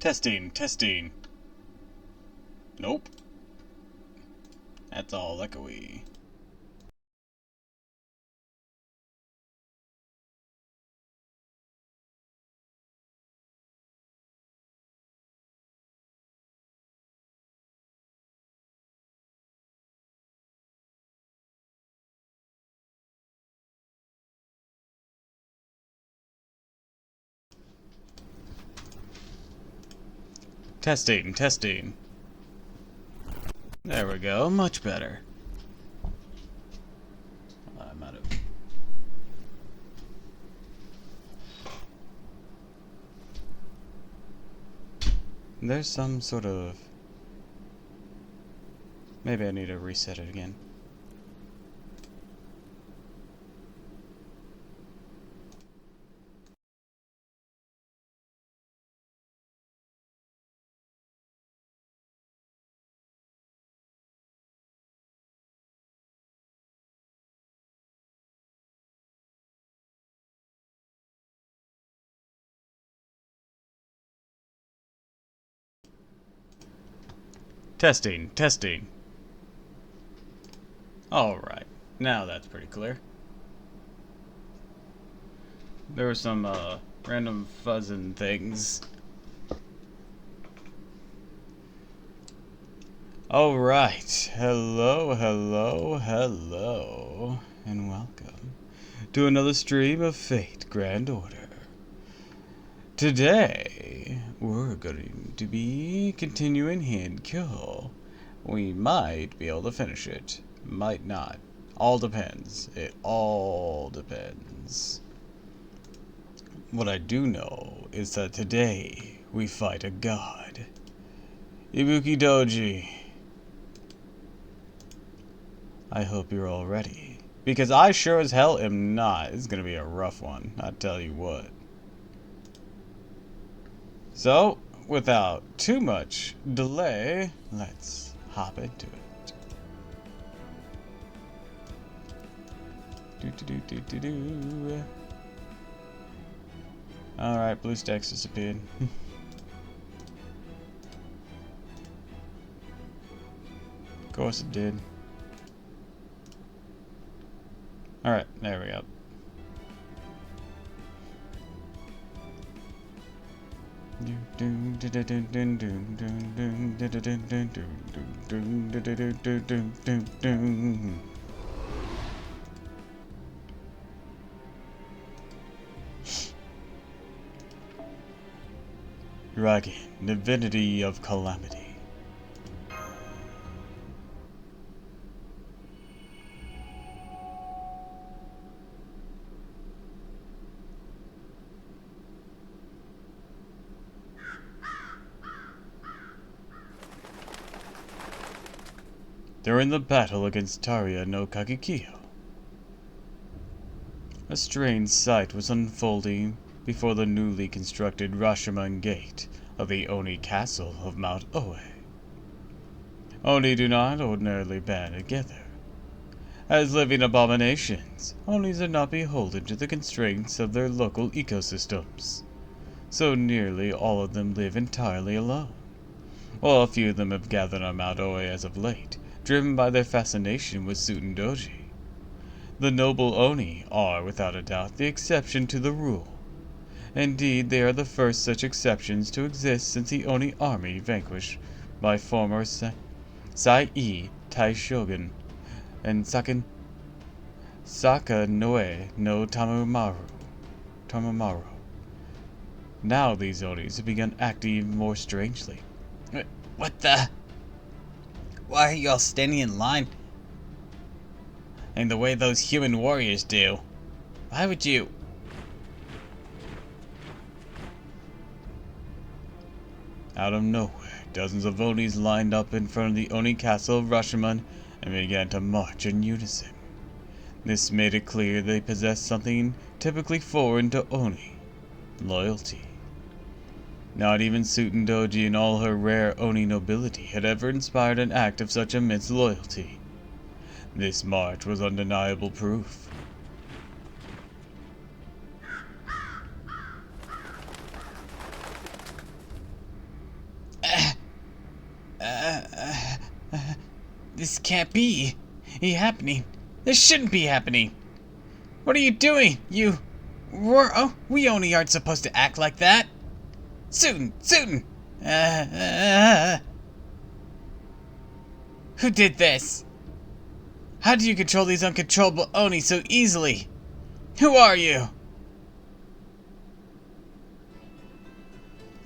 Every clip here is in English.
Testing, testing. Nope. That's all echoey. Testing, testing. There we go, much better. I'm out of... There's some sort of... Maybe I need to reset it again. Testing, testing. Alright, now that's pretty clear. There were some random fuzzing things. Alright, hello, hello, hello, and welcome to another stream of Fate Grand Order. Today, we're going to be continuing Hand Kill. We might be able to finish it, might not. All depends. It all depends. What I do know is that today we fight a god. Ibuki Doji. I hope you're all ready. Because I sure as hell am not. It's gonna be a rough one, I tell you what. So, without too much delay, let's hop into it. Do. Alright, blue stacks disappeared. Of course it did. Alright, there we go. Dragon, divinity of calamity. During the battle against Taria no Kagekiyo, a strange sight was unfolding before the newly constructed Rashomon Gate of the Oni Castle of Mount Oe. Oni do not ordinarily band together. As living abominations, Onis are not beholden to the constraints of their local ecosystems. So nearly all of them live entirely alone, while a few of them have gathered on Mount Oe as of late, driven by their fascination with Tsutendoji. The noble Oni are, without a doubt, the exception to the rule. Indeed, they are the first such exceptions to exist since the Oni army vanquished by former Sai Taishogun and Sakanoe no Tamamaru. Now these Onis have begun acting even more strangely. What the? Why are you all standing in line? And the way those human warriors do. Why would you? Out of nowhere, dozens of Onis lined up in front of the Oni castle of Rashomon and began to march in unison. This made it clear they possessed something typically foreign to Oni: loyalty. Not even Tsutendoji and all her rare Oni nobility had ever inspired an act of such immense loyalty. This march was undeniable proof. This can't be happening. This shouldn't be happening. What are you doing? We only aren't supposed to act like that. Suitin! Who did this? How do you control these uncontrollable Oni so easily? Who are you?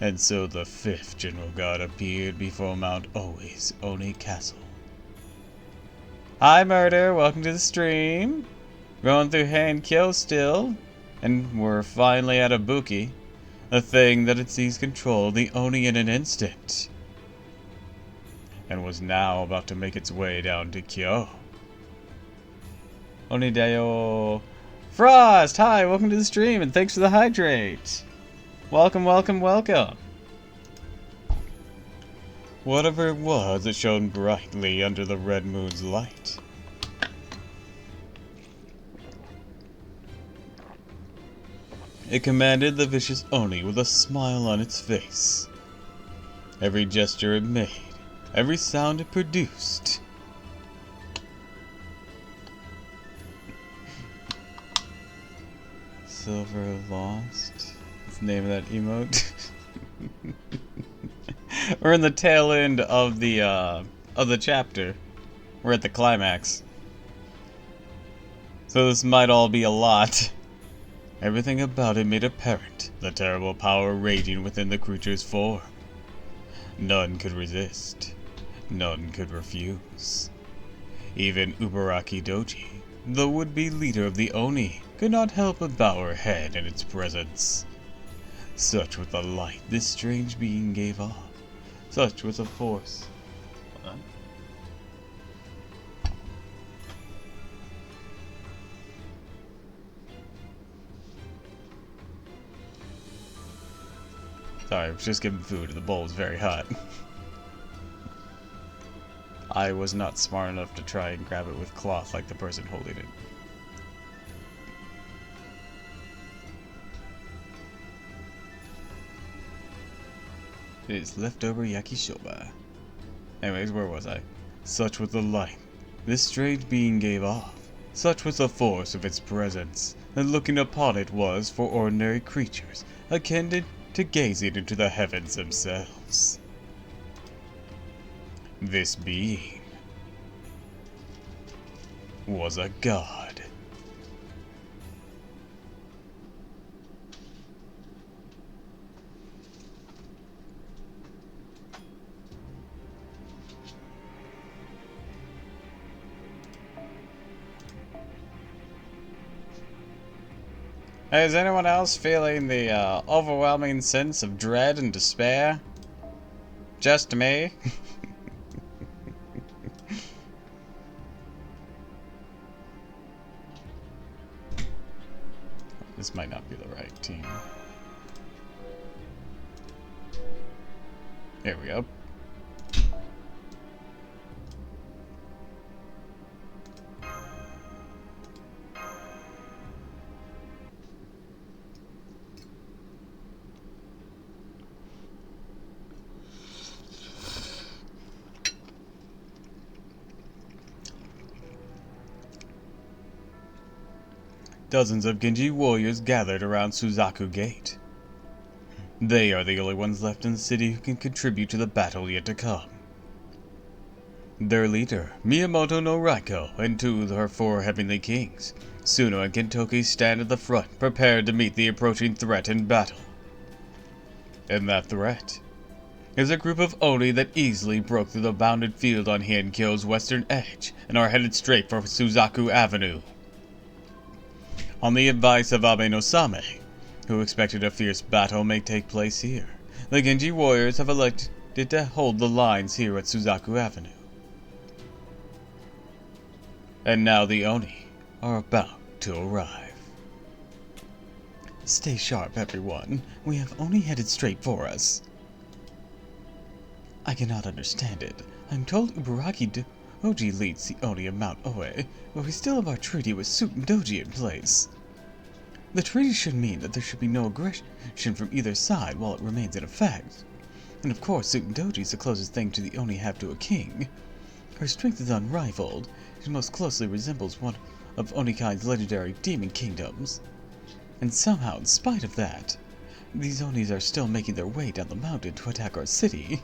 And so the fifth general god appeared before Mount Oe's Oni Castle. Hi, Murder. Welcome to the stream. Going through Hand Kill still. And we're finally at Ibuki. A thing that it sees control the Oni in an instant. And was now about to make its way down to Kyo. Onideo. Frost! Hi, welcome to the stream and thanks for the hydrate. Welcome. Whatever it was, it shone brightly under the red moon's light. It commanded the vicious Oni with a smile on its face. Every gesture it made, every sound it produced. Silver Lost. That's the name of that emote. We're in the tail end of the chapter. We're at the climax. So this might all be a lot. Everything about it made apparent the terrible power raging within the creature's form. None could resist. None could refuse. Even Ubaraki Doji, the would-be leader of the Oni, could not help but bow her head in its presence. Such was the light this strange being gave off. Such was the force. Sorry, I was just giving food and the bowl was very hot. I was not smart enough to try and grab it with cloth like the person holding it. It is leftover yakisoba. Anyways, where was I? Such was the light this strange being gave off. Such was the force of its presence, that looking upon it was, for ordinary creatures, akin to gazing into the heavens themselves. This being was a god. Is anyone else feeling the overwhelming sense of dread and despair? Just me? This might not be the right team. Here we go. Dozens of Genji warriors gathered around Suzaku Gate. They are the only ones left in the city who can contribute to the battle yet to come. Their leader, Miyamoto no Raiko, and two of her four heavenly kings, Suno and Kentoki, stand at the front, prepared to meet the approaching threat in battle. And that threat is a group of Oni that easily broke through the bounded field on Heian-kyo's western edge and are headed straight for Suzaku Avenue. On the advice of Abe no Same, who expected a fierce battle may take place here, the Genji warriors have elected to hold the lines here at Suzaku Avenue. And now the Oni are about to arrive. Stay sharp, everyone. We have Oni headed straight for us. I cannot understand it. I'm told Ubaraki Doji leads the Oni of Mount Oe, but we still have our treaty with Suit Doji in place. The treaty should mean that there should be no aggression from either side while it remains in effect. And of course, Suit Doji is the closest thing to the Oni have to a king. Her strength is unrivaled. She most closely resembles one of Onikai's legendary demon kingdoms. And somehow, in spite of that, these Onis are still making their way down the mountain to attack our city.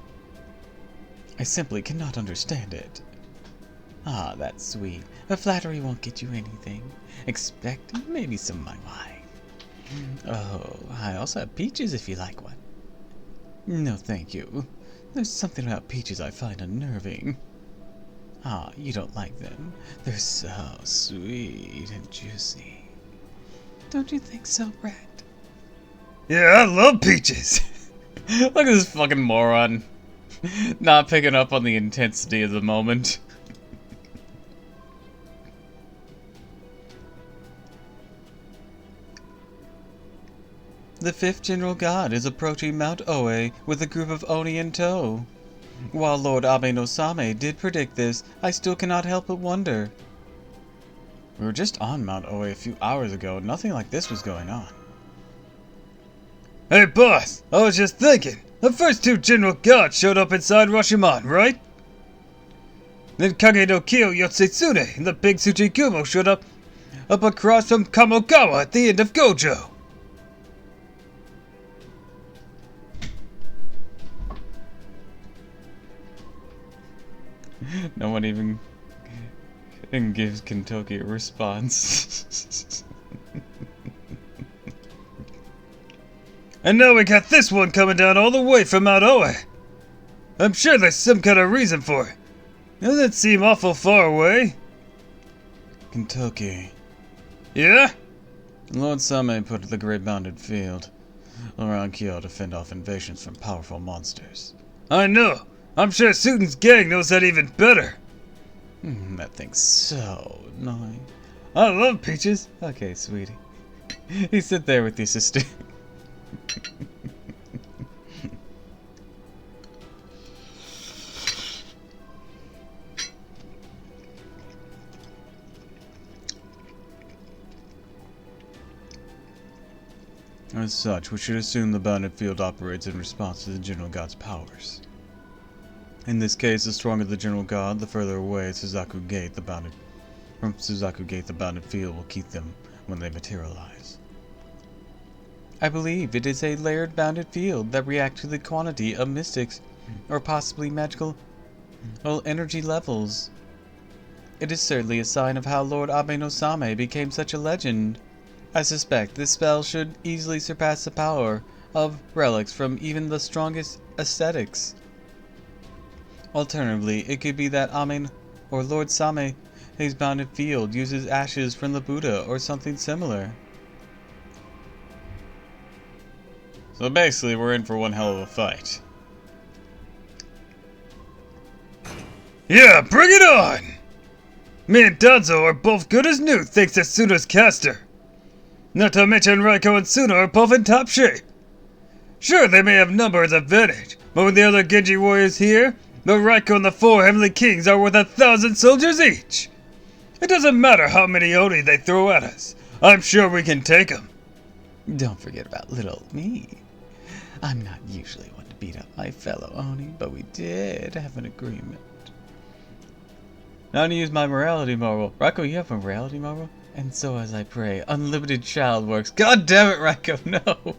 I simply cannot understand it. Ah, that's sweet. But flattery won't get you anything. Expect maybe some of my wine. Oh, I also have peaches if you like one. No, thank you. There's something about peaches I find unnerving. Ah, you don't like them. They're so sweet and juicy. Don't you think so, Brett? Yeah, I love peaches! Look at this fucking moron. Not picking up on the intensity of the moment. The fifth general god is approaching Mount Oe with a group of Oni in tow. While Lord Abe no Same did predict this, I still cannot help but wonder. We were just on Mount Oe a few hours ago, and nothing like this was going on. Hey boss, I was just thinking, the first two general gods showed up inside Rashomon, right? Then Kage no Kyo Yotsitsune and the big Tsuchigumo showed up across from Kamogawa at the end of Gojo. No one even gives Kentucky a response. And now we got this one coming down all the way from Mount Oe. I'm sure there's some kind of reason for it. Doesn't it seem awful far away? Kentucky. Yeah? Lord Same put the great bounded field around Kyo to fend off invasions from powerful monsters. I know. I'm sure Suiten's gang knows that even better. That thing's so annoying. I love peaches. Okay, sweetie. You sit there with your sister. As such, we should assume the bounded field operates in response to the General God's powers. In this case, the stronger the General God, the further away Suzaku Gate the bounded field will keep them when they materialize. I believe it is a layered bounded field that reacts to the quantity of mystics, or possibly magical energy levels. It is certainly a sign of how Lord Abe no Same became such a legend. I suspect this spell should easily surpass the power of relics from even the strongest ascetics. Alternatively, it could be that Amen or Lord Same, his bounded field, uses ashes from the Buddha or something similar. So basically, we're in for one hell of a fight. Yeah, bring it on! Me and Danzo are both good as new thanks to Suna's caster. Not to mention Raiko and Suna are both in top shape. Sure, they may have numbers advantage, but with the other Genji warriors here, the Raiko and the 4 Heavenly Kings are worth 1,000 soldiers each. It doesn't matter how many Oni they throw at us. I'm sure we can take them. Don't forget about little me. I'm not usually one to beat up my fellow Oni, but we did have an agreement. Now to use my morality marble. Raiko, you have a morality marble? And so as I pray, unlimited child works. God damn it, Raiko, no!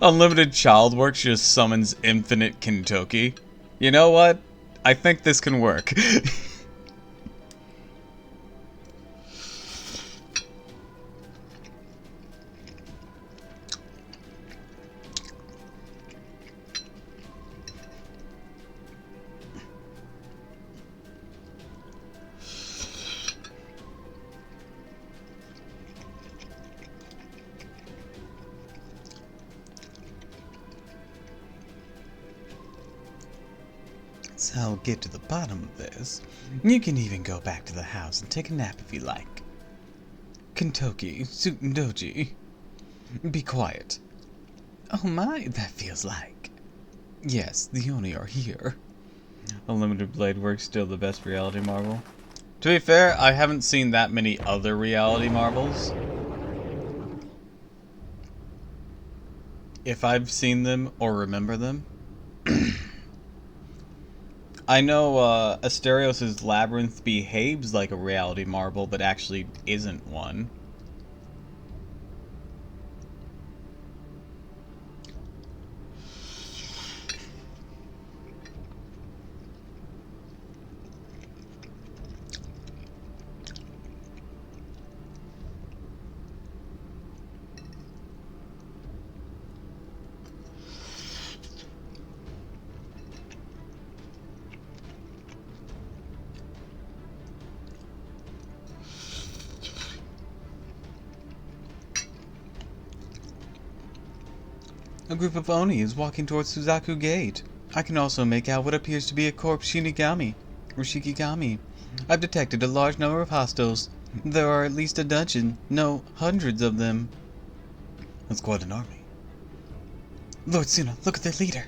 Unlimited child works just summons infinite Kentucky. You know what? I think this can work. So I'll get to the bottom of this. You can even go back to the house and take a nap if you like. Kentucky, Suitendoji. Be quiet. Oh my, that feels like. Yes, the Oni are here. Unlimited Blade Works still the best reality marble. To be fair, I haven't seen that many other reality marbles. if I've seen them or remember them. I know Asterios' Labyrinth behaves like a reality marble, but actually isn't one. A group of Oni is walking towards Suzaku Gate. I can also make out what appears to be a corpse Shinigami, or Shikigami. I've detected a large number of hostiles. There are at least a dozen, no, hundreds of them. That's quite an army. Lord Suna, look at their leader.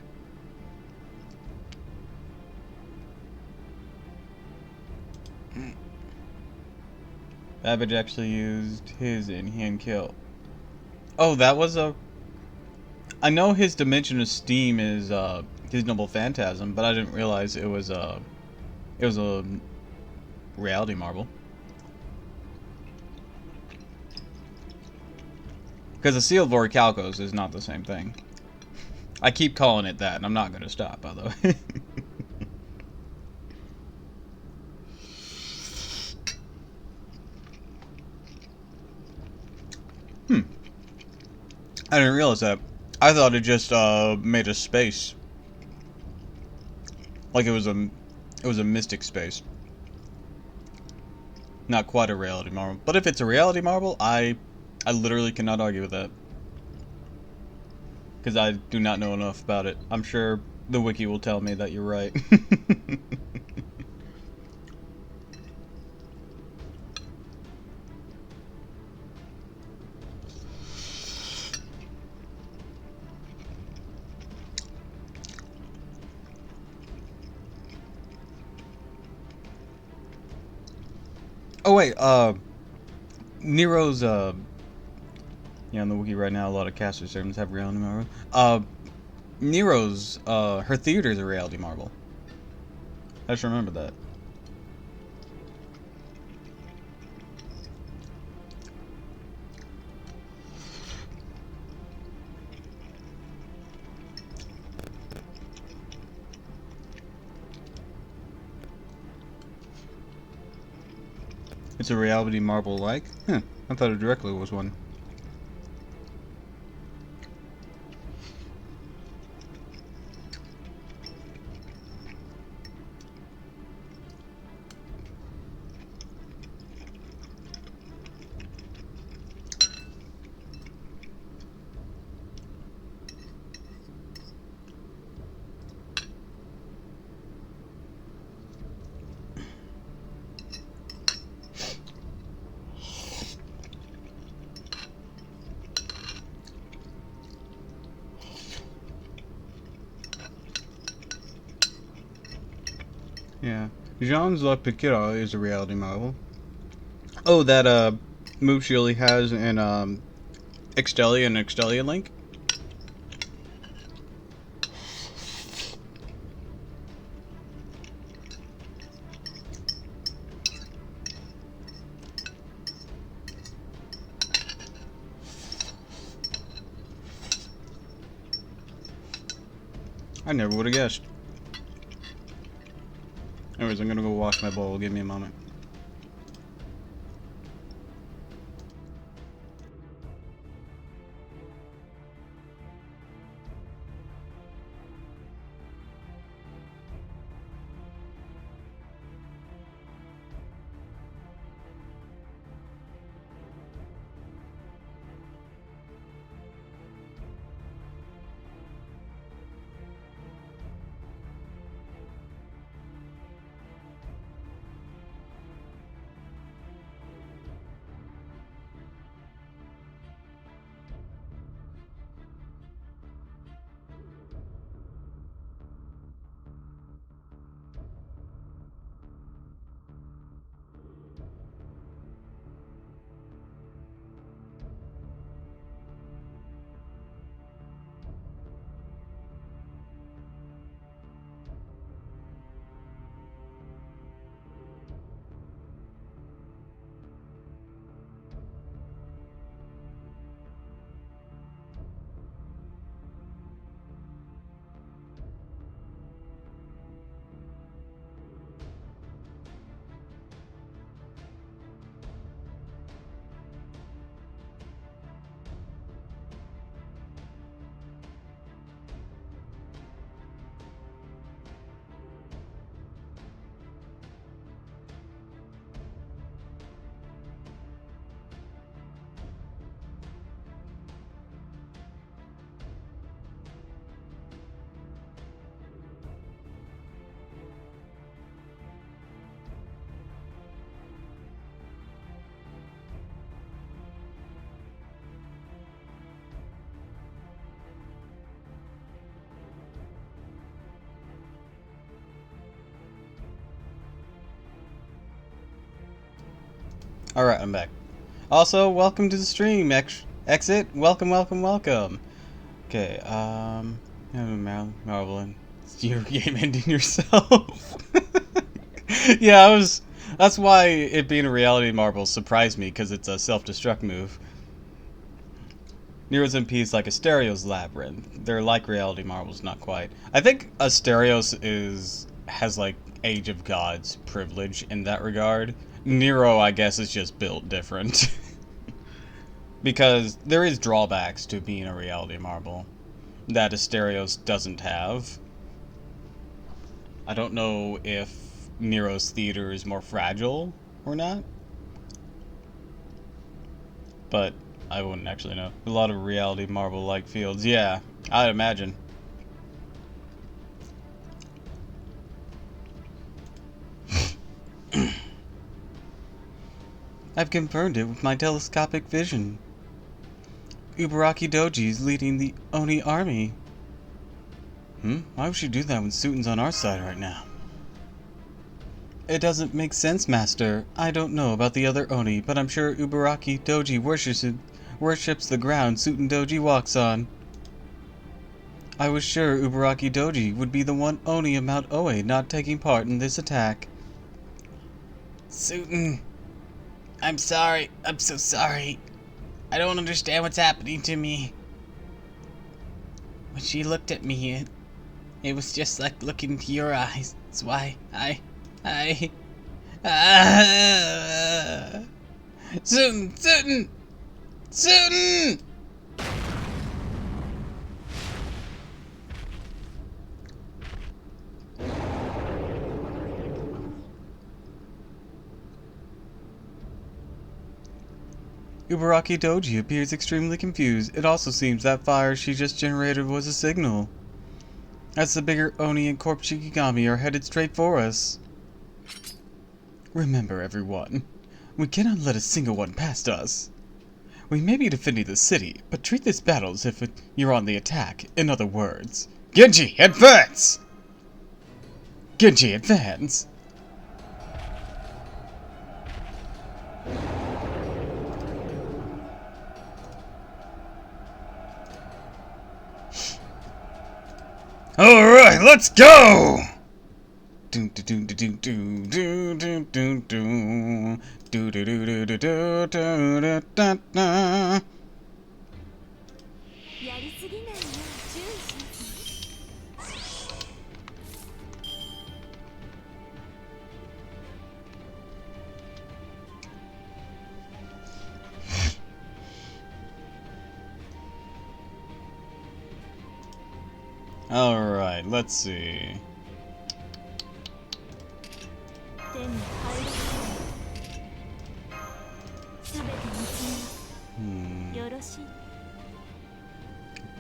Babbage actually used his in-hand kill. Oh, that was a... I know his Dimension of Steam is his Noble Phantasm, but I didn't realize it was a reality marble. Because the Sealed Voracalcos is not the same thing. I keep calling it that, and I'm not going to stop, by the way. I didn't realize that. I thought it just made a space. Like it was a mystic space. Not quite a reality marble. But if it's a reality marble, I literally cannot argue with that. Because I do not know enough about it. I'm sure the wiki will tell me that you're right. Oh wait, Nero's yeah, on the wiki right now a lot of caster sermons have reality marble. Nero's her theater's a reality marble. I just remember that. It's a reality marble like? Huh, I thought it directly was one. Yeah. Jean's La Piquera is a reality marble. Oh, that move she only has in Extelia and Extelia Link? I never would have guessed. Anyways, I'm gonna go wash my bowl. Give me a moment. Alright, I'm back. Also, welcome to the stream, Exit. Welcome, welcome, welcome. Okay, Marvelin. It's your game ending yourself. Yeah, that's why it being a reality marble surprised me, because it's a self-destruct move. Nero's MP is like Asterios Labyrinth. They're like reality marbles, not quite. I think Asterios has like Age of Gods privilege in that regard. Nero, I guess, is just built different. Because there is drawbacks to being a reality marble that Asterios doesn't have. I don't know if Nero's theater is more fragile or not, but I wouldn't actually know. A lot of reality marble-like fields, yeah, I'd imagine. I've confirmed it with my telescopic vision. Ubaraki Doji is leading the Oni army. Why would she do that when Suiten's on our side right now? It doesn't make sense, Master. I don't know about the other Oni, but I'm sure Ubaraki Doji worships the ground Suiten Doji walks on. I was sure Ubaraki Doji would be the one Oni of Mount Oe not taking part in this attack. Suiten, I'm sorry. I'm so sorry. I don't understand what's happening to me. When she looked at me, it was just like looking into your eyes. That's why Suiten! Ubaraki Doji appears extremely confused. It also seems that fire she just generated was a signal. As the bigger Oni and Corp Shikigami are headed straight for us. Remember, everyone, we cannot let a single one past us. We may be defending the city, but treat this battle as if you're on the attack. In other words, Genji, advance! Genji, advance! Alright, let's go! Alright, let's see.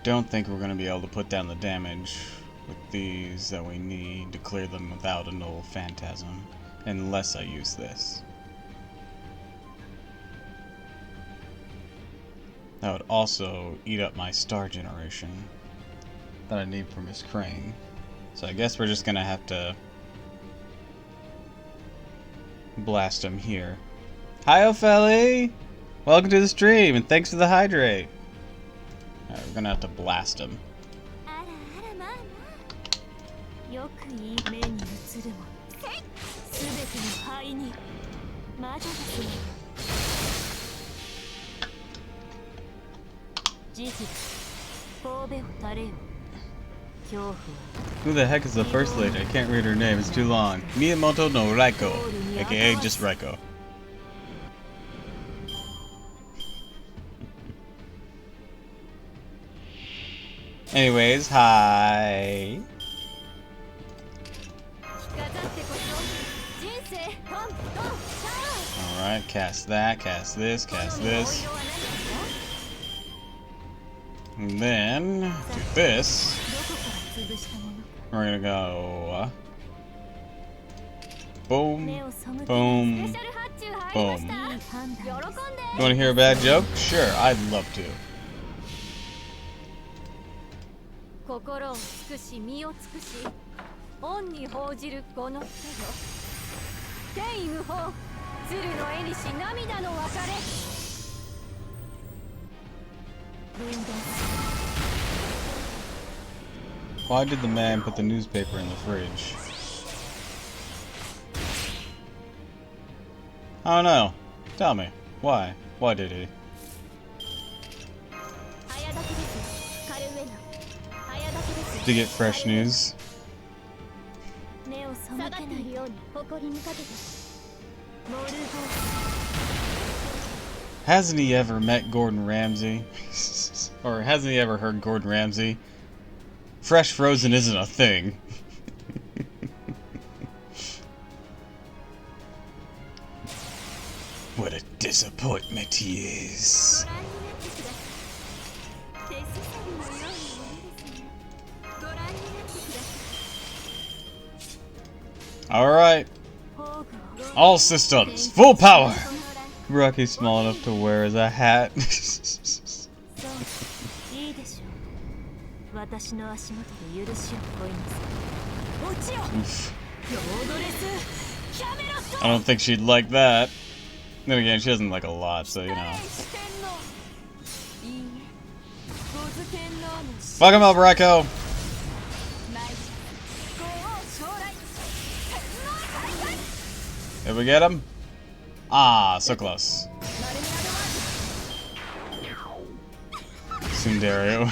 Don't think we're going to be able to put down the damage with these that we need to clear them without a null phantasm, unless I use this. That would also eat up my star generation that I need for Miss Crane. So I guess we're just going to have to blast him here. Hi, Ophelli! Welcome to the stream, and thanks for the hydrate. Alright, we're gonna have to blast him. Who the heck is the first lady? I can't read her name, it's too long. Miyamoto no Raiko, aka just Raiko. Anyways, hi. Alright, cast that, cast this, cast this. And then, do this. We're gonna go... boom, boom, boom. You wanna hear a bad joke? Sure, I'd love to. Why did the man put the newspaper in the fridge? I don't know. Tell me. Why? Why did he? To get fresh news. Hasn't he ever met Gordon Ramsay? Or hasn't he ever heard Gordon Ramsay? Fresh frozen isn't a thing. What a disappointment he is. Alright. All systems, full power! Rocky's small enough to wear as a hat. Oof. I don't think she'd like that. Then again, she doesn't like a lot, so you know. Fuck him up, Raikou! Did we get him? Ah, so close. Sundario.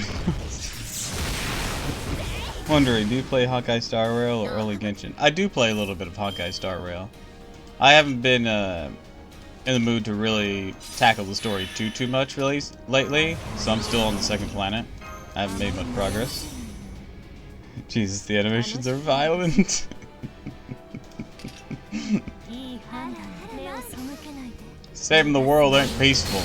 Wondering, do you play Hawkeye Star Rail or early Genshin? I do play a little bit of Hawkeye Star Rail. I haven't been in the mood to really tackle the story too much lately, so I'm still on the second planet. I haven't made much progress. Jesus, the animations are violent. Saving the world ain't peaceful.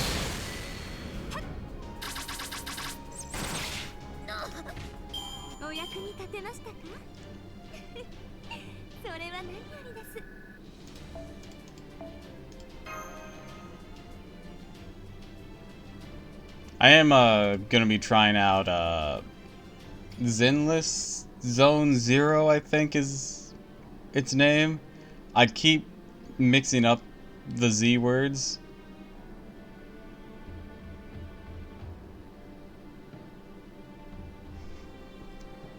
I am gonna be trying out Zenless Zone Zero, I think is its name. I keep mixing up the Z words.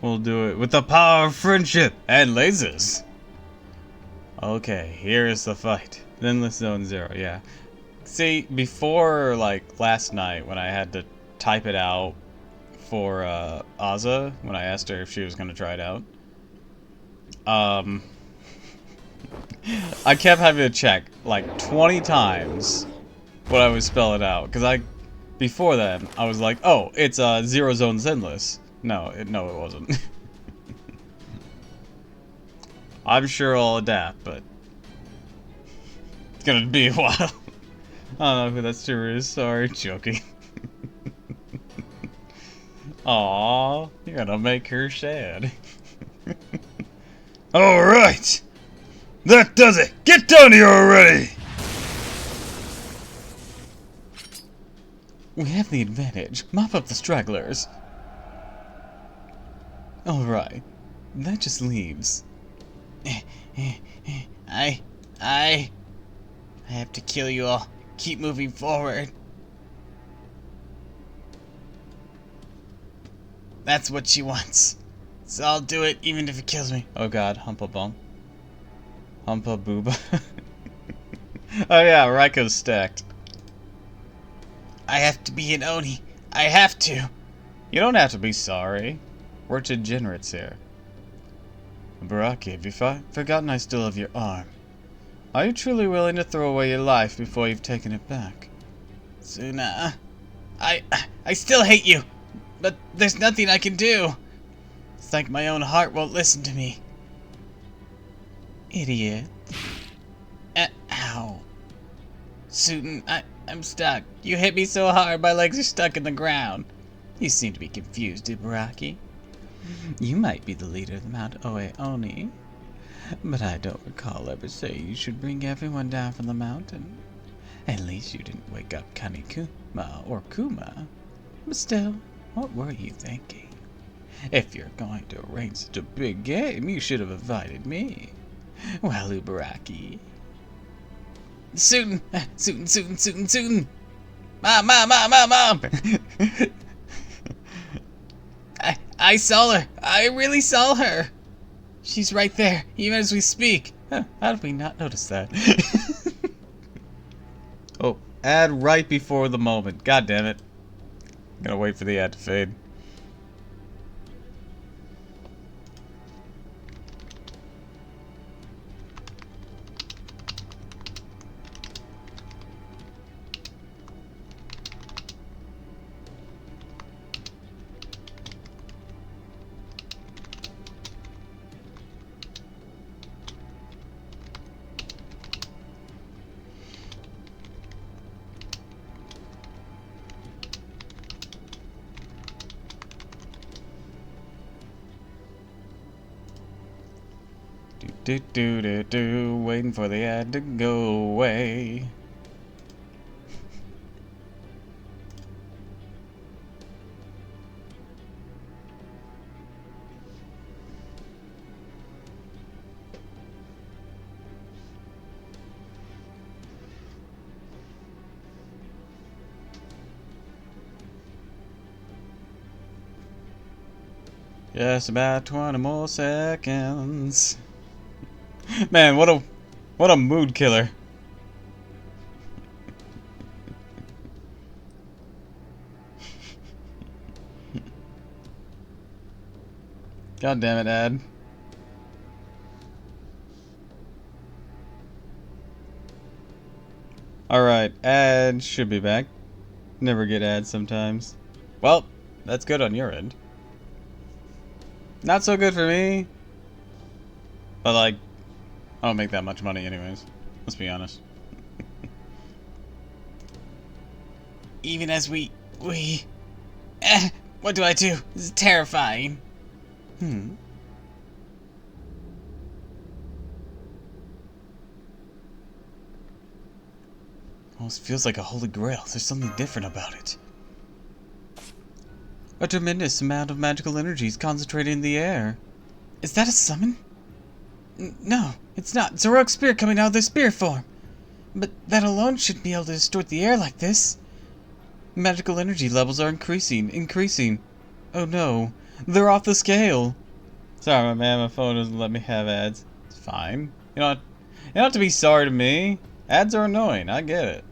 We'll do it with the power of friendship and lasers. Okay, here is the fight. Zenless Zone Zero, yeah. See, before, like, last night, when I had to type it out for, Aza, when I asked her if she was gonna try it out, I kept having to check, like, 20 times what I was spelling out, because before then, I was like, oh, it's, Zero Zone Zenless. No, it wasn't. I'm sure I'll adapt, but it's gonna be a while. I don't know who that streamer is, sorry, joking. Aww, you're gonna make her sad. Alright! That does it! Get down here already! We have the advantage. Mop up the stragglers. Alright, that just leaves. I have to kill you all. Keep moving forward. That's what she wants. So I'll do it even if it kills me. Oh god, Humpa Bum. Humpa Booba. Oh yeah, Raikou's stacked. I have to be an Oni. I have to. You don't have to be sorry. We're degenerates here. Baraki, have you forgotten I still have your arm? Are you truly willing to throw away your life before you've taken it back? Suna, I still hate you, but there's nothing I can do. It's like my own heart won't listen to me. Idiot. Ow. Sutin, I'm stuck. You hit me so hard my legs are stuck in the ground. You seem to be confused, Ibaraki. You might be the leader of the Mount Oe Oni, but I don't recall ever saying you should bring everyone down from the mountain. At least you didn't wake up Kanikuma or Kuma. But still, what were you thinking? If you're going to arrange such a big game, you should have invited me. Well, Ibaraki, Soon! Soon! Mom! I saw her! I really saw her! She's right there, even as we speak. Huh, how did we not notice that? Oh, ad right before the moment. God damn it. I'm gonna wait for the ad to fade. Waiting for the ad to go away. Just about 20 more seconds. Man, what a mood killer. God damn it, ad. Alright, ad should be back. Never get ads sometimes. Well, that's good on your end. Not so good for me. But like, I don't make that much money anyways. Let's be honest. Even as we... what do I do? This is terrifying. Almost feels like a holy grail. There's something different about it. A tremendous amount of magical energy is concentrated in the air. Is that a summon? No, it's not. It's a rogue spirit coming out of their spirit form. But that alone shouldn't be able to distort the air like this. Magical energy levels are increasing. Oh no, they're off the scale. Sorry, man, my phone doesn't let me have ads. It's fine. You don't have to be sorry to me. Ads are annoying, I get it.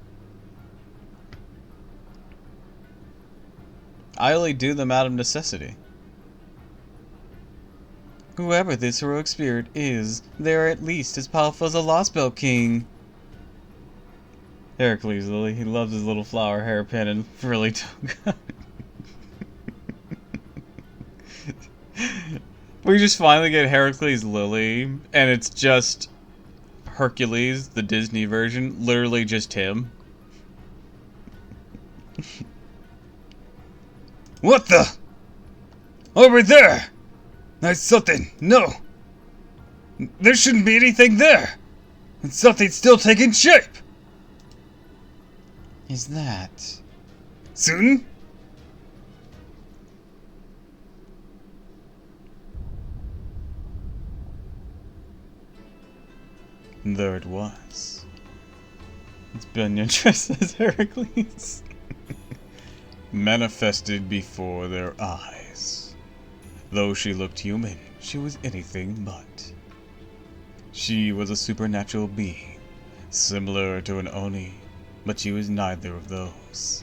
I only do them out of necessity. Whoever this heroic spirit is, they are at least as powerful as a Lost Belt King. Heracles, Lily, he loves his little flower hairpin and frilly toga. We just finally get Heracles Lily, and it's just Hercules, the Disney version, literally just him. What the? Over there! There's something. No. There shouldn't be anything there. And something's still taking shape. Is that... Soon? There it was. It's been your dress as Heracles. Manifested before their eyes. Though she looked human, she was anything but. She was a supernatural being, similar to an Oni, but she was neither of those.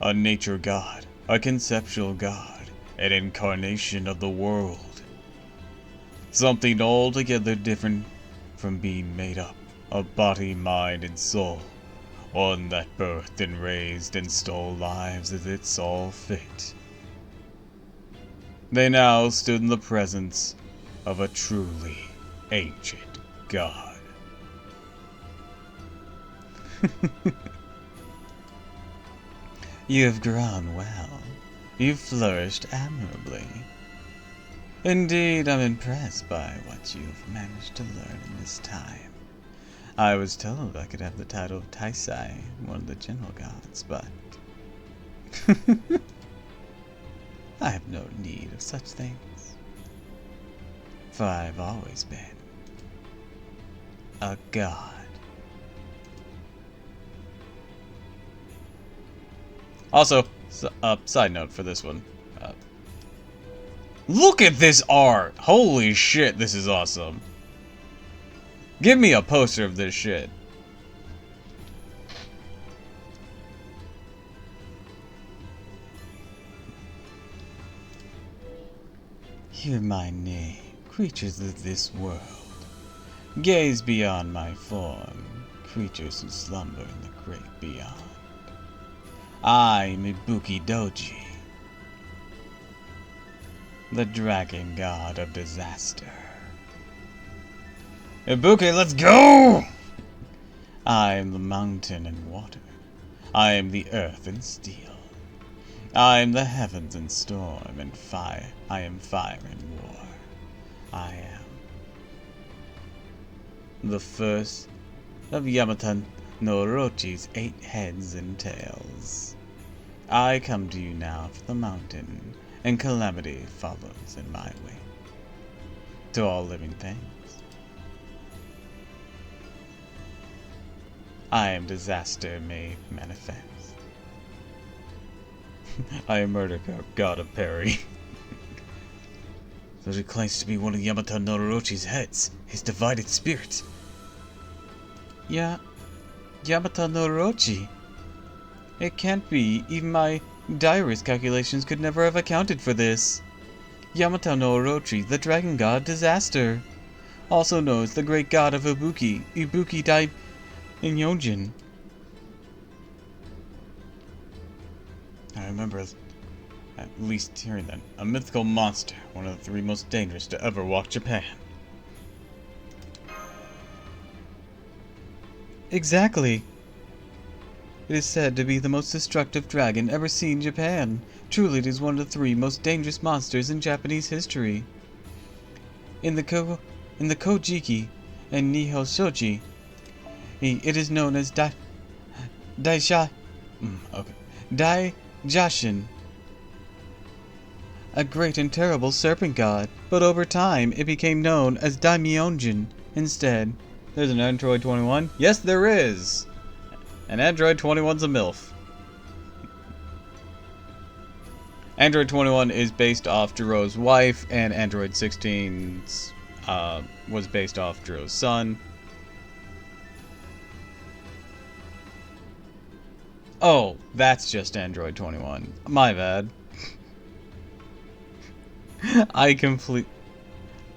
A nature god, a conceptual god, an incarnation of the world. Something altogether different from being made up of body, mind, and soul. One that birthed and raised and stole lives as it saw fit. They now stood in the presence of a truly ancient god. You have grown well. You've flourished admirably. Indeed, I'm impressed by what you've managed to learn in this time. I was told I could have the title of Taisai, one of the general gods, but... I have no need of such things. For I've always been a god. Also, side note for this one. Look at this art! Holy shit, this is awesome. Give me a poster of this shit. Hear my name, creatures of this world. Gaze beyond my form, creatures who slumber in the great beyond. I am Ibuki Doji, the dragon god of disaster. Ibuki, let's go! I am the mountain and water. I am the earth and steel. I am the heavens and storm and fire. I am fire and war. I am the first of Yamata no Orochi's 8 heads and tails. I come to you now for the mountain, and calamity follows in my wake. To all living things, I am disaster made manifest. I am murder god of Perry. So he claims to be one of Yamata no Orochi's heads, his divided spirit. Yeah, Yamata no Orochi. It can't be. Even my diarist calculations could never have accounted for this. Yamata no Orochi, the dragon god disaster. Also known as the great god of Ibuki, Ibuki Dai Inyojin. I remember at least hearing that. A mythical monster, one of the 3 most dangerous to ever walk Japan. Exactly. It is said to be the most destructive dragon ever seen in Japan. Truly, it is one of the 3 most dangerous monsters in Japanese history. In the Kojiki and Nihon Shoji, it is known as Daijashin, a great and terrible serpent god, but over time it became known as Daimyonjin instead. There's an Android 21? Yes, there is! And Android 21's a MILF. Android 21 is based off Jiro's wife, and Android 16's was based off Jiro's son. Oh, that's just Android 21. My bad.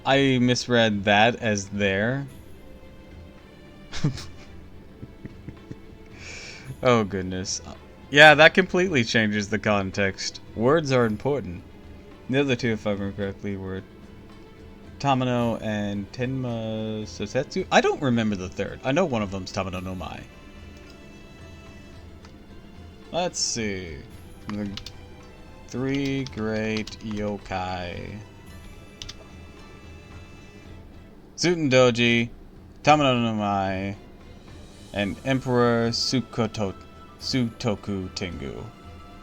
I misread that as there. Oh goodness. Yeah, that completely changes the context. Words are important. The other 2, if I remember correctly, were Tamano and Tenma Sosetsu. I don't remember the 3rd. I know one of them's Tamano no Mai. Let's see. The 3 great yokai. Tsutendoji, Tamano no Mai, and Emperor Sutoku Tengu.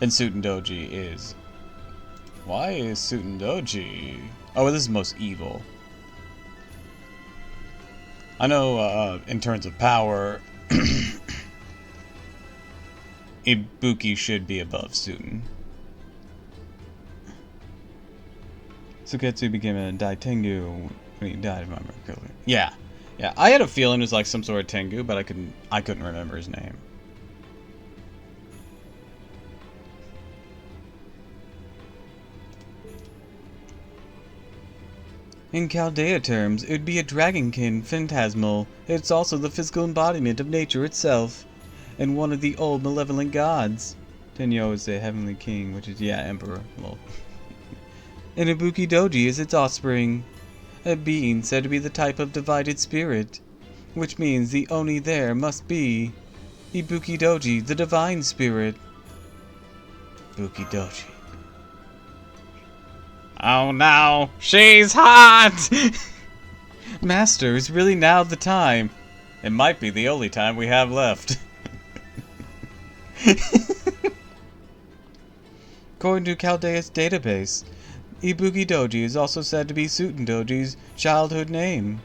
And Tsutendoji is... Why is Tsutendoji... Oh, this is most evil. I know, in terms of power, Ibuki should be above Tsuten. Suketsu became a Daitengu when he died, if I remember correctly. Yeah. Yeah, I had a feeling it was like some sort of Tengu, but I couldn't remember his name. In Chaldea terms, it would be a dragonkin phantasmal. It's also the physical embodiment of nature itself, and one of the old malevolent gods. Tenyo is a heavenly king, which is, yeah, emperor. Lol. And Ibuki Doji is its offspring, a being said to be the type of divided spirit, which means the Oni there must be Ibuki Doji, the divine spirit. Ibuki Doji. Oh no, she's hot! Master, is really now the time? It might be the only time we have left. According to Chaldea's database, Ibuki Doji is also said to be Tsutendoji's childhood name.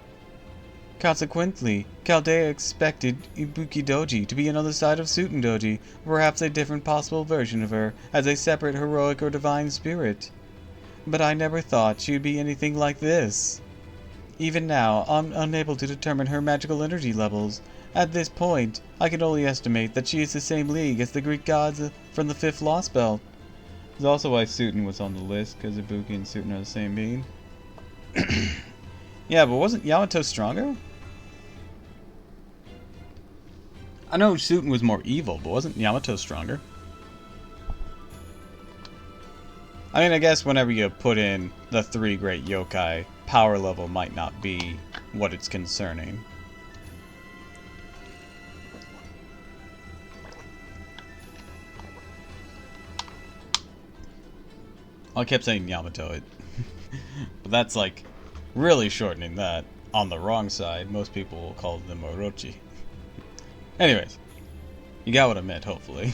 Consequently, Chaldea expected Ibuki Doji to be another side of Suten Doji, perhaps a different possible version of her, as a separate heroic or divine spirit. But I never thought she would be anything like this. Even now, I'm unable to determine her magical energy levels. At this point, I can only estimate that she is the same league as the Greek gods from the 5th Lost Belt. That's also why Suten was on the list, because Ibuki and Suten are the same being. Yeah, but wasn't Yamato stronger? I know Suten was more evil, but wasn't Yamato stronger? I mean, I guess whenever you put in the 3 great yokai, power level might not be what it's concerning. I kept saying Yamato, but that's like really shortening that on the wrong side. Most people will call them Orochi. Anyways, you got what I meant, hopefully.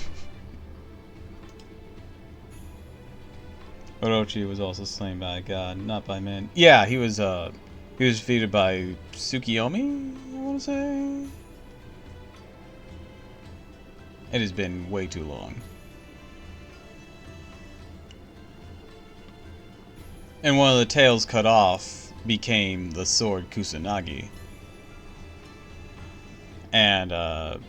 Orochi was also slain by a god, not by men. Yeah, he was defeated by Tsukiyomi, I want to say? It has been way too long. And one of the tails cut off became the sword Kusanagi. And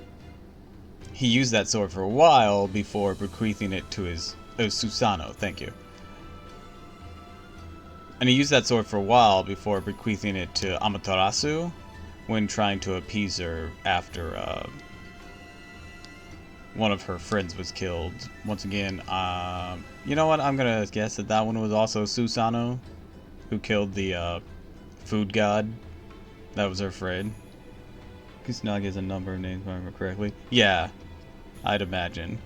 he used that sword for a while before bequeathing it to his Susanoo, thank you. And he used that sword for a while before bequeathing it to Amaterasu when trying to appease her after one of her friends was killed. Once again, you know what? I'm gonna guess that that one was also Susanoo, who killed the food god. That was her friend. Kusanagi has a number of names, if I remember correctly. Yeah, I'd imagine.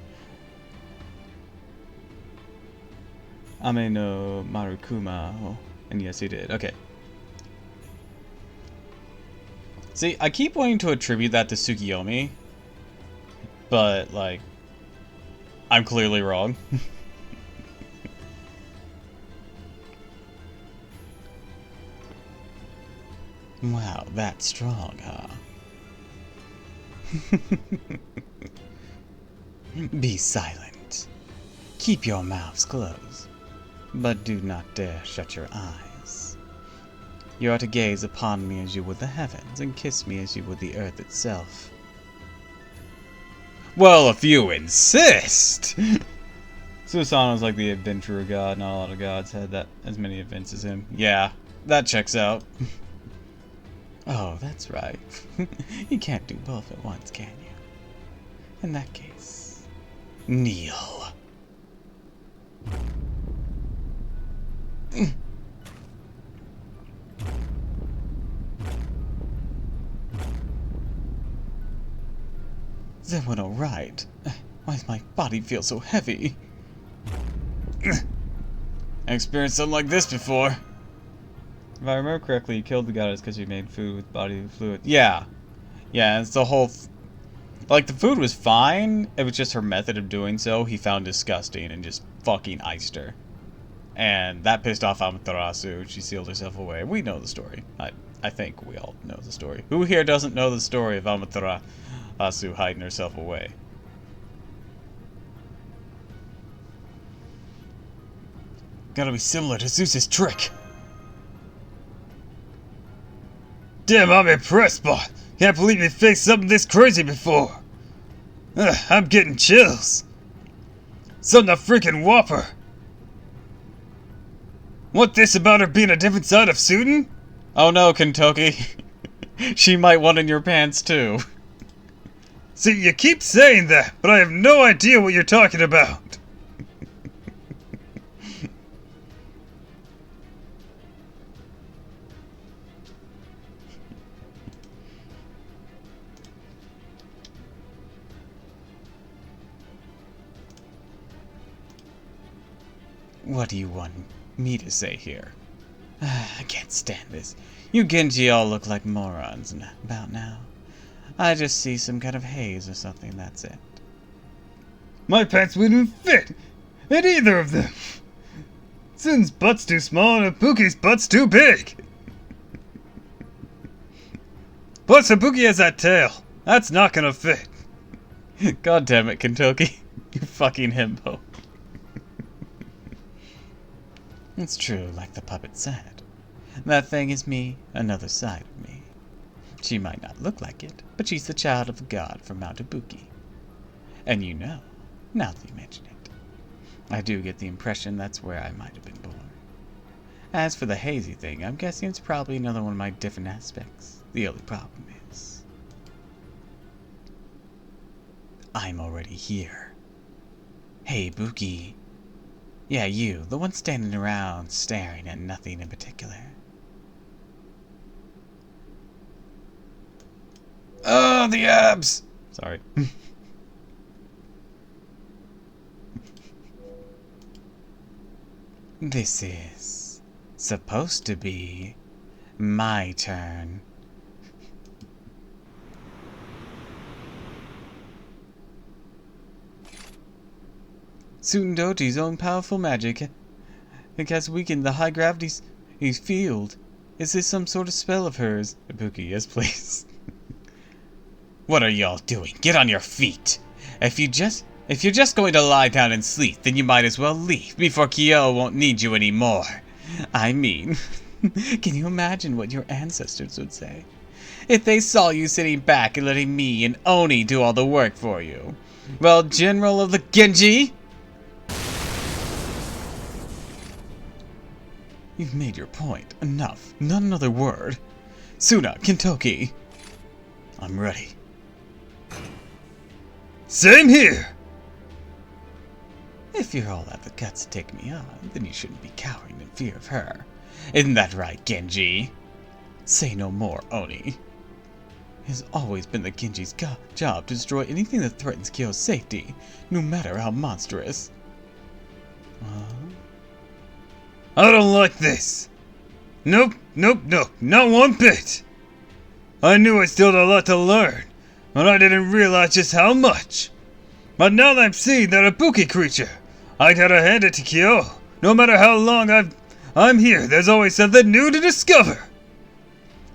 Ame no Marukuma. Oh, and yes, he did. Okay. See, I keep wanting to attribute that to Tsukiyomi, but, like, I'm clearly wrong. Wow, that's strong, huh? Be silent. Keep your mouths closed, but do not dare shut your eyes. You are to gaze upon me as you would the heavens, and kiss me as you would the earth itself. Well, if you insist! Susanoo's like the adventurer god. Not a lot of gods had that as many events as him. Yeah, that checks out. Oh, that's right. You can't do both at once, can you? In that case, kneel. That went alright. Why does my body feel so heavy? I experienced something like this before. If I remember correctly, he killed the goddess because she made food with body fluid. Yeah. Yeah, it's the whole... like, the food was fine. It was just her method of doing so he found disgusting and just fucking iced her. And that pissed off Amaterasu. She sealed herself away. We know the story. I think we all know the story. Who here doesn't know the story of Amaterasu hiding herself away? Gotta be similar to Zeus's trick. Damn, I'm impressed, but can't believe you faced something this crazy before. I'm getting chills. Something a freaking whopper. Want this about her being a different side of Suten? Oh no, Kentucky. She might want in your pants too. See, you keep saying that, but I have no idea what you're talking about. What do you want me to say here? I can't stand this. You Genji all look like morons about now. I just see some kind of haze or something, that's it. My pants wouldn't fit in either of them. Sun's butt's too small and Ibuki's butt's too big. Plus, Ibuki has that tail. That's not gonna fit. God damn it, Kentucky. You fucking himbo. It's true, like the puppet said. That thing is me, another side of me. She might not look like it, but she's the child of a god from Mount Ibuki. And you know, now that you mention it, I do get the impression that's where I might have been born. As for the hazy thing, I'm guessing it's probably another one of my different aspects. The only problem is, I'm already here. Hey, Buki. Yeah, you, the one standing around staring at nothing in particular. Oh, the abs! Sorry. This is supposed to be my turn. Tsundoji's own powerful magic has weakened the high gravity field. Is this some sort of spell of hers? Ibuki, yes please. What are y'all doing? Get on your feet! If you're just going to lie down and sleep, then you might as well leave before Kyo won't need you anymore. I mean, can you imagine what your ancestors would say if they saw you sitting back and letting me and Oni do all the work for you? Well, General of the Genji, you've made your point. Enough. Not another word. Suna, Kentoki, I'm ready. Same here! If you're all out the guts to take me on, then you shouldn't be cowering in fear of her. Isn't that right, Genji? Say no more, Oni. It has always been the Genji's job to destroy anything that threatens Kyo's safety, no matter how monstrous. I don't like this. Nope, not one bit. I knew I still had a lot to learn, but I didn't realize just how much. But now that I'm seeing that Ibuki creature, I gotta hand it to Kyo. No matter how long I'm here, there's always something new to discover.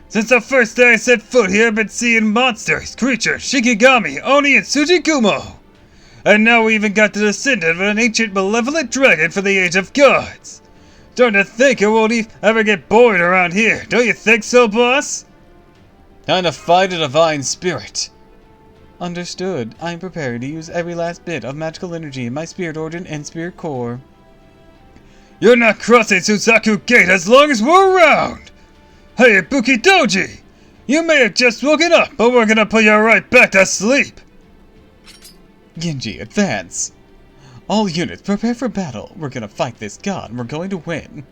Since the first day I set foot here, I've been seeing monsters, creatures, Shikigami, Oni, and Tsujikumo. And now we even got the descendant of an ancient malevolent dragon for the Age of Gods. Starting to think I won't ever get bored around here. Don't you think so, boss? Time to fight a divine spirit. Understood. I'm prepared to use every last bit of magical energy in my spirit origin and spirit core. You're not crossing Suzaku Gate as long as we're around! Hey, Ibuki Doji! You may have just woken up, but we're gonna put you right back to sleep! Genji, advance! All units, prepare for battle. We're gonna fight this god, and we're going to win.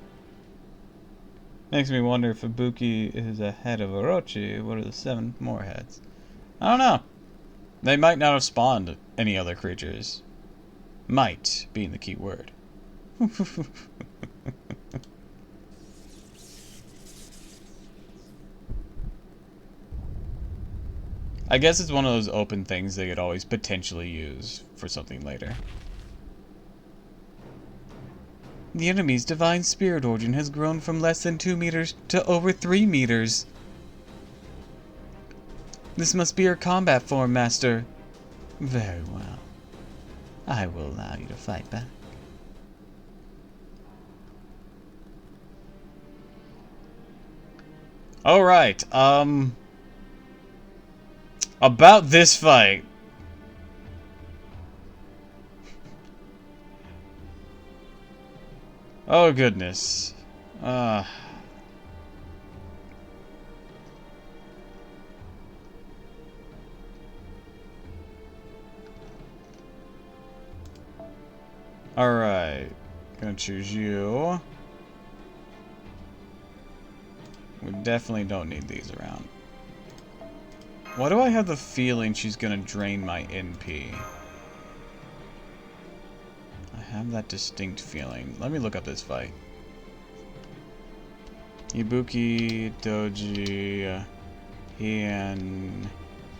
Makes me wonder if Ibuki is ahead of Orochi. What are the 7 more heads? I don't know. They might not have spawned any other creatures. Might being the key word. I guess it's one of those open things they could always potentially use for something later. The enemy's divine spirit origin has grown from less than 2 meters to over 3 meters. This must be her combat form, Master. Very well. I will allow you to fight back. Alright, about this fight. Oh goodness. Alright. Gonna choose you. We definitely don't need these around. Why do I have the feeling she's gonna drain my NP? I have that distinct feeling. Let me look up this fight. Ibuki, Doji, Hien,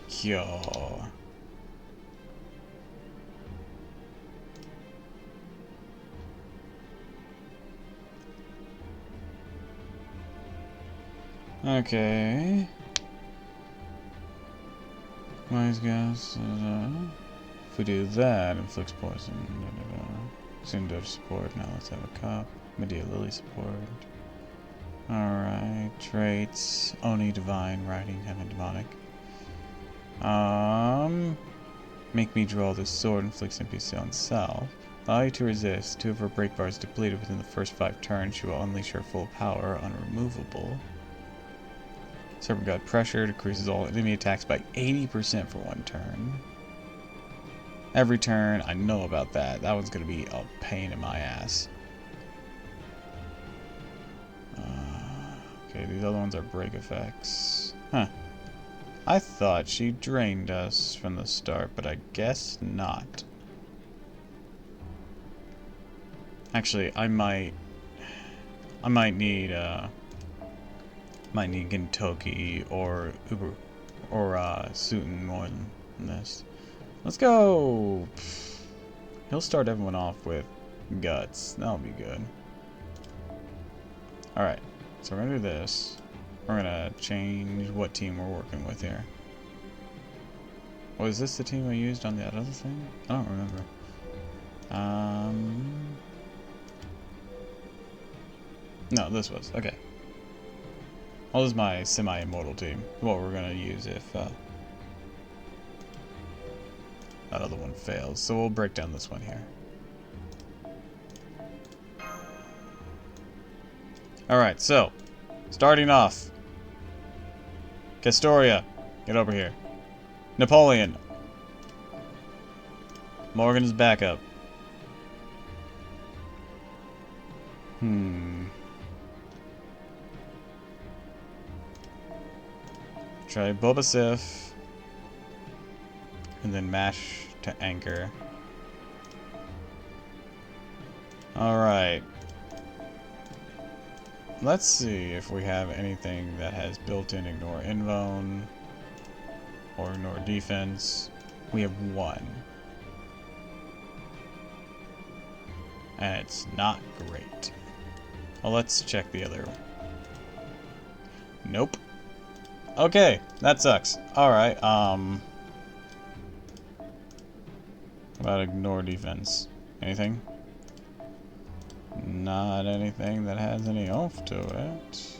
Kyo. Okay. Wise gas. If we do that, inflicts poison. Cinder support. Now let's have a cup. Medea Lily support. Alright. Traits. Oni Divine. Riding Heaven Demonic. Make me draw this sword. Inflicts NPC on self. Allow you to resist. 2 of her break bars depleted within the first 5 turns. She will unleash her full power. Unremovable. Serpent God Pressure decreases all enemy attacks by 80% for 1 turn. Every turn, I know about that. That one's going to be a pain in my ass. Okay, these other ones are break effects. Huh. I thought she drained us from the start, but I guess not. Actually, I might need Gintoki or Uber or Suten more than this. Let's go. He'll start everyone off with guts. That'll be good. All right, so we're gonna do this. We're gonna change what team we're working with here. Was this the team I used on that other thing? I don't remember. No, this was. Okay. Well, this is my semi-immortal team. What we're gonna use if that other one fails. So we'll break down this one here. Alright, so starting off. Castoria, get over here. Napoleon. Morgan's backup. Try Boba Sif. And then mash to anchor. Alright. Let's see if we have anything that has built-in ignore invuln or ignore defense. We have 1. And it's not great. Well, let's check the other. Nope. Okay, that sucks. Alright, how about ignore defense? Anything? Not anything that has any oomph to it.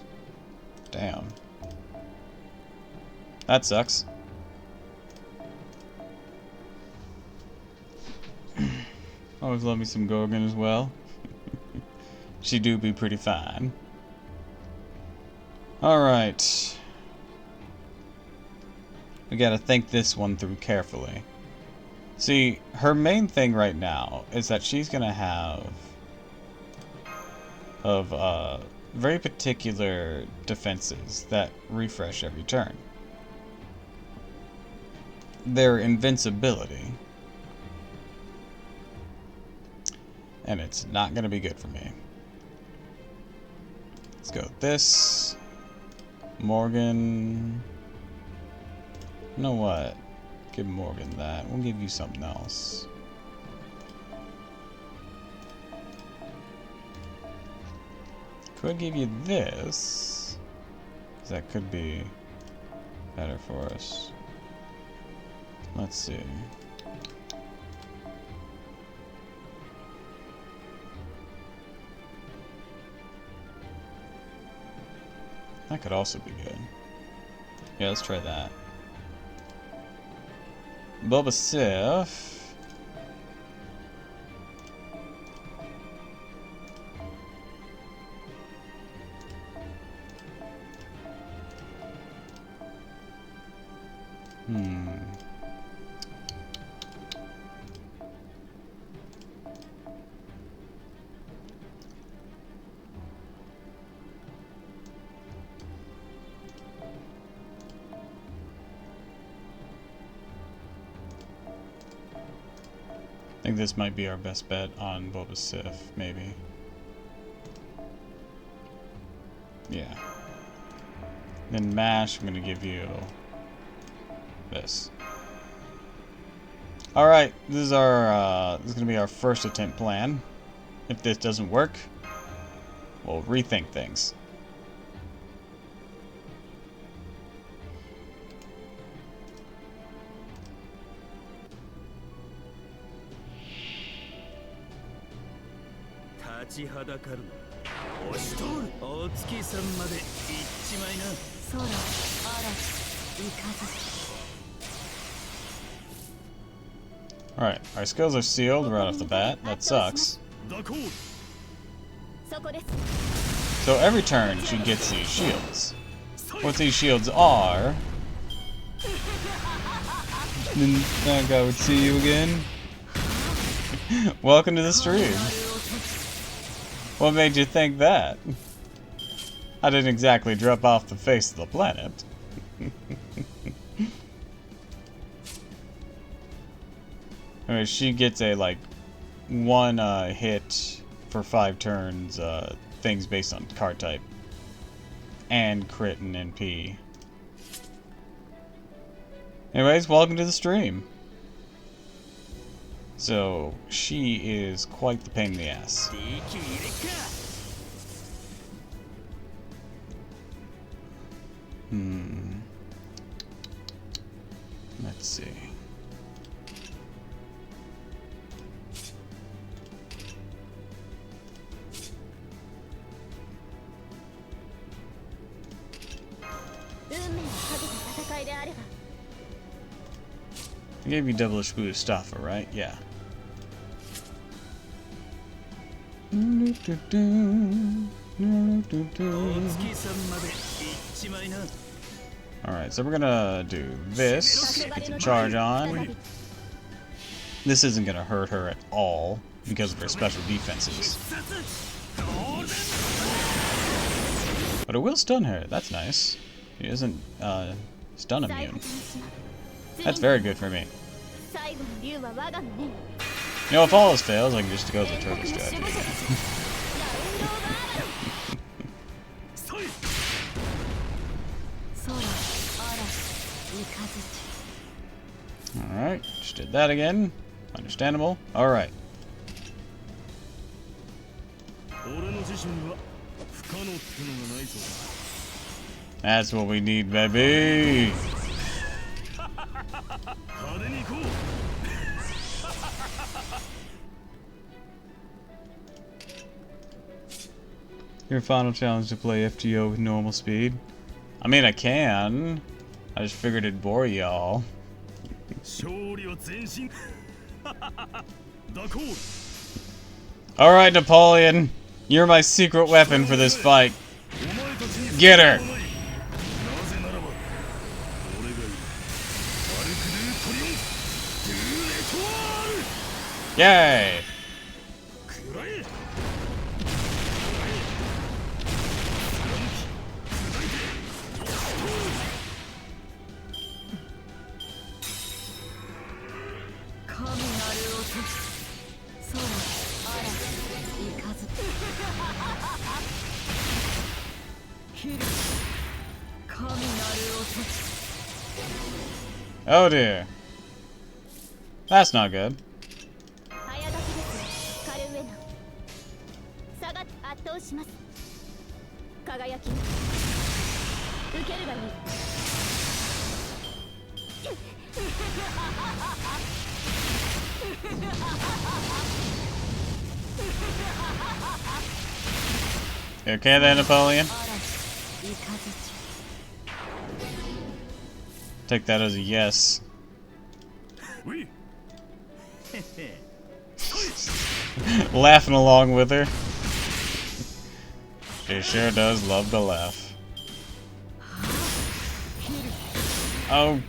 Damn. That sucks. Always love me some Gorgon as well. She do be pretty fine. Alright. We gotta think this one through carefully. See, her main thing right now is that she's gonna have very particular defenses that refresh every turn. Their invincibility. And it's not gonna be good for me. Let's go with this. Morgan. You know what? Give Morgan that. We'll give you something else. Could give you this. 'Cause that could be better for us. Let's see. That could also be good. Yeah, let's try that. Boba Sif. I think this might be our best bet on Boba Sif, maybe. Yeah. Then Mash, I'm gonna give you this. Alright, this is gonna be our first attempt plan. If this doesn't work, we'll rethink things. ちはだかるな。押し通る。お月さんまで行っちまいな。空、嵐、雷。Alright, our skills are sealed right off the bat. That sucks. ダコール。そこです。 So every turn she gets these shields. What these shields are... Didn't think I would see you again. Welcome to the stream. What made you think that? I didn't exactly drop off the face of the planet. Anyway, she gets a, like, one hit for 5 turns, things based on card type. And crit and NP. Anyways, welcome to the stream. So, she is quite the pain in the ass. Let's see. I gave you double-ish boost Staffa, right? Yeah. Alright, so we're gonna do this. Get the charge on. This isn't gonna hurt her at all because of her special defenses. But it will stun her. That's nice. She isn't stun immune. That's very good for me. You know, if all else fails, I can just go to the turtle strategy. Alright, just did that again. Understandable. Alright. That's what we need, baby! Your final challenge to play FGO with normal speed? I mean, I can. I just figured it'd bore y'all. Alright, Napoleon. You're my secret weapon for this fight. Get her! Yay! Oh dear. That's not good. You okay there, Napoleon? Take that as a yes. Laughing along with her. She sure does love to laugh. Oh,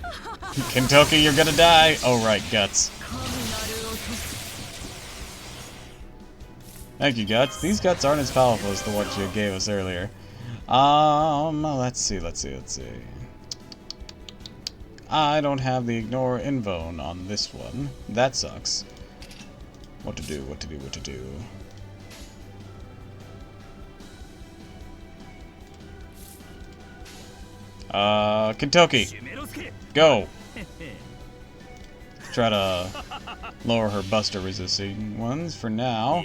Kentucky, you're gonna die. Oh, right, Guts. Thank you, Guts. These Guts aren't as powerful as the ones you gave us earlier. Let's see. I don't have the ignore invone on this one. That sucks. What to do? Kentucky, go! Try to lower her buster resisting ones for now.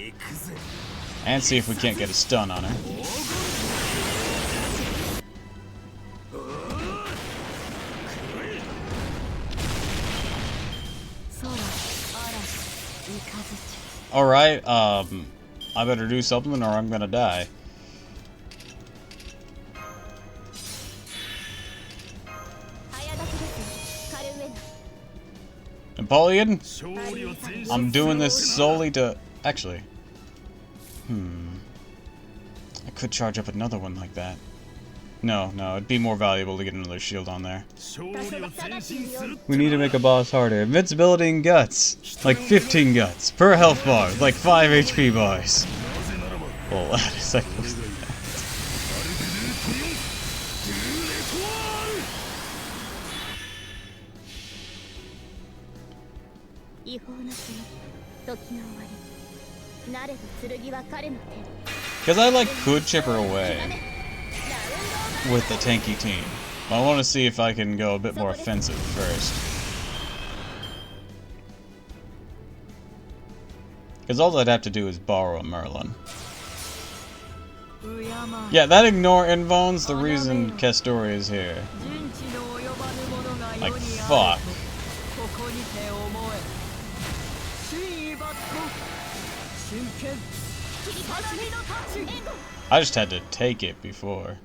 And see if we can't get a stun on her. Alright, I better do something or I'm gonna die. Napoleon? I'm doing this solely to... Actually. I could charge up another one like that. No, it'd be more valuable to get another shield on there. We need to make a boss harder. Invincibility and guts. Like 15 guts. Per health bar. Like 5 HP bars. Well, that is like... Because I like could chip her away with the tanky team. I want to see if I can go a bit more offensive first. Because all I'd have to do is borrow a Merlin. Yeah, that ignore Invone's the reason Castori is here. Like, fuck. I just had to take it before.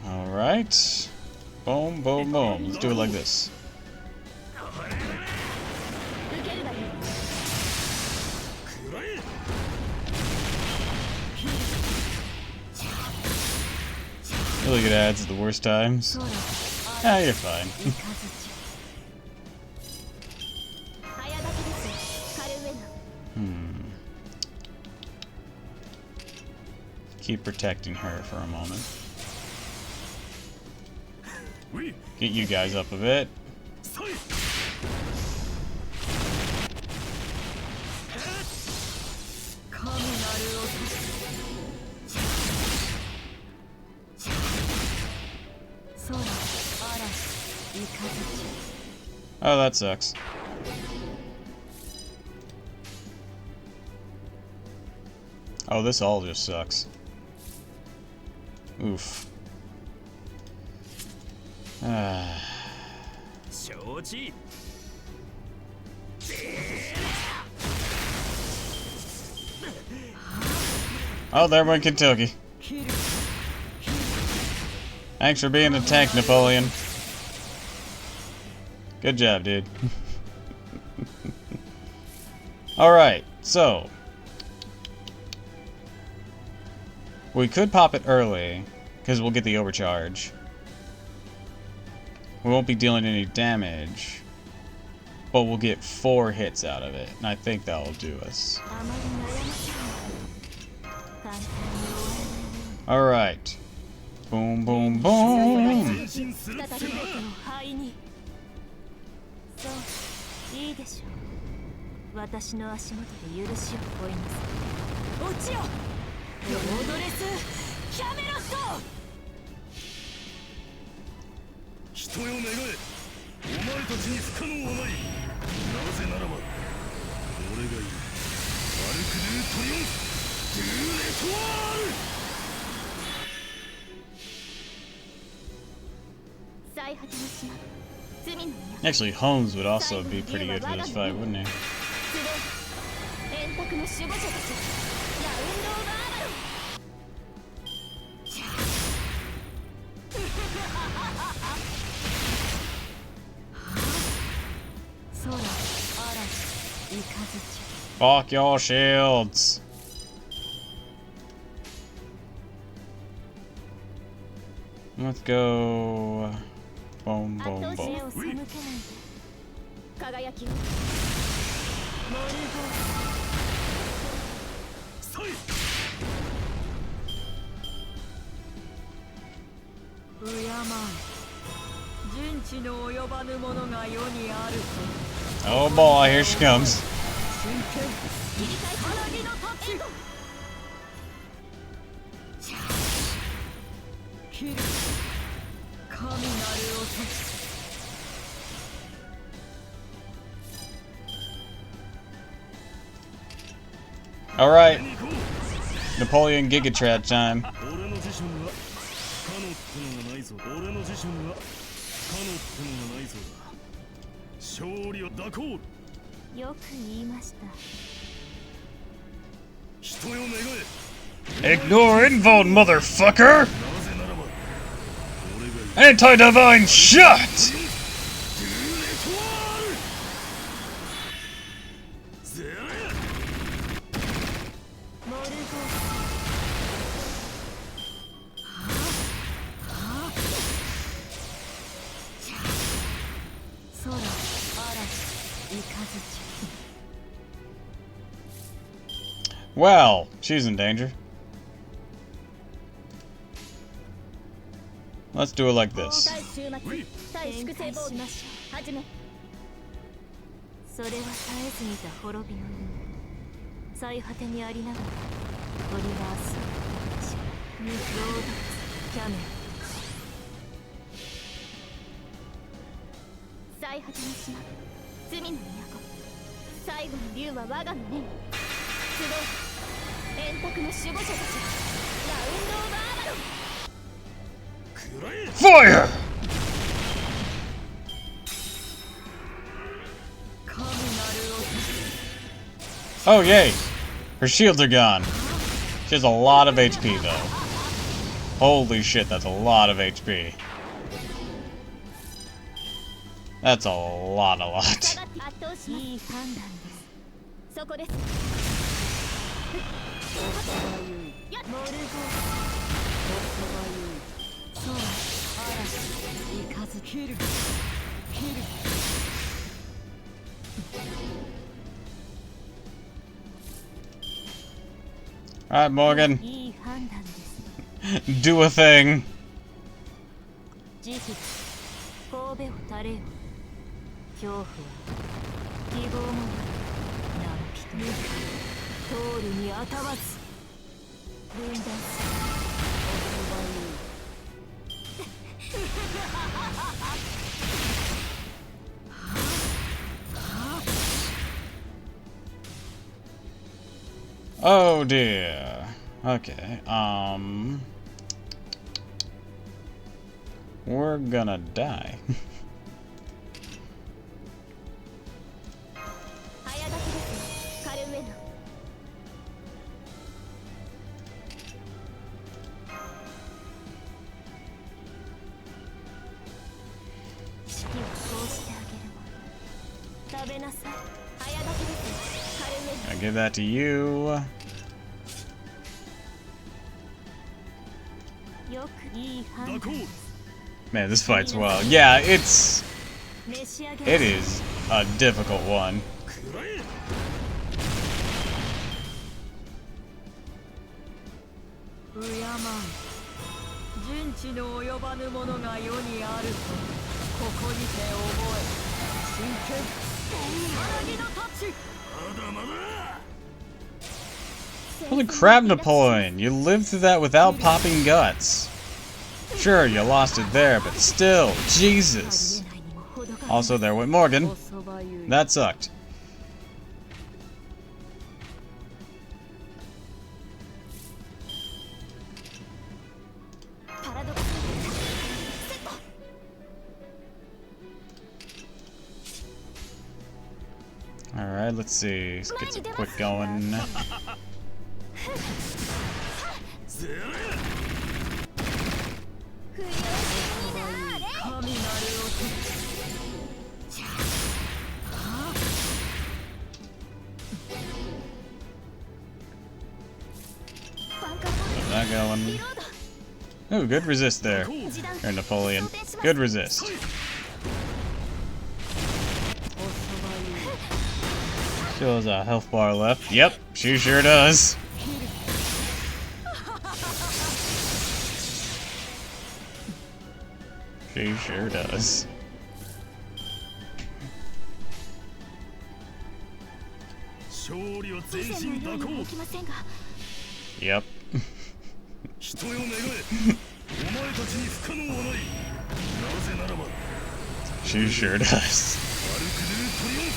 Alright. Boom, boom, boom. Let's do it like this. Really good ads at the worst times. Ah, you're fine. Keep protecting her for a moment. Get you guys up a bit. Oh, that sucks. Oh, this all just sucks. Oof. Oh, there went Kentucky. Thanks for being a tank, Napoleon. Good job, dude. Alright, so we could pop it early, because we'll get the overcharge. We won't be dealing any damage, but we'll get 4 hits out of it, and I think that'll do us. Alright. Boom, boom, boom! Actually, Holmes would also be pretty good for this fight, wouldn't he? Fuck your shields! Let's go... Boom, boom, boom. Oh boy, here she comes. Alright. Napoleon Gigatrat time. 俺の自身は可能ってのがないぞ。俺の自身は可能ってのがないぞだ。勝利を抱こう。よく言いました。人よ願え。 Ignore invuln, motherfucker! なぜならば俺が Anti-divine shot! モルゴ空嵐イカズチ Well, she's in danger. Let's do it like this. 大終末対粛清防御始めそれは絶えず見た滅びの最果てにありながらトリバースロードキャメル最果ての島罪の都最後の竜は我がの目に集う円卓の守護者たちラウンド・オブ・アバロン Fire! Oh, yay! Her shields are gone. She has a lot of HP, though. Holy shit, that's a lot of HP. That's a lot. 圧倒しいい判断ですそこですやっモルゴ空嵐イカズキルAlright, Morgan. いい判断です Do a thing. 慈悲神戸を垂れよ恐怖は希望もない何人通るにあたわず分断するOh dear. Okay, we're gonna die. 早書きですカルウェノ式をこうしてあげるもの食べなさい早書きですカルウェノ I give that to you. よくいい判断 Man, this fight's wild. Yeah, it 召し上げ is a difficult one. 敬う人知の及ばぬものが世にあるとここにて覚え真剣騒ぎの太刀 Holy crap, Napoleon! You lived through that without popping guts. Sure, you lost it there, but still, Jesus. Also, there went Morgan. That sucked. Alright, let's see. Let's get some quick going. Get that going. Ooh, good resist there. Or Napoleon. Good resist. Still has a health bar left. Yep, she sure does. She sure does. Yep. 人よ願えお前たちに不可能はないなぜならば She sure does. アルクドゥトリオン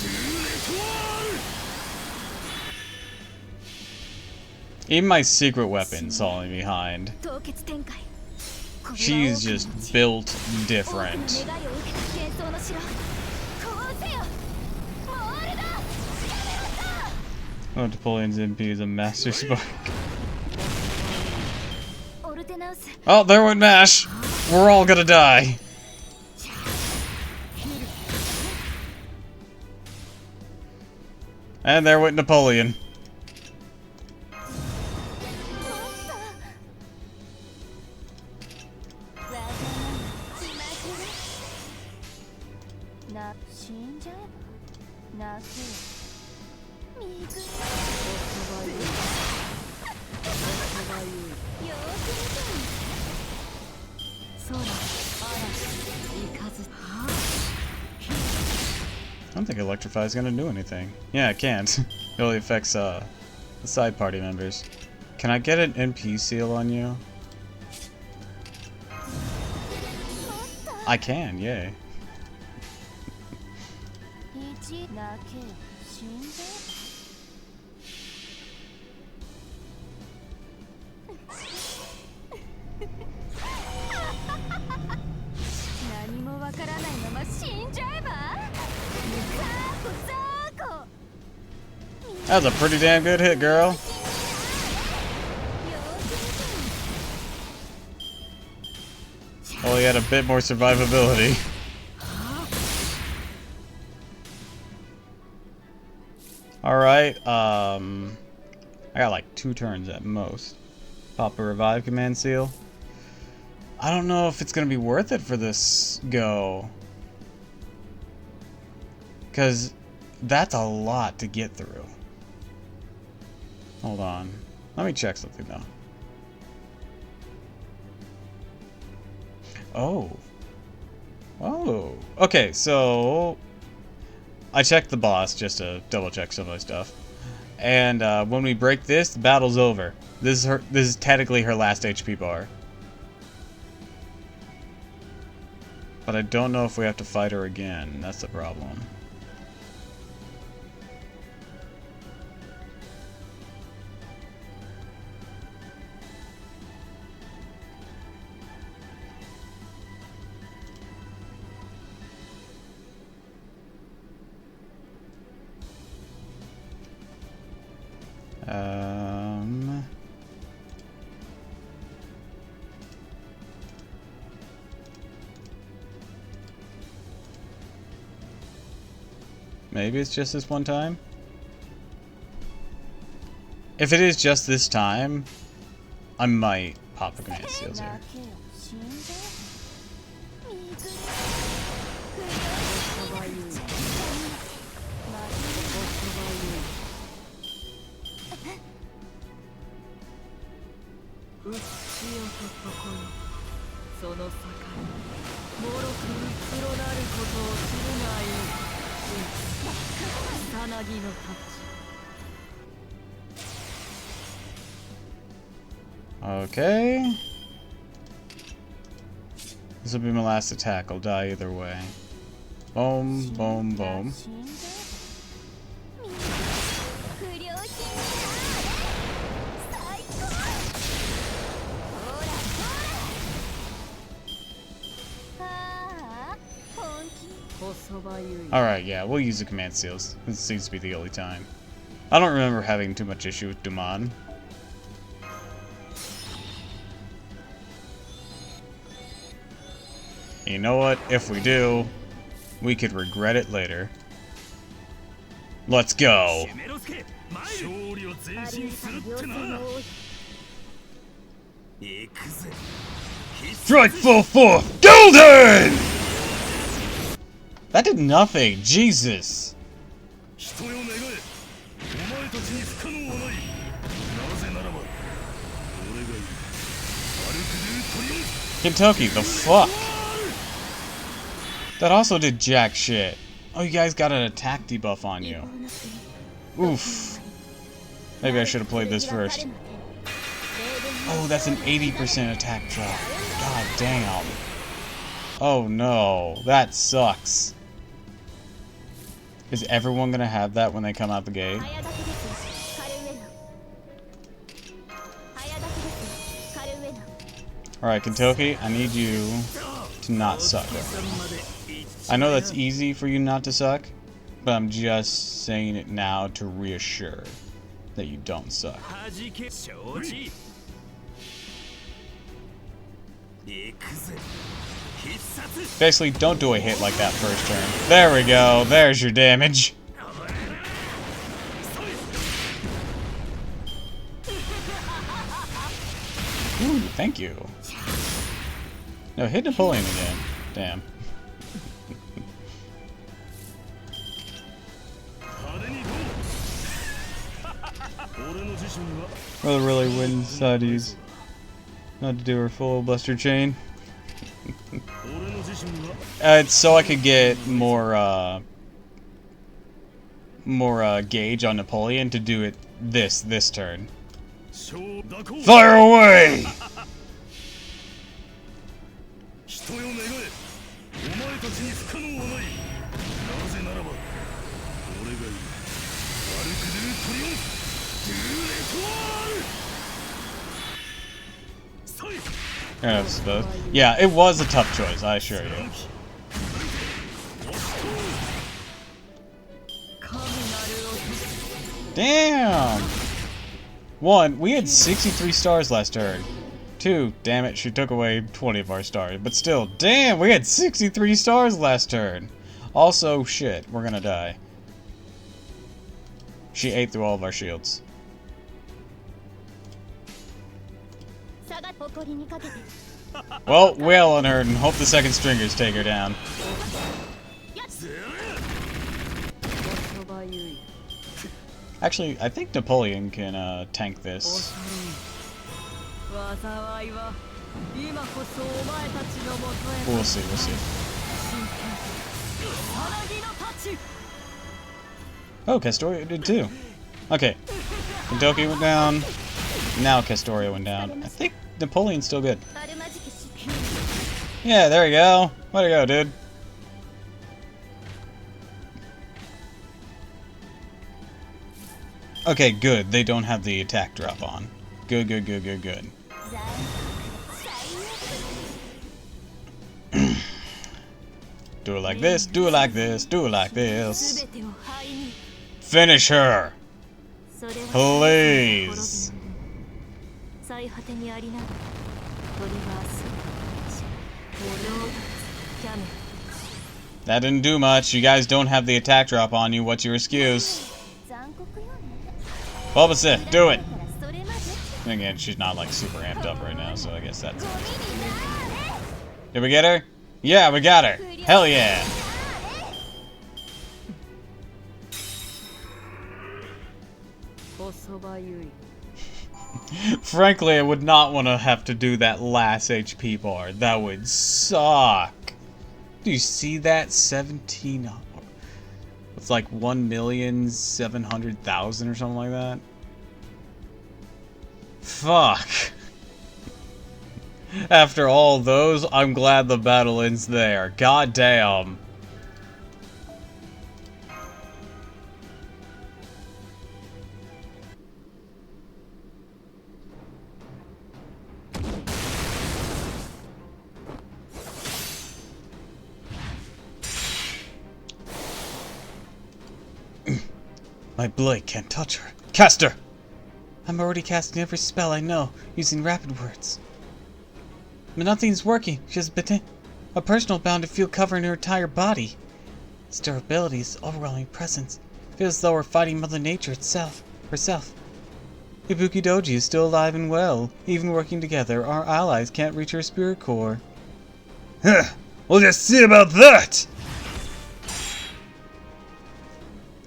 ドゥレトワール Even my secret weapon's falling behind. She's just built different. Oh, Napoleon's MP is a master spike. Oh, there went Mash! We're all gonna die. And there went Napoleon. I don't think Electrify is gonna do anything. Yeah, it can't. It only affects the side party members. Can I get an NP seal on you? I can, yay. That was a pretty damn good hit, girl. Only had a bit more survivability. Alright, I got like 2 turns at most. Pop a revive command seal. I don't know if it's gonna be worth it for this go. Cause that's a lot to get through. Hold on. Let me check something though. Oh. Oh. Okay, so I checked the boss just to double check some of my stuff. And when we break this, the battle's over. This is technically her last HP bar. But I don't know if we have to fight her again. That's the problem. Maybe it's just this one time? If it is just this time, I might pop a command seals here. Okay. This will be my last attack. I'll die either way. Boom, boom, boom. Alright, yeah, we'll use the command seals. This seems to be the only time. I don't remember having too much issue with Duman. You know what? If we do, we could regret it later. Let's go! Strike full force! Golden! That did nothing! Jesus! Kentucky, the fuck? That also did jack shit. Oh, you guys got an attack debuff on you. Oof. Maybe I should have played this first. Oh, that's an 80% attack drop. God damn. Oh no, that sucks. Is everyone gonna have that when they come out the gate? Alright, Kentucky, I need you to not suck. I know that's easy for you not to suck, but I'm just saying it now to reassure that you don't suck. Basically, don't do a hit like that first turn. There we go. There's your damage. Ooh, thank you. No, hit Napoleon again. Damn. Brother really wins Sadie's. Not to do her full Buster Chain. It's so I could get more gauge on Napoleon to do it this turn. Fire away! I suppose. Yeah, it was a tough choice, I assure you. Damn! 1, we had 63 stars last turn. 2, damn it, she took away 20 of our stars. But still, damn, we had 63 stars last turn. Also, shit, we're gonna die. She ate through all of our shields. Well, wail on her and hope the second stringers take her down. Actually, I think Napoleon can tank this. We'll see, we'll see. Oh, Castoria did too. Okay. Kentucky went down. Now Castoria went down. I think Napoleon's still good. Yeah, there you go. Way to go, dude. Okay, good. They don't have the attack drop on. Good, good, good, good, good. Do it like this, do it like this, do it like this. Finish her! Please! That didn't do much. You guys don't have the attack drop on you. What's your excuse? Bulbasaur, do it! And again, she's not like super amped up right now, so I guess that's it. Did we get her? Yeah, we got her! Hell yeah! Frankly, I would not want to have to do that last HP bar. That would suck. Do you see that? 17... It's like 1,700,000 or something like that. Fuck. After all those, I'm glad the battle ends there. God damn. My blade can't touch her. Cast her! I'm already casting every spell I know, using rapid words. But nothing's working. She has a personal bounded field covering her entire body. Its durability is overwhelming presence. Feels as though we're fighting Mother Nature herself. Ibuki Doji is still alive and well. Even working together, our allies can't reach her spirit core. Huh, we'll just see about that!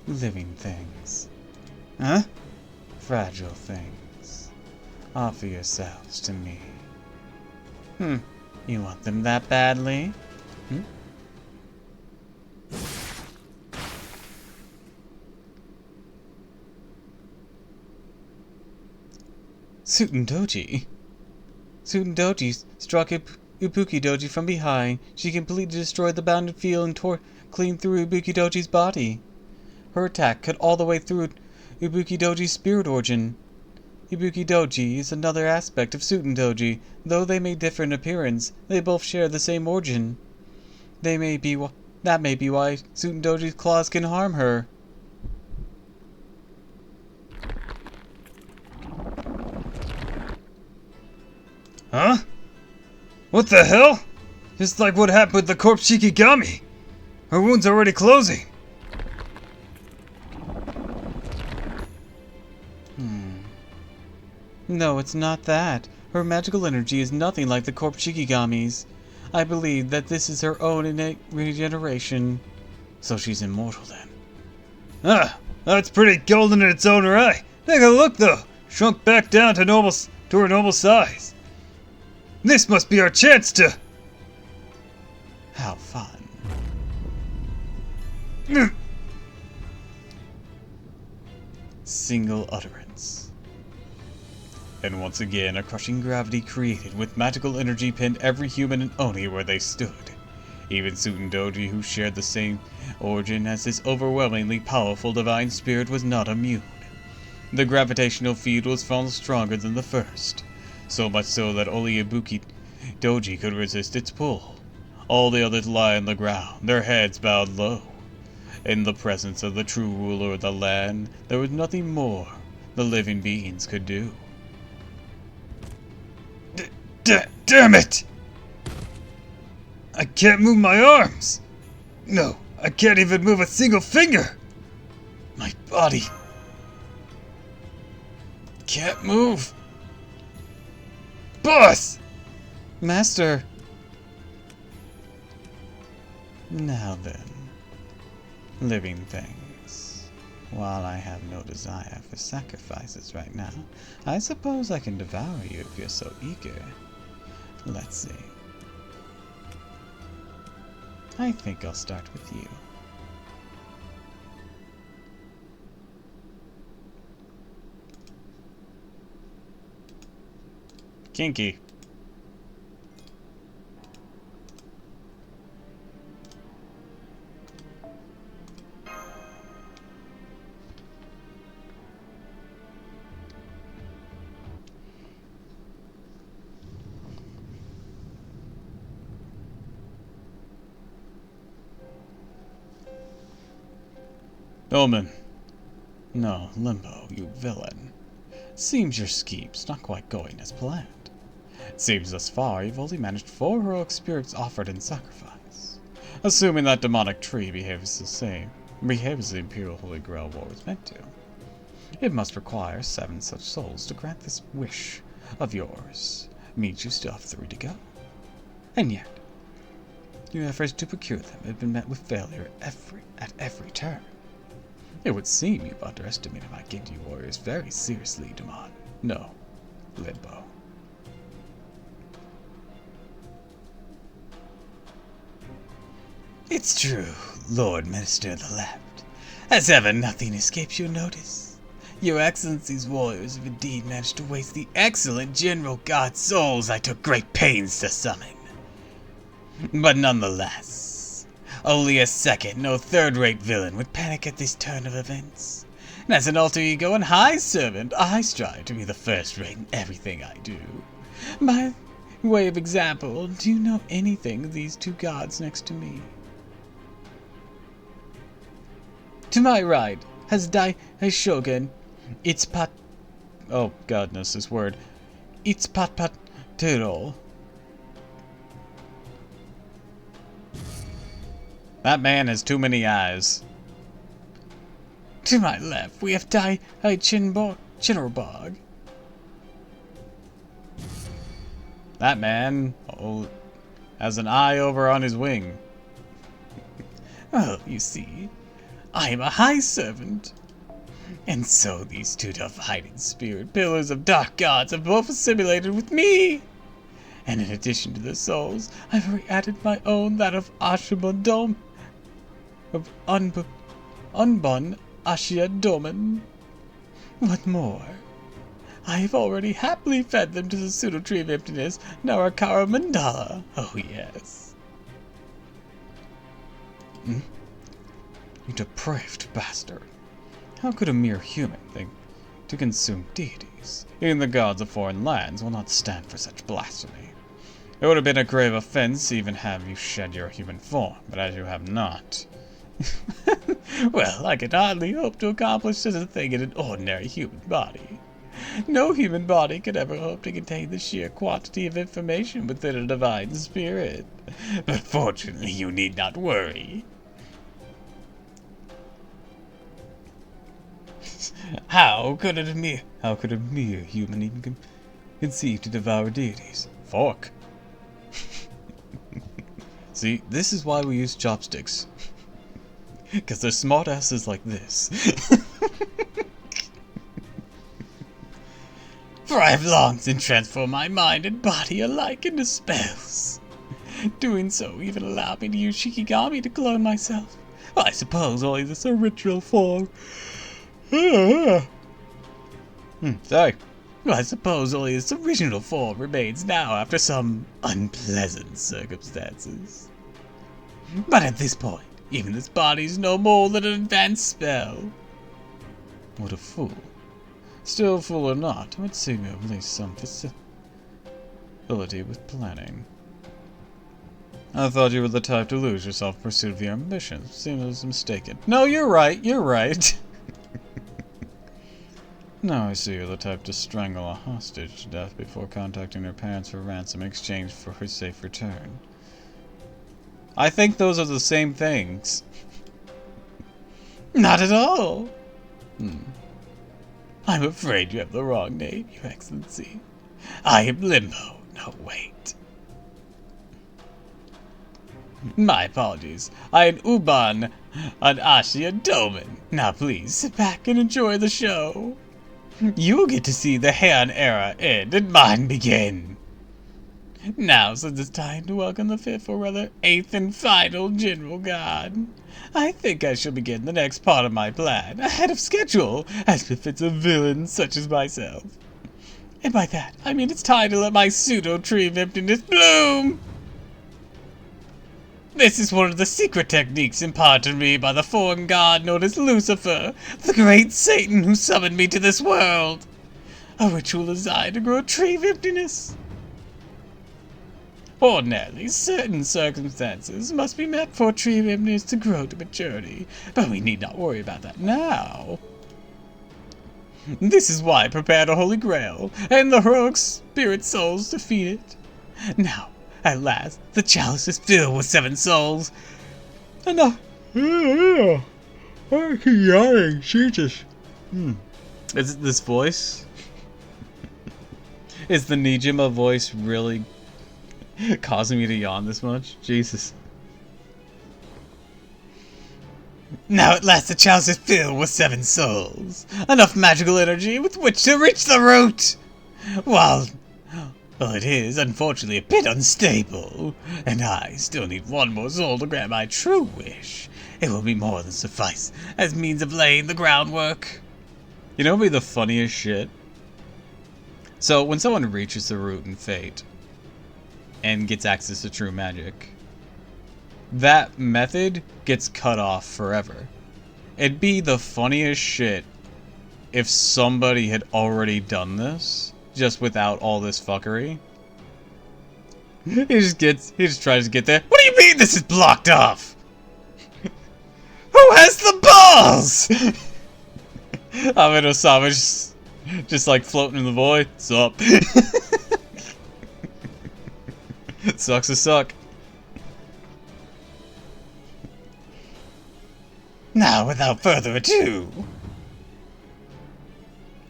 Living things. Huh? Fragile things. Offer yourselves to me. You want them that badly? Suiten Doji. Suiten Doji struck Ibuki Doji from behind. She completely destroyed the bounded field and tore clean through Ibuki Doji's body. Her attack cut all the way through Ibuki Doji's spirit origin. Ibuki Doji is another aspect of Suten Doji. Though they may differ in appearance, they both share the same origin. That may be why Suten Doji's claws can harm her. Huh? What the hell? Just like what happened with the corpse Shikigami. Her wound's already closing. No, it's not that. Her magical energy is nothing like the corpse Shikigami's. I believe that this is her own innate regeneration. So she's immortal then. Ah, that's pretty golden in its own right. Take a look though. Shrunk back down to her normal size. This must be our chance to... How fun. Single utterance. And once again, a crushing gravity created with magical energy pinned every human and Oni where they stood. Even Suten Doji, who shared the same origin as this overwhelmingly powerful divine spirit, was not immune. The gravitational field was far stronger than the first, so much so that only Ibuki Doji could resist its pull. All the others lie on the ground, their heads bowed low. In the presence of the true ruler of the land, there was nothing more the living beings could do. Damn it! I can't move my arms! No, I can't even move a single finger! My body can't move! Boss! Master! Now then, living things. While I have no desire for sacrifices right now, I suppose I can devour you if you're so eager. Let's see. I think I'll start with you. Kinky. Omen. No, Limbo, you villain. Seems your scheme's not quite going as planned. Seems thus far you've only managed 4 heroic spirits offered in sacrifice. Assuming that demonic tree behaves as the Imperial Holy Grail War was meant to. It must require 7 such souls to grant this wish of yours. Means you still have 3 to go. And yet, your efforts to procure them have been met with failure at every turn. It would seem you've underestimated my Genji warriors very seriously, Demon. No, Limbo. It's true, Lord Minister of the Left. As ever, nothing escapes your notice. Your Excellency's warriors have indeed managed to waste the excellent General God souls I took great pains to summon. But nonetheless, only a second, no third-rate villain would panic at this turn of events. And as an alter ego and high servant, I strive to be the first rate in everything I do. By way of example, do you know anything of these 2 gods next to me? To my right has Shogun, oh godness, this word, Itzpatpaturo. That man has too many eyes. To my left, we have Chinnerbog. That man has an eye over on his wing. Well, you see, I am a high servant. And so these 2 divided spirit pillars of dark gods have both assimilated with me. And in addition to the souls, I've already added my own, that of Ashimon Dome. Of Unbun Ashia Domen. What more? I have already happily fed them to the pseudo tree of emptiness, Narakara Mandala. Oh yes. You depraved bastard. How could a mere human think to consume deities. Even the gods of foreign lands will not stand for such blasphemy. It would have been a grave offense to even have you shed your human form, but as you have not... Well, I can hardly hope to accomplish such a thing in an ordinary human body. No human body could ever hope to contain the sheer quantity of information within a divine spirit. But fortunately, you need not worry. How could a mere human even conceive to devour deities? Fork. See, this is why we use chopsticks. Because they're smartasses like this. For I have long since transformed my mind and body alike into spells. Doing so even allowed me to use Shikigami to clone myself. Well, I suppose only this original form. Sorry. Well, I suppose only this original form remains now after some unpleasant circumstances. But at this point, even this body's no more than an advanced spell. What a fool. Still, fool or not, it would seem you have at least some facility with planning. I thought you were the type to lose yourself in pursuit of your ambitions. Seems I was mistaken. No, you're right, you're right. Now I see you're the type to strangle a hostage to death before contacting her parents for ransom in exchange for her safe return. I think those are the same things. Not at all. I'm afraid you have the wrong name, Your Excellency. I am Limbo. No, wait. My apologies. I am Uban on Ashia Doman. Now please, sit back and enjoy the show. You will get to see the Heian era end and mine begin. Now, since it's time to welcome the fifth, or rather eighth and final General God, I think I shall begin the next part of my plan ahead of schedule, as befits a villain such as myself. And by that, I mean it's time to let my pseudo-tree of emptiness bloom! This is one of the secret techniques imparted to me by the foreign god known as Lucifer, the great Satan who summoned me to this world. A ritual designed to grow a tree of emptiness. Ordinarily, certain circumstances must be met for a tree of emptiness to grow to maturity, but we need not worry about that now. This is why I prepared a holy grail, and the heroic spirit souls to feed it. Now, at last, the chalice is filled with 7 souls. Enough. I keep yawning, Jesus. Is it this voice? Is the Nijima voice really causing me to yawn this much? Jesus. Now at last the chalice is filled with 7 souls. Enough magical energy with which to reach the root. Well, it is unfortunately a bit unstable, and I still need 1 more soul to grant my true wish. It will be more than suffice as means of laying the groundwork. You know what would be the funniest shit? So when someone reaches the root in Fate and gets access to true magic, that method gets cut off forever. It'd be the funniest shit if somebody had already done this, just without all this fuckery. He just tries to get there. What do you mean this is blocked off? Who has the balls? Amino Sama just like floating in the void. Sup? Sucks to suck. Now, without further ado,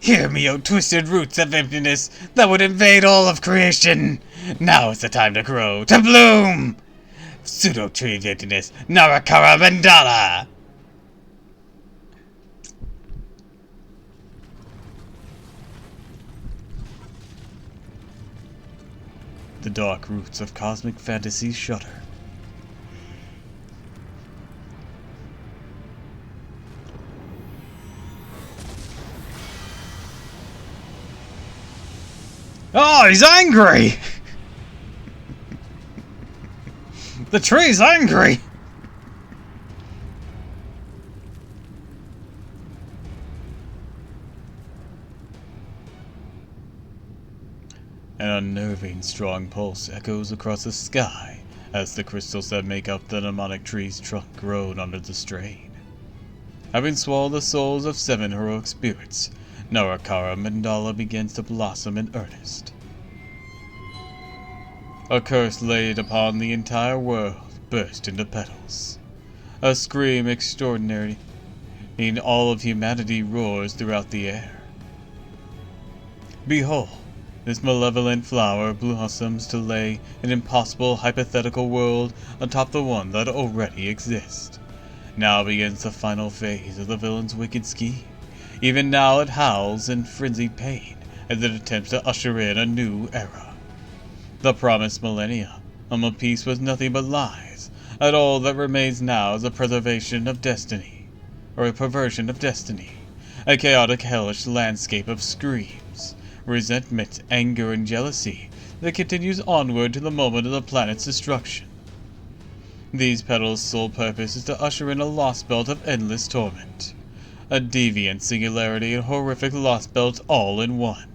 hear me, O twisted roots of emptiness that would invade all of creation. Now is the time to grow, to bloom. Pseudo tree of emptiness, Narakara Mandala. The dark roots of cosmic fantasy shudder. Oh, he's angry! The tree's angry! An unnerving strong pulse echoes across the sky as the crystals that make up the mnemonic tree's trunk groan under the strain. Having swallowed the souls of 7 heroic spirits, Narakara Mandala begins to blossom in earnest. A curse laid upon the entire world burst into petals. A scream extraordinary in all of humanity roars throughout the air. Behold, this malevolent flower blossoms to lay an impossible hypothetical world atop the one that already exists. Now begins the final phase of the villain's wicked scheme. Even now it howls in frenzied pain as it attempts to usher in a new era. The promised millennia of peace was nothing but lies, and all that remains now is a preservation of destiny, or a perversion of destiny, a chaotic hellish landscape of screams, resentment, anger, and jealousy that continues onward to the moment of the planet's destruction. These petals' sole purpose is to usher in a lost belt of endless torment. A deviant singularity and horrific lost belt all in one.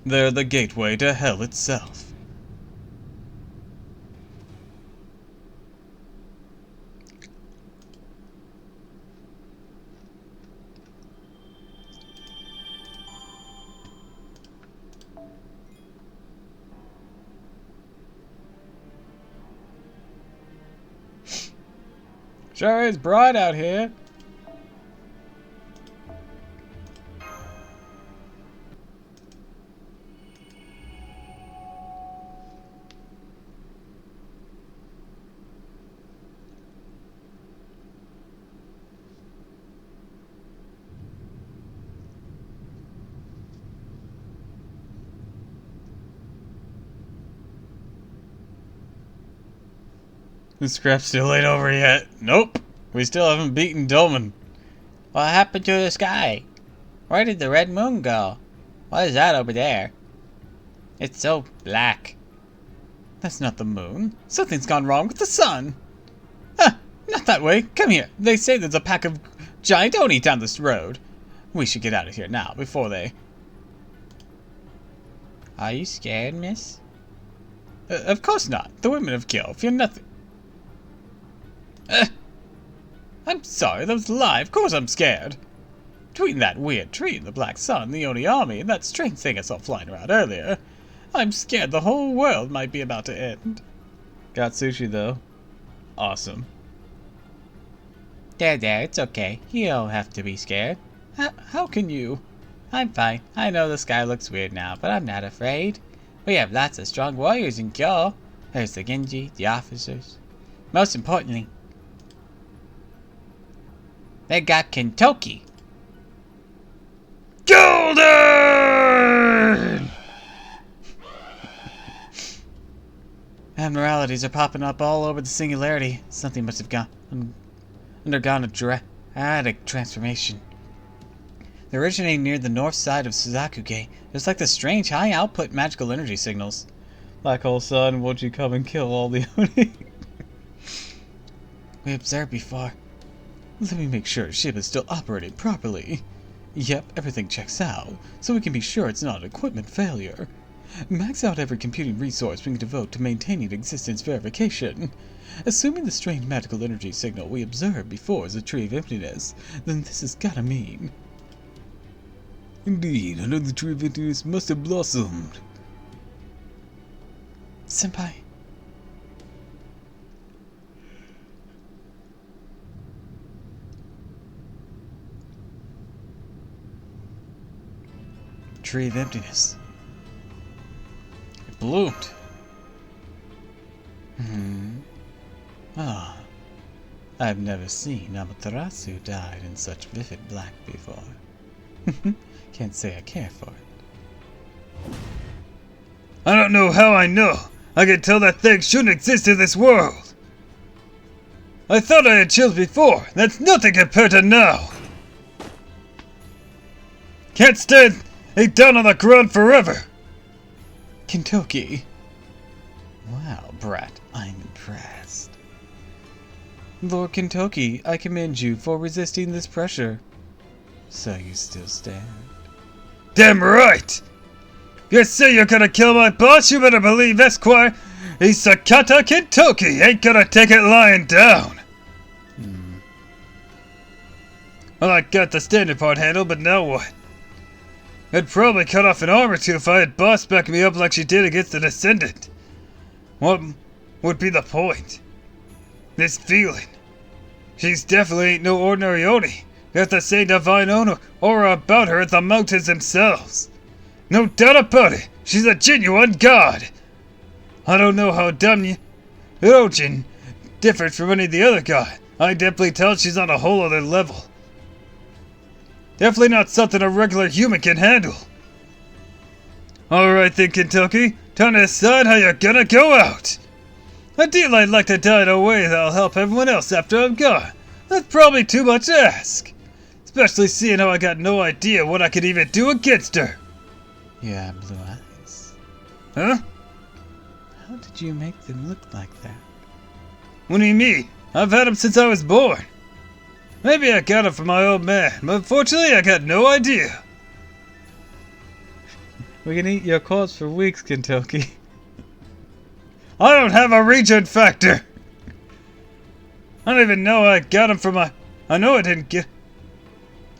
They're the gateway to hell itself. Sure is bright out here. The scrap still ain't over yet. Nope. We still haven't beaten Dolmen. What happened to the sky? Where did the red moon go? What is that over there? It's so black. That's not the moon. Something's gone wrong with the sun. Ah, not that way. Come here. They say there's a pack of giant oni down this road. We should get out of here now before they... Are you scared, miss? Of course not. The women of Kyo fear nothing. I'm sorry, that was a lie. Of course I'm scared. Between that weird tree and the Black Sun, the Oni army, and that strange thing I saw flying around earlier, I'm scared the whole world might be about to end. Got sushi, though. Awesome. There, it's okay. You don't have to be scared. How can you? I'm fine. I know the sky looks weird now, but I'm not afraid. We have lots of strong warriors in Kyo. There's the Genji, the officers. Most importantly, they got Kentucky. Golden! Abnormalities are popping up all over the singularity. Something must have undergone a dramatic transformation. They're originating near the north side of Suzakuge. There's like the strange high-output magical energy signals. Black hole sun, won't you come and kill all the Oni? We observed before. Let me make sure the ship is still operating properly. Yep, everything checks out, so we can be sure it's not an equipment failure. Max out every computing resource we can devote to maintaining existence verification. Assuming the strange magical energy signal we observed before is a tree of emptiness, then this has gotta mean... Indeed, another tree of emptiness must have blossomed. Senpai. Tree of emptiness. It bloomed. Ah. I've never seen Amaterasu dyed in such vivid black before. Can't say I care for it. I don't know how I know. I can tell that thing shouldn't exist in this world. I thought I had chills before. That's nothing compared to now. Can't stand it down on the ground forever. Kentucky. Wow, brat, I'm impressed. Lord Kentucky, I commend you for resisting this pressure. So you still stand? Damn right! You say you're gonna kill my boss? You better believe Esquire Isakata Kintoki ain't gonna take it lying down. Well, I got the standard part handled, but now what? I'd probably cut off an arm or two if I had boss back me up like she did against the Descendant. What would be the point? This feeling. She's definitely ain't no ordinary Oni. Got the same divine aura about her as the mountains themselves. No doubt about it, she's a genuine god. I don't know how Ryojin differs from any of the other gods. I definitely tell she's on a whole other level. Definitely not something a regular human can handle. Alright then, Kentucky. Time to decide how you're gonna go out. A deal I'd like to die in a way that'll help everyone else after I'm gone. That's probably too much to ask. Especially seeing how I got no idea what I could even do against her. You have blue eyes. Huh? How did you make them look like that? What do you mean? I've had them since I was born. Maybe I got them from my old man, but unfortunately I got no idea. We can eat your corpse for weeks, Kentucky. I don't have a regen factor. I don't even know I got them from my... I know I didn't get...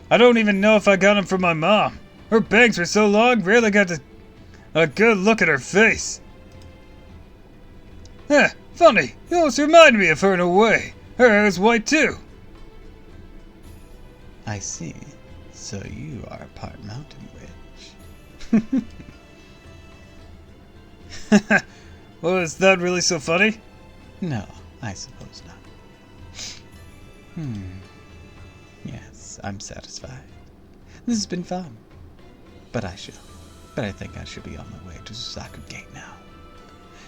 I don't even know if I got them from my mom. Her bangs were so long, rarely got a good look at her face. Funny, you almost remind me of her in a way. Her hair is white too. I see. So you are part mountain witch. Well, is that really so funny? No, I suppose not. Yes, I'm satisfied. This has been fun. But I think I should be on my way to Susaku Gate now.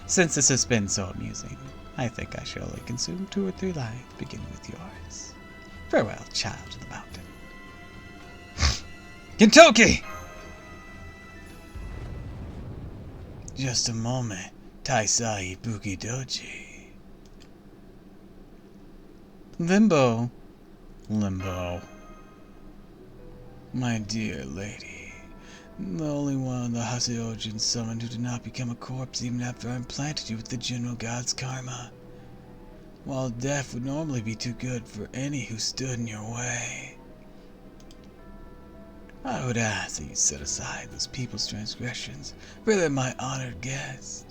Since this has been so amusing, I think I shall only consume 2 or 3 lives, beginning with yours. Farewell, child of the mountain. Kentucky! Just a moment, Taisai Bukidoji. Limbo. My dear lady, the only one of the Haseojin summoned who did not become a corpse even after I implanted you with the General God's karma. While death would normally be too good for any who stood in your way, I would ask that you set aside those people's transgressions for they're my honored guest.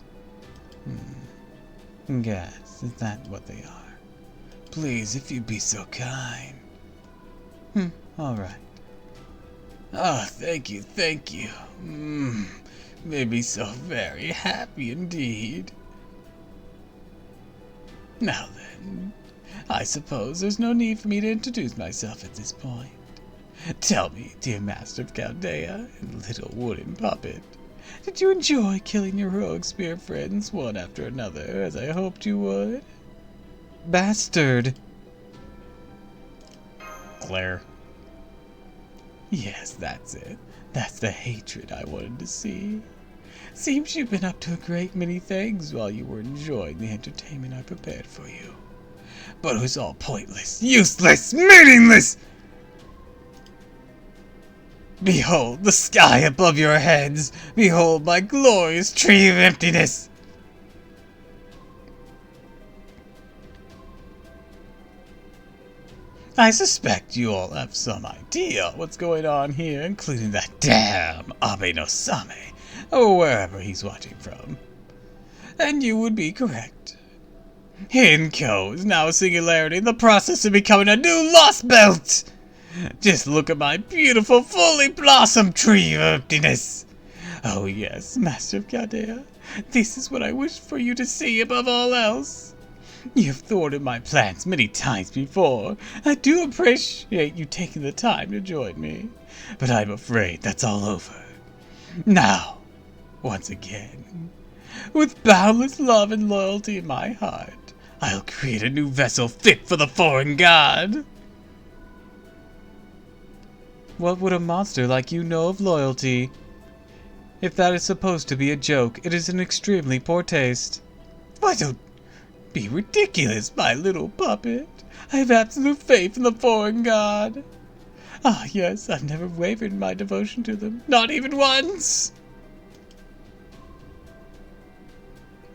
Guess, is that what they are? Please, if you'd be so kind. Alright. Oh, thank you. Made me so very happy indeed. Now then, I suppose there's no need for me to introduce myself at this point. Tell me, dear Master of Chaldea and little wooden puppet, did you enjoy killing your rogue spear friends one after another, as I hoped you would? Bastard! Claire. Yes, that's it. That's the hatred I wanted to see. Seems you've been up to a great many things while you were enjoying the entertainment I prepared for you. But it was all pointless, useless, meaningless! Behold the sky above your heads! Behold my glorious tree of emptiness! I suspect you all have some idea what's going on here, including that damn Abe no Same, or wherever he's watching from. And you would be correct. Hinko is now a singularity in the process of becoming a new Lost Belt! Just look at my beautiful, fully blossomed tree of emptiness! Oh yes, Master of Chaldea, this is what I wish for you to see above all else. You've thwarted my plans many times before. I do appreciate you taking the time to join me, but I'm afraid that's all over. Now, once again, with boundless love and loyalty in my heart, I'll create a new vessel fit for the foreign god. What would a monster like you know of loyalty? If that is supposed to be a joke, it is in extremely poor taste. Why don't be ridiculous, my little puppet. I have absolute faith in the foreign god. Ah, yes, I've never wavered in my devotion to them. Not even once.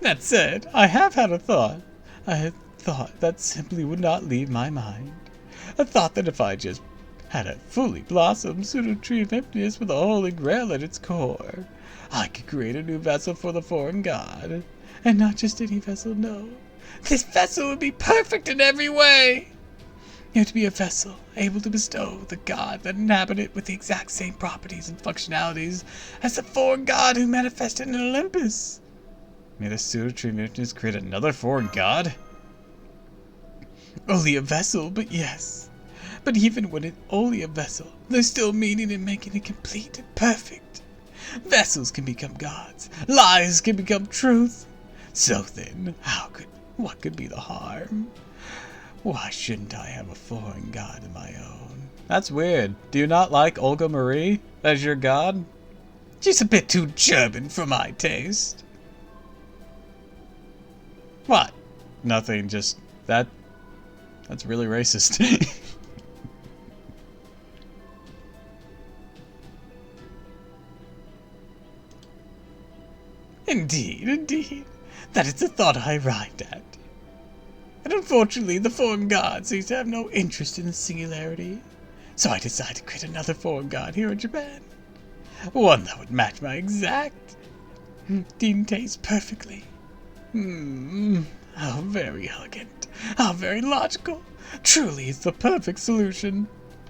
That said, I have had a thought. I had thought that simply would not leave my mind. A thought that if I just had a fully blossomed pseudo-tree of emptiness with a holy grail at its core, I could create a new vessel for the foreign god. And not just any vessel, no. This vessel would be perfect in every way. It would be a vessel able to bestow the god that inhabited it with the exact same properties and functionalities as the foreign god who manifested in Olympus. May the pseudo-tree of emptiness create another foreign god? Only a vessel, but yes. But even when it's only a vessel, there's still meaning in making it complete and perfect. Vessels can become gods. Lies can become truth. So then, what could be the harm? Why shouldn't I have a foreign god of my own? That's weird. Do you not like Olga Marie as your god? She's a bit too German for my taste. What? Nothing, just that's really racist. Indeed. That is the thought I arrived at. And unfortunately, the foreign god seems to have no interest in the singularity. So I decided to create another foreign god here in Japan. One that would match my exact taste perfectly. How very elegant. How very logical. Truly, it's the perfect solution.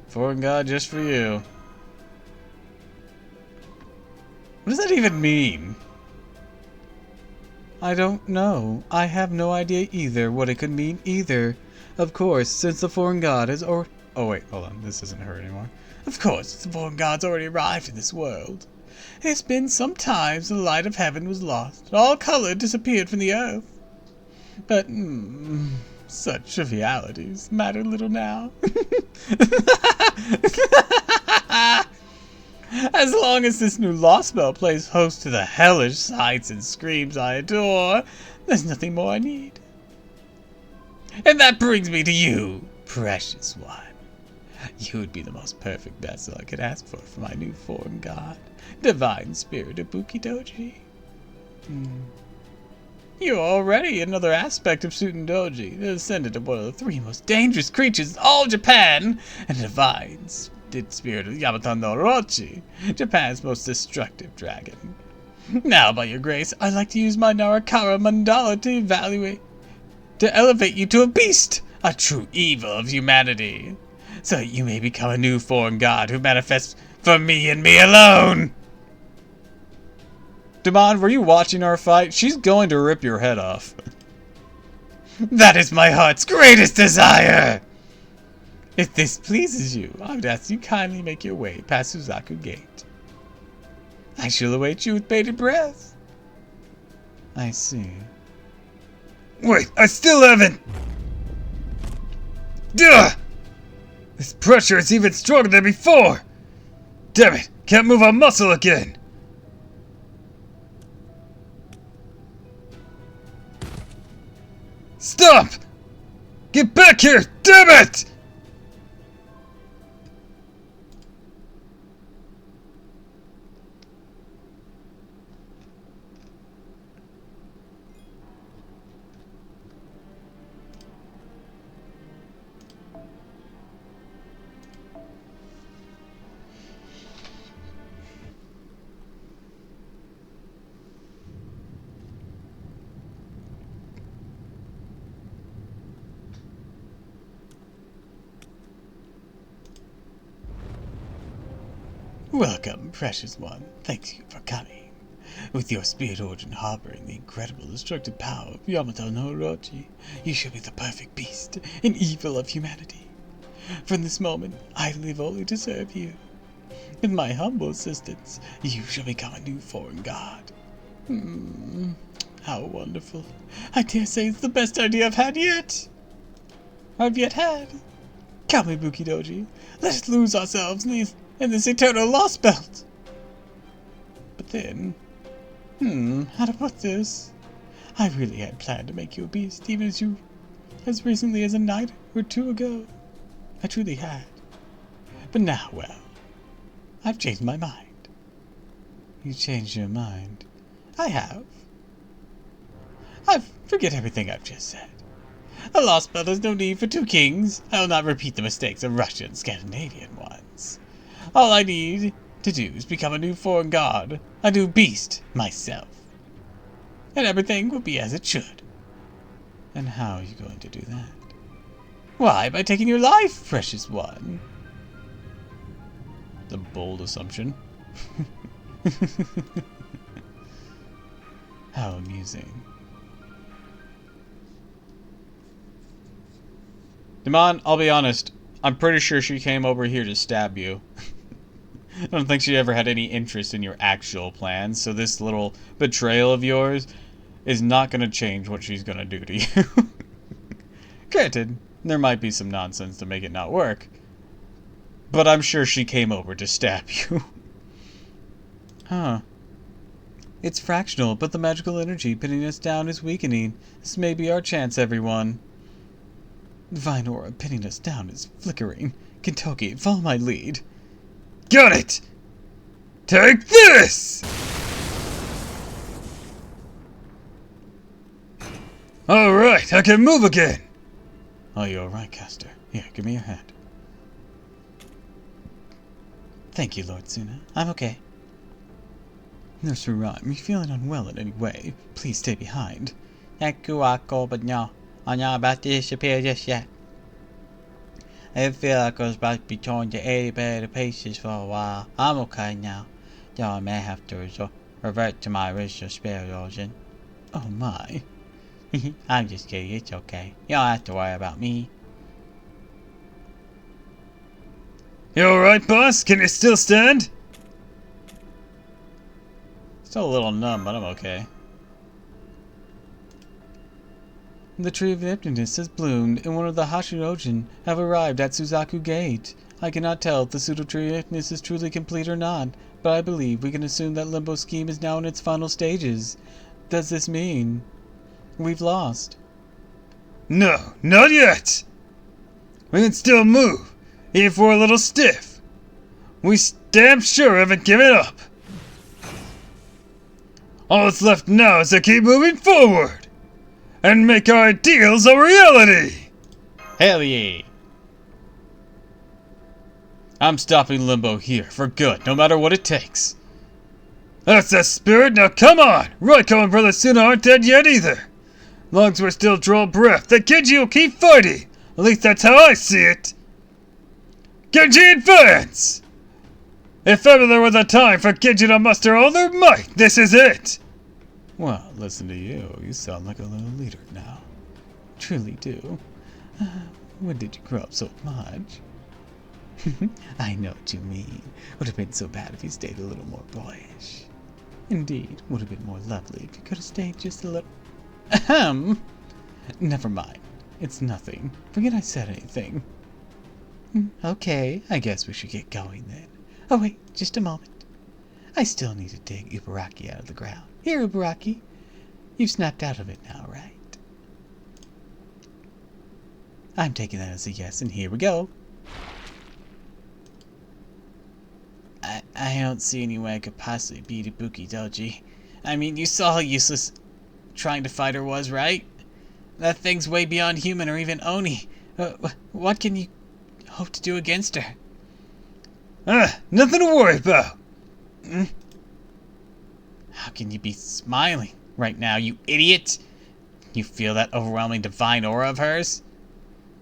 Foreign god just for you. What does that even mean? I don't know. I have no idea either what it could mean either. Of course, since the foreign god has oh wait, hold on. This isn't her anymore. Of course, the foreign god's already arrived in this world. It's been some time since the light of heaven was lost, and all color disappeared from the earth. But, such trivialities matter little now. As long as this new lost spell plays host to the hellish sights and screams I adore, there's nothing more I need. And that brings me to you, precious one. You would be the most perfect vessel I could ask for my new foreign god, divine spirit of Bukidoji. You're already another aspect of Tsutendoji, the descendant of one of the 3 most dangerous creatures in all Japan, and a divine spirit of Yamato no Orochi, Japan's most destructive dragon. Now, by your grace, I'd like to use my Narakara Mandala to elevate you to a beast, a true evil of humanity, so that you may become a new foreign god who manifests for me and me alone. Demon, were you watching our fight? She's going to rip your head off. That is my heart's greatest desire! If this pleases you, I would ask you kindly make your way past Suzaku Gate. I shall await you with bated breath. I see. Wait, I still haven't... Duh! This pressure is even stronger than before! Damn it, can't move a muscle again! Stop! Get back here! Damn it! Welcome, precious one. Thank you for coming. With your spirit origin harboring the incredible destructive power of Yamato no Orochi, you shall be the perfect beast, an evil of humanity. From this moment, I live only to serve you. With my humble assistance, you shall become a new foreign god. How wonderful. I dare say it's the best idea I've yet had. Come, Ibuki-doji. Let us lose ourselves in this eternal lost belt. But then, how to put this? I really had planned to make you a beast, even as recently as a night or 2 ago. I truly had. But now, well, I've changed my mind. You changed your mind? I have. Forget everything I've just said. A lost belt has no need for two kings. I will not repeat the mistakes of Russian and Scandinavian ones. All I need to do is become a new foreign god, a new beast, myself. And everything will be as it should. And how are you going to do that? Why, by taking your life, precious one. The bold assumption. How amusing. Demon, I'll be honest. I'm pretty sure she came over here to stab you. I don't think she ever had any interest in your actual plans, so this little betrayal of yours is not going to change what she's going to do to you. Granted, there might be some nonsense to make it not work, but I'm sure she came over to stab you. Huh. It's fractional, but the magical energy pinning us down is weakening. This may be our chance, everyone. Divine aura pinning us down is flickering. Kentucky, follow my lead. Got it! Take this! Alright, I can move again! Oh, you're alright, Caster. Here, give me your hand. Thank you, Lord Suna. I'm okay. Nurse Rhyme, you feeling unwell in any way? Please stay behind. But no, I'm not about to disappear just yet. I feel like I was about to be torn to 80 better pieces for a while. I'm okay now, though I may have to revert to my original spirit origin. Oh my. I'm just kidding, it's okay. You don't have to worry about me. You alright, boss? Can you still stand? Still a little numb, but I'm okay. The tree of emptiness has bloomed, and one of the Hashirojin have arrived at Suzaku Gate. I cannot tell if the pseudo tree of emptiness is truly complete or not, but I believe we can assume that Limbo's scheme is now in its final stages. Does this mean we've lost? No, not yet! We can still move, even if we're a little stiff. We damn sure haven't given up. All that's left now is to keep moving forward and make our ideals a reality! Hell yeah! I'm stopping Limbo here, for good, no matter what it takes. That's the spirit, now come on! Raiko and Brother Suna aren't dead yet either. Long as we're still drawing breath, the Genji will keep fighting! At least that's how I see it! Genji advance! If ever there was a time for Genji to muster all their might, this is it! Well, listen to you. You sound like a little leader now. Truly do. When did you grow up so much? I know what you mean. Would have been so bad if you stayed a little more boyish. Indeed, would have been more lovely if you could have stayed just a little... Ahem! Never mind. It's nothing. Forget I said anything. Okay, I guess we should get going then. Oh wait, just a moment. I still need to dig Ubaraki out of the ground. Here, Ubaraki. You've snapped out of it now, right? I'm taking that as a yes, and here we go. I don't see any way I could possibly beat Ibuki Doji. I mean, you saw how useless trying to fight her was, right? That thing's way beyond human or even Oni. What can you hope to do against her? Nothing to worry about. How can you be smiling right now, you idiot? You feel that overwhelming divine aura of hers?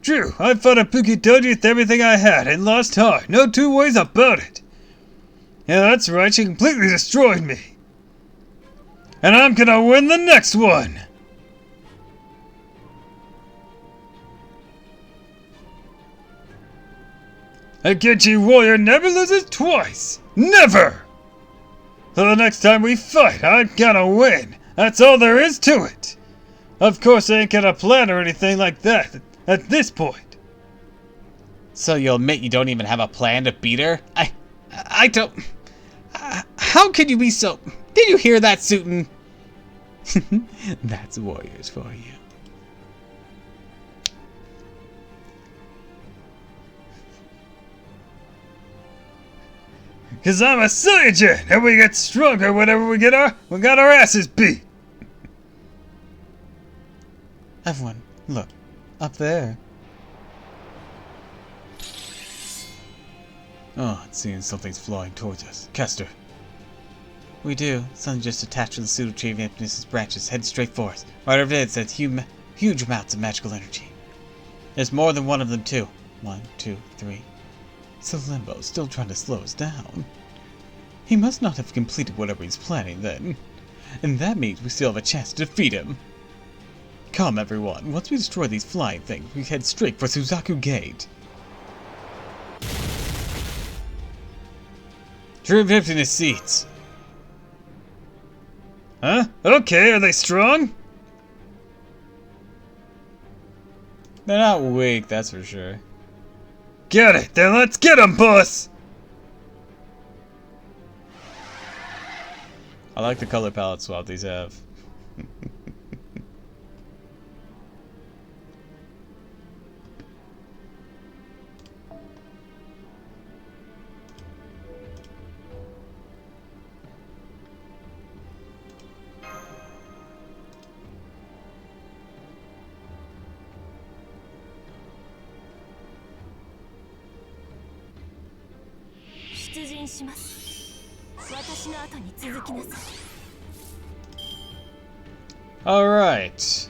True, I fought Ibuki Doji with everything I had and lost hard. No two ways about it. Yeah, that's right, she completely destroyed me. And I'm gonna win the next one! A Genji warrior never loses twice! Never! So the next time we fight, I'm gonna win! That's all there is to it! Of course I ain't got a plan or anything like that at this point. So you'll admit you don't even have a plan to beat her? I don't... how can you be so... Did you hear that, Suiton? That's warriors for you. Cause I'm a Saiyajin, and we get stronger whenever we got our asses beat. Everyone, look. Up there. Oh, it seems something's flying towards us. Kester. We do. Something just attached to the pseudo-tree of Emptiness's branches, headed straight for us. Right over there it says huge amounts of magical energy. There's more than one of them, too. 1, 2, 3. So Limbo's still trying to slow us down. He must not have completed whatever he's planning, then. And that means we still have a chance to defeat him. Come, everyone. Once we destroy these flying things, we head straight for Suzaku Gate. Tree of Emptiness seats. Huh? Okay, are they strong? They're not weak, that's for sure. Get it! Then let's get 'em, boss! I like the color palette swap these have. Alright.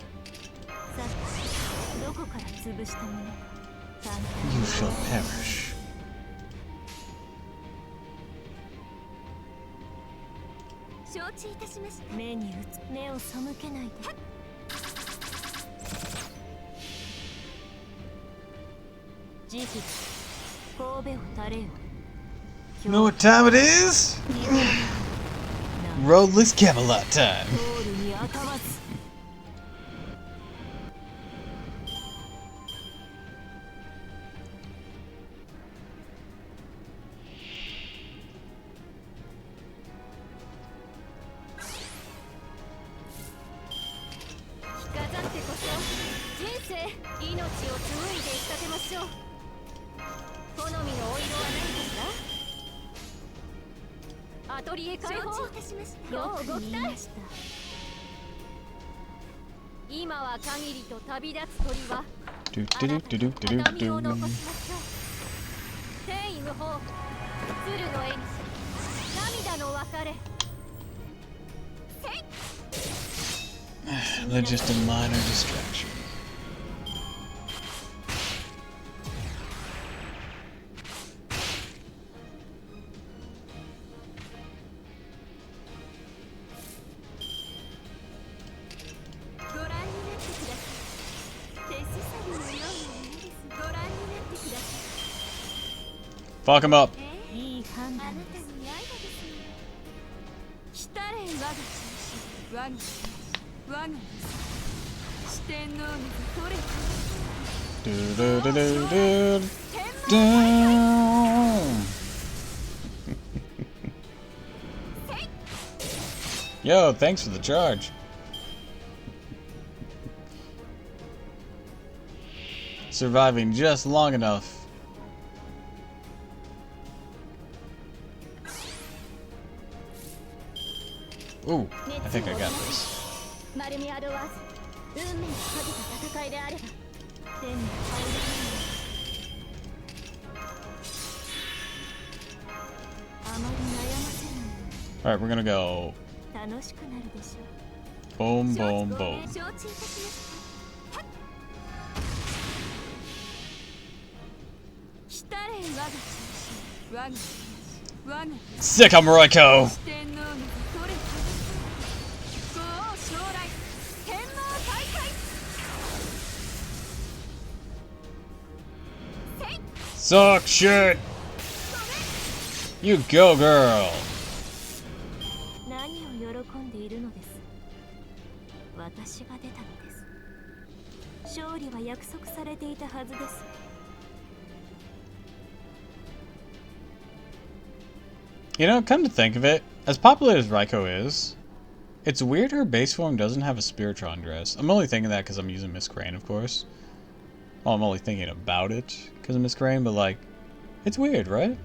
You shall perish. You know what time it is? Roadless Camelot time. They're just a minor distraction. Fuck him up. Yo, thanks for the charge. Surviving just long enough. Ooh, I think I got this. Alright, we're gonna go boom, boom, boom. Sick, I'm Roiko! Suck shit! You go, girl! You know, come to think of it, as popular as Raiko is, it's weird her base form doesn't have a Spiritron dress. I'm only thinking that because I'm using Miss Crane, of course. Well, I'm only thinking about it because of Miss Crane, but like, it's weird, right?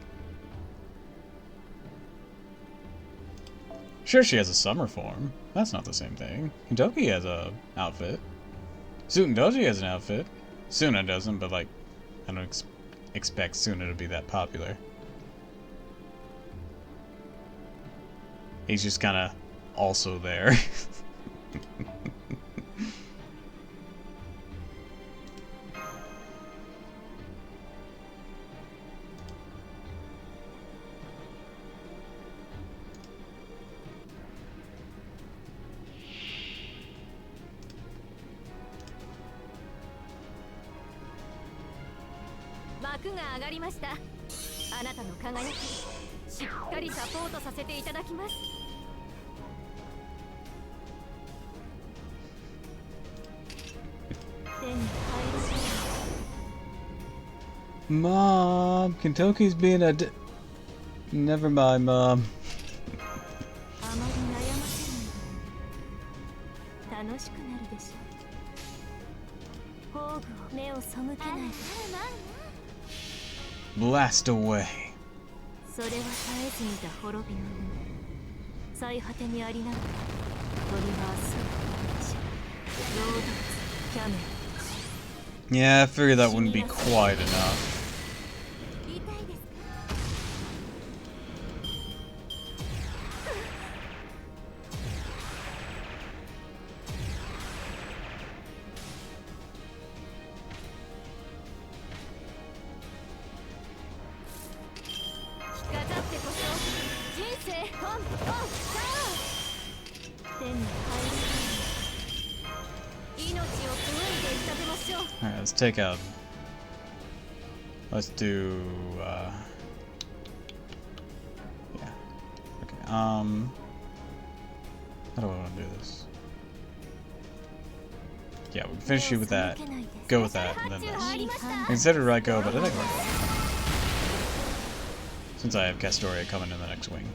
Sure, she has a summer form. That's not the same thing. Hintoki has a outfit. Doji has an outfit. Suna doesn't, but like, I don't expect Suna to be that popular. He's just kind of also there. Mom, Kentucky's being a Never mind, Mom. Blast away. Yeah, I figured that wouldn't be quite enough. Alright, let's take out. Let's do. Yeah. Okay. How do I want to do this? Yeah, we can finish you with that. Go with that, and then this. Consider Raiko, but I think Raiko. Since I have Castoria coming in the next wing.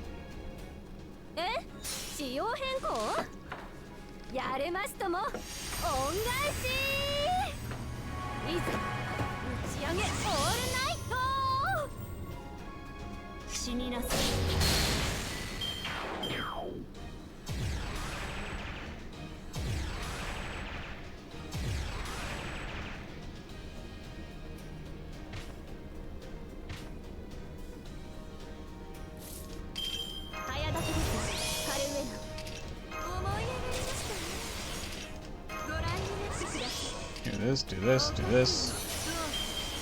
Do this, do this.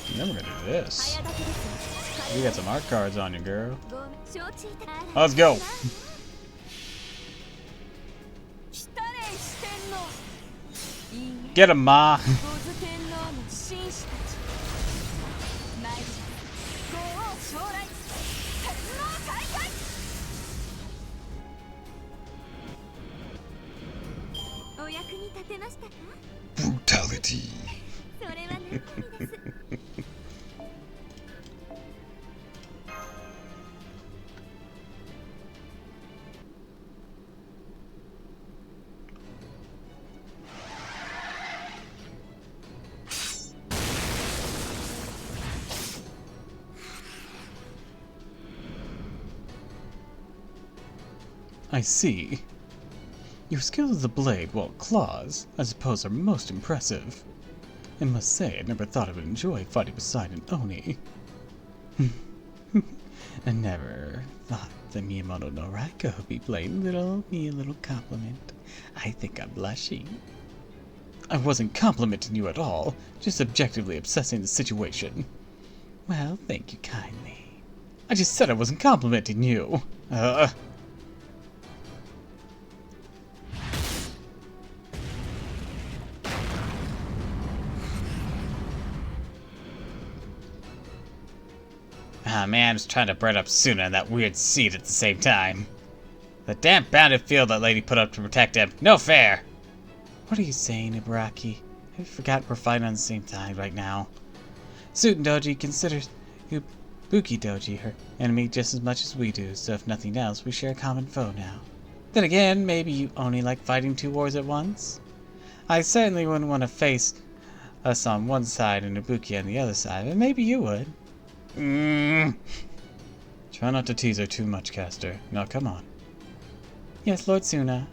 And then we're gonna do this. You got some art cards on you, girl. Let's go. Get him, Ma. Brutality. I see. Your skills with the blade, well, claws, I suppose, are most impressive. I must say, I never thought I would enjoy fighting beside an Oni. I never thought that Miyamoto no Raiko would be playing me a little compliment. I think I'm blushing. I wasn't complimenting you at all, just objectively obsessing the situation. Well, thank you kindly. I just said I wasn't complimenting you. Ah man, I was trying to burn up Suna in that weird seat at the same time. The damn bounded field that lady put up to protect him. No fair! What are you saying, Ibaraki? Have you forgotten we're fighting on the same time right now? Suit Doji considers Ibuki Doji her enemy just as much as we do, so if nothing else, we share a common foe now. Then again, maybe you only like fighting two wars at once? I certainly wouldn't want to face us on one side and Ibuki on the other side, but maybe you would. Try not to tease her too much, Caster. Now, come on. Yes, Lord Suna.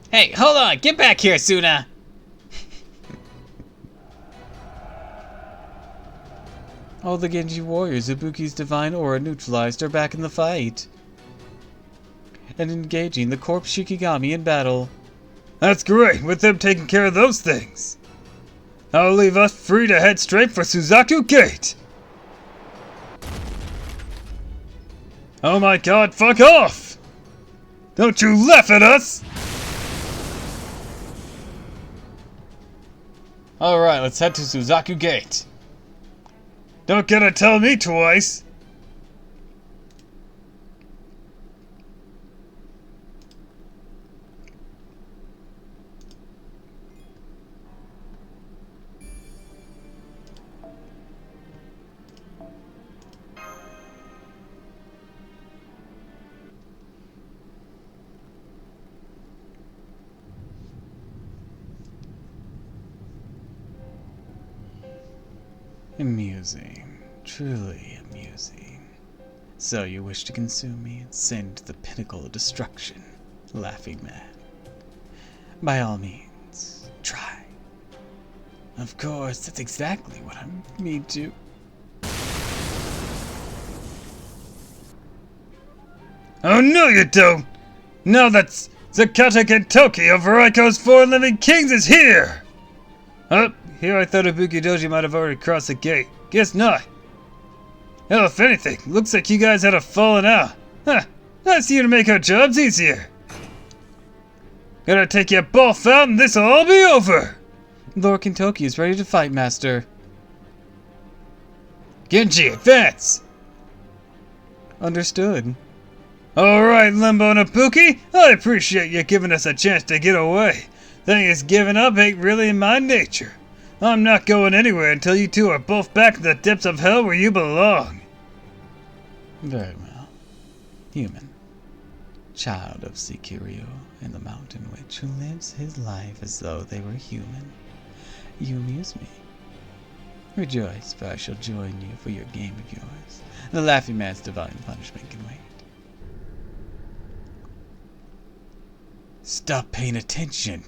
Hey, hold on! Get back here, Suna! All the Genji warriors Ibuki's divine aura neutralized are back in the fight and engaging the corpse Shikigami in battle. That's great, with them taking care of those things. I'll leave us free to head straight for Suzaku Gate. Oh my god, fuck off! Don't you laugh at us! Alright, let's head to Suzaku Gate. Don't gotta tell me twice. Amusing. Truly amusing. So you wish to consume me and send to the pinnacle of destruction, laughing man. By all means, try. Of course, that's exactly what I mean to. Oh no you don't! Now that Zakata Kentoki of Raiko's Four Living Kings is here! Oh, here I thought Ibuki Doji might have already crossed the gate. Guess not. Hell, if anything, looks like you guys had a falling out. Huh, nice of you to make our jobs easier. Gonna take your both out and this'll all be over! Lord Kentoki is ready to fight, Master. Genji, advance! Understood. Alright, Limbo and Ibuki, I appreciate you giving us a chance to get away. Thing is, giving up ain't really in my nature. I'm not going anywhere until you two are both back in the depths of hell where you belong. Very well. Human. Child of Sekiryu and the Mountain Witch who lives his life as though they were human. You amuse me. Rejoice, for I shall join you for your game of yours. The Laughing Man's divine punishment can wait. Stop paying attention.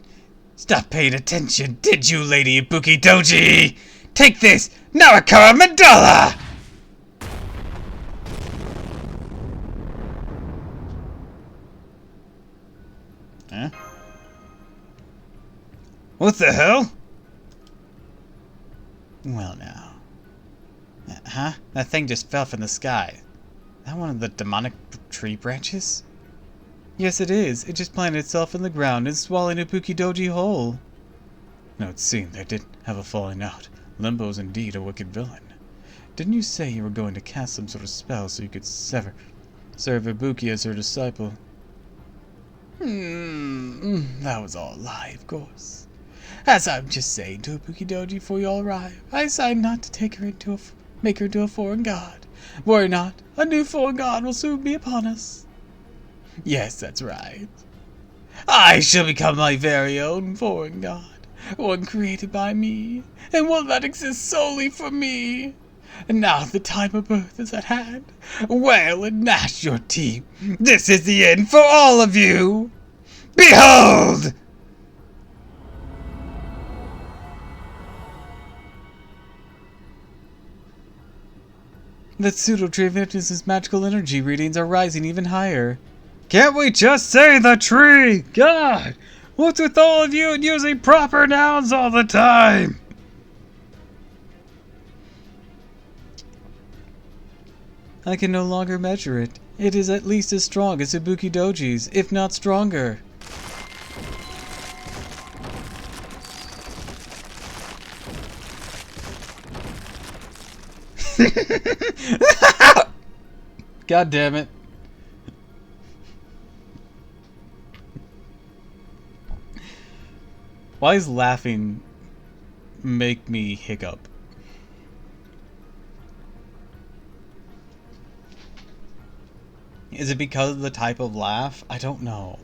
Stop paying attention, did you, Lady Ibuki Doji? Take this, Narakara Mandala! Huh? What the hell? Well now. Huh? That thing just fell from the sky. That one of the demonic tree branches? Yes, it is. It just planted itself in the ground and swallowed Ibuki Doji whole. Now it seemed they did have a falling out. Limbo's indeed a wicked villain. Didn't you say you were going to cast some sort of spell so you could serve Ibuki as her disciple? That was all a lie, of course. As I'm just saying to Ibuki Doji before you all arrive, I decided not to take her make her into a foreign god. Worry not, a new foreign god will soon be upon us. Yes, that's right. I shall become my very own foreign god, one created by me, and one that exists solely for me. And now the time of birth is at hand. Wail and gnash your teeth. This is the end for all of you. Behold! The pseudo-tree of Hypnosis' magical energy readings are rising even higher. Can't we just say the tree? God! What's with all of you and using proper nouns all the time? I can no longer measure it. It is at least as strong as Ibuki Doji's, if not stronger. God damn it. Why is laughing make me hiccup? Is it because of the type of laugh? I don't know.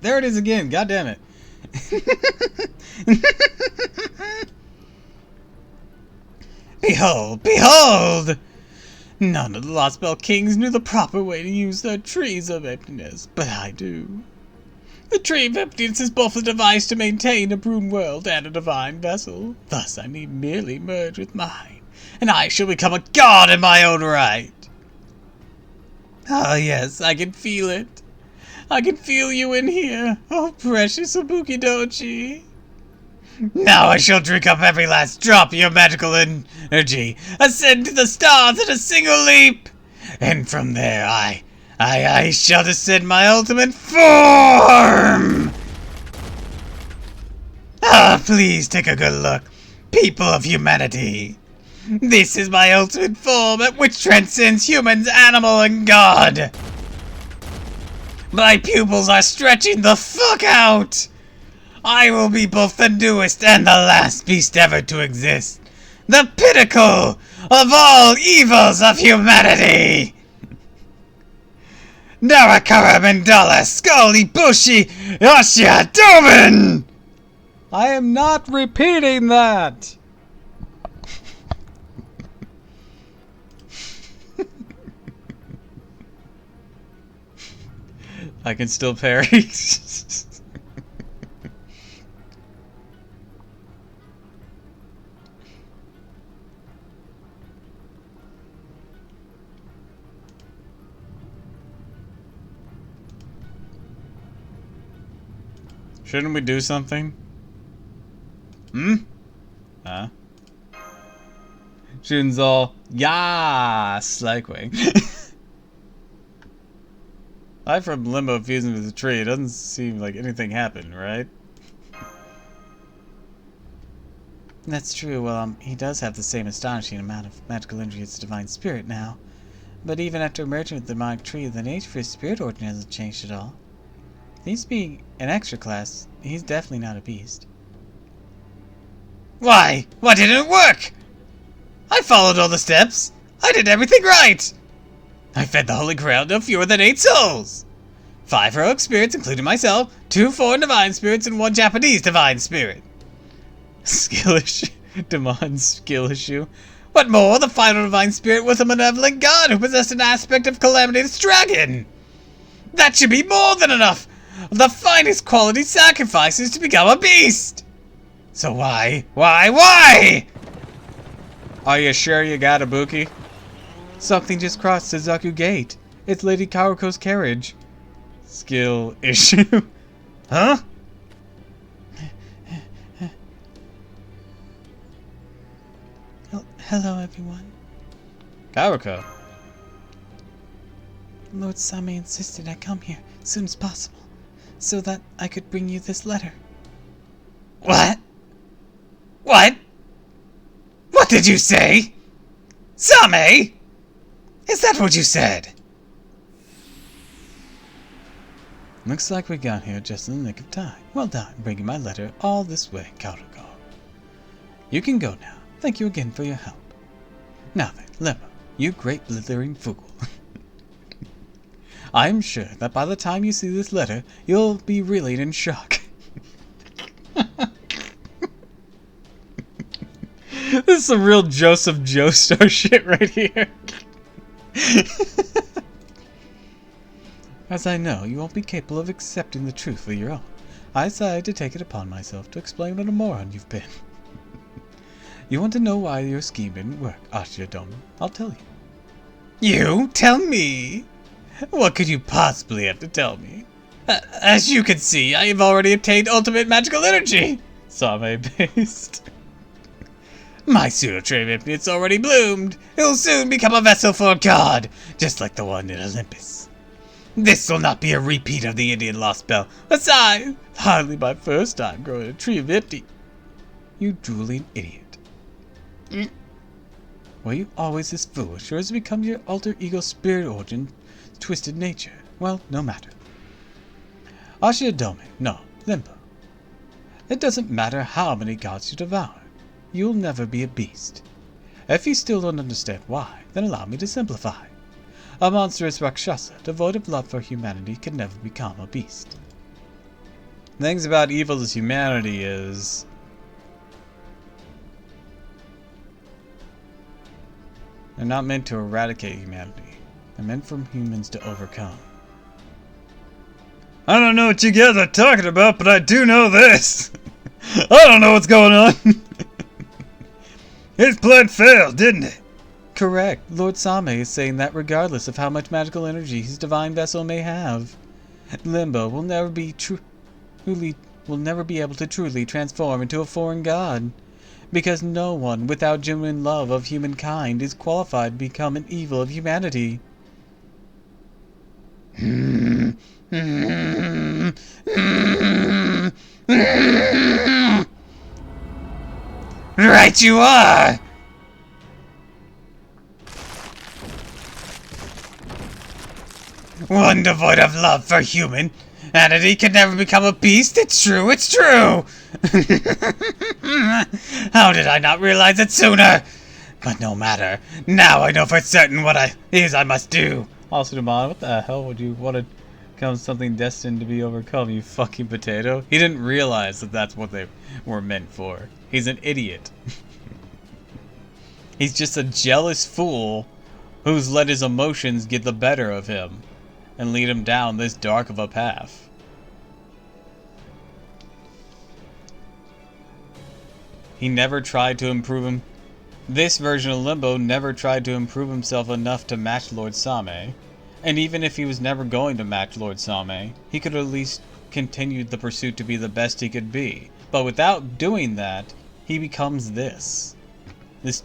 There it is again. God damn it. Behold, behold! None of the Lost Bell Kings knew the proper way to use their trees of emptiness, but I do. The tree of emptiness is both a device to maintain a brune world and a divine vessel. Thus I need merely merge with mine, and I shall become a god in my own right. Ah yes, I can feel it. I can feel you in here. Oh, precious Ibuki Dochi. Now I shall drink up every last drop of your magical energy, ascend to the stars in a single leap, and from there I shall descend my ultimate form! Ah, please take a good look, people of humanity. This is my ultimate form, which transcends humans, animal, and God. My pupils are stretching the fuck out. I will be both the newest and the last beast ever to exist. The pinnacle of all evils of humanity. Narakara Mandala Scully Bushi Yoshia Domen! I am not repeating that! I can still parry. Shouldn't we do something? Huh? Shun's all, yes, Slikewing. Aside from Limbo fusing with the tree, it doesn't seem like anything happened, right? That's true. Well, he does have the same astonishing amount of magical energy as the Divine Spirit now. But even after merging with the demonic tree, the nature for his spirit origin hasn't changed at all. He's being an extra class. He's definitely not a beast. Why? Why didn't it work? I followed all the steps. I did everything right. I fed the Holy Grail to fewer than 8 souls. 5 heroic spirits, including myself, 2 foreign divine spirits, and 1 Japanese divine spirit. Skill issue. Demon skill issue. What more, the final divine spirit was a malevolent god who possessed an aspect of Calamity's dragon. That should be more than enough. The finest quality sacrifices to become a beast. So why? Are you sure you got Ibuki? Something just crossed the Zaku Gate. It's Lady Karuko's carriage. Skill issue. Huh? Hello, everyone. Karuko. Lord Same insisted I come here as soon as possible, so that I could bring you this letter. What? What? What did you say? Same? Is that what you said? Looks like we got here just in the nick of time. Well done, bringing my letter all this way, Karuko. You can go now. Thank you again for your help. Now then, Lemma, you great blithering fool. I am sure that by the time you see this letter, you'll be reeling in shock. This is some real Joseph Joestar shit right here. As I know you won't be capable of accepting the truth for your own, I decided to take it upon myself to explain what a moron you've been. You want to know why your scheme didn't work, Ashiyadome? I'll tell you. You? Tell me? What could you possibly have to tell me? As you can see, I have already obtained ultimate magical energy. Same-based. My pseudo-tree of emptiness already bloomed. It will soon become a vessel for a god, just like the one in Olympus. This will not be a repeat of the Indian Lost Bell. Besides, hardly my first time growing a tree of empty. You drooling idiot. Were you always this foolish, or has it become your alter ego spirit origin, twisted nature? Well, no matter. Ashiyadome, no, Limbo. It doesn't matter how many gods you devour. You'll never be a beast. If you still don't understand why, then allow me to simplify. A monstrous Rakshasa, devoid of love for humanity, can never become a beast. The things about evil as humanity is... they're not meant to eradicate humanity. They're meant for humans to overcome. I don't know what you guys are talking about, but I do know this. I don't know what's going on. His plan failed, didn't it? Correct. Lord Same is saying that regardless of how much magical energy his divine vessel may have, Limbo will never be able to truly transform into a foreign god, because no one without genuine love of humankind is qualified to become an evil of humanity. Right you are! One devoid of love for humanity can never become a beast. It's true, it's true! How did I not realize it sooner? But no matter. Now I know for certain what I must do. Also, Demon, what the hell would you want to become something destined to be overcome, you fucking potato? He didn't realize that that's what they were meant for. He's an idiot. He's just a jealous fool who's let his emotions get the better of him and lead him down this dark of a path. He never tried to improve him. This version of Limbo never tried to improve himself enough to match Lord Same. And even if he was never going to match Lord Same, he could at least continue the pursuit to be the best he could be. But without doing that, he becomes this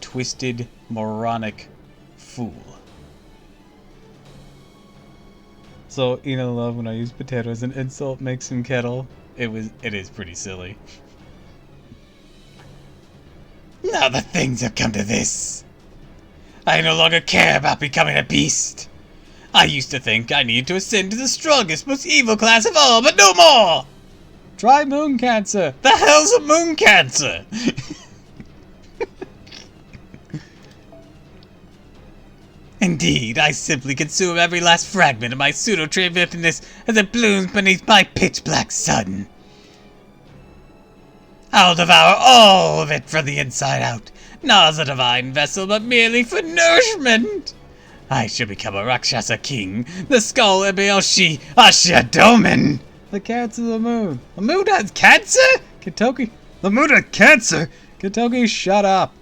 twisted, moronic fool. So, you know, love, when I use potato as an insult mixing kettle, it is pretty silly. Now that things have come to this, I no longer care about becoming a beast. I used to think I needed to ascend to the strongest, most evil class of all, but no more! Try moon cancer! The hell's a moon cancer? Indeed, I simply consume every last fragment of my pseudo-trivialness as it blooms beneath my pitch-black sun. I'll devour all of it from the inside out, not as a divine vessel, but merely for nourishment. I shall become a Rakshasa king, the skull Ebeoshi Ashiadomen. The cats of the moon. The moon has cancer? Kentucky. The moon has cancer? Kentucky, shut up.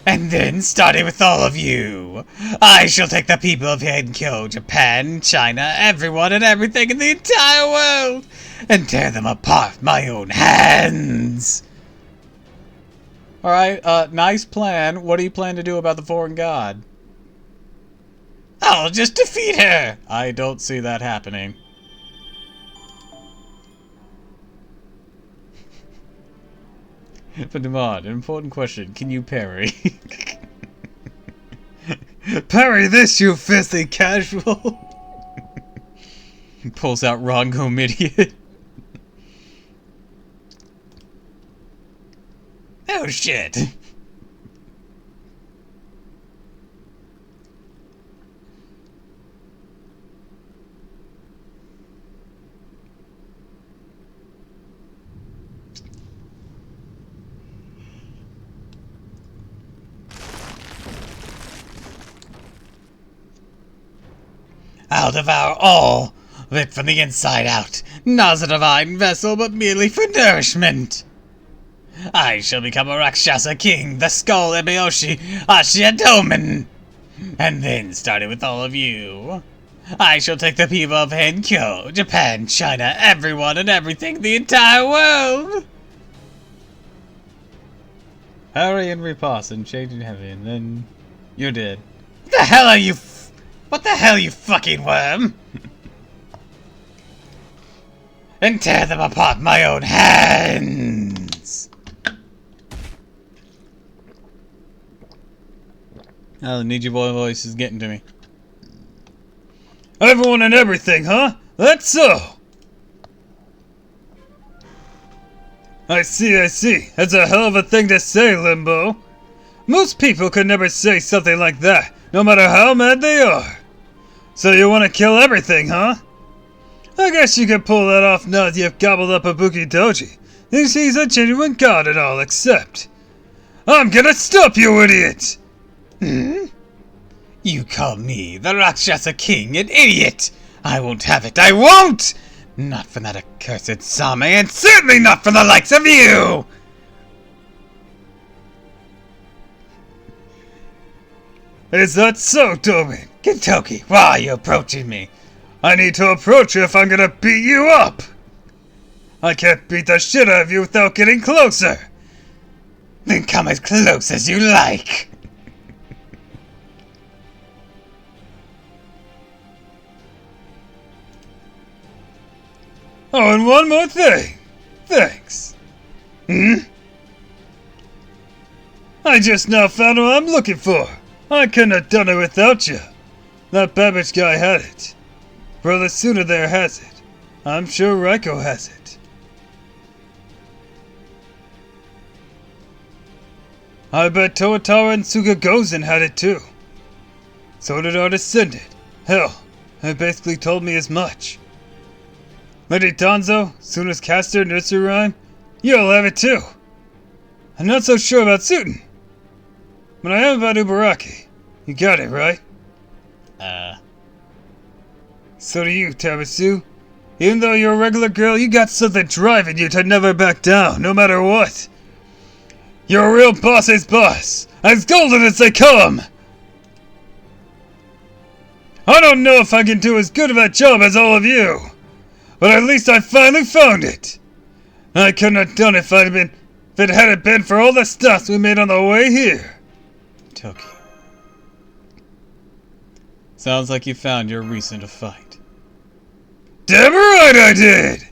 And then, starting with all of you, I shall take the people of Henkyo, Japan, China, everyone and everything in the entire world, and tear them apart with my own hands. Alright, nice plan. What do you plan to do about the foreign god? I'll just defeat her. I don't see that happening. But Demon, an important question. Can you parry? Parry this, you filthy casual! Pulls out Rongo Idiot. Oh shit! I'll devour all of it from the inside out, not as a divine vessel, but merely for nourishment. I shall become a Rakshasa king, the skull Ebeoshi Ashiadomen. And then, starting with all of you, I shall take the people of Henkyo, Japan, China, everyone and everything, the entire world. Parry and riposte and change in heavy, and then you're dead. What the hell are you? What the hell, you fucking worm? And tear them apart with my own hands. Oh, the Ninja Boy voice is getting to me. Everyone and everything, huh? That's so. I see. That's a hell of a thing to say, Limbo. Most people could never say something like that, no matter how mad they are. So you want to kill everything, huh? I guess you could pull that off now that you've gobbled up Ibuki Doji. And she's a genuine god and all, except I'm gonna stop you, idiot! Hmm? You call me, the Rakshasa King, an idiot! I won't have it, I won't! Not from that accursed Same, and certainly not from the likes of you! Is that so, Doppel? Kentucky, why are you approaching me? I need to approach you if I'm gonna beat you up! I can't beat the shit out of you without getting closer! Then come as close as you like! Oh, and one more thing! Thanks! I just now found what I'm looking for! I couldn't have done it without you! That Babbage guy had it. Brother Suna there has it. I'm sure Raiko has it. I bet Tootaro and Sugagozen had it too. So did our descendant. Hell, they basically told me as much. Lady Danzo, Suna's caster, nursery rhyme, you'll have it too. I'm not so sure about Suten, but I am about Ubaraki. You got it, right? So do you, Tamasu. Even though you're a regular girl, you got something driving you to never back down, no matter what. You're a real boss's boss, as golden as they come! I don't know if I can do as good of a job as all of you, but at least I finally found it! I couldn't have done it if it hadn't been for all the stuff we made on the way here. Toki. Sounds like you found your reason to fight. Damn right I did!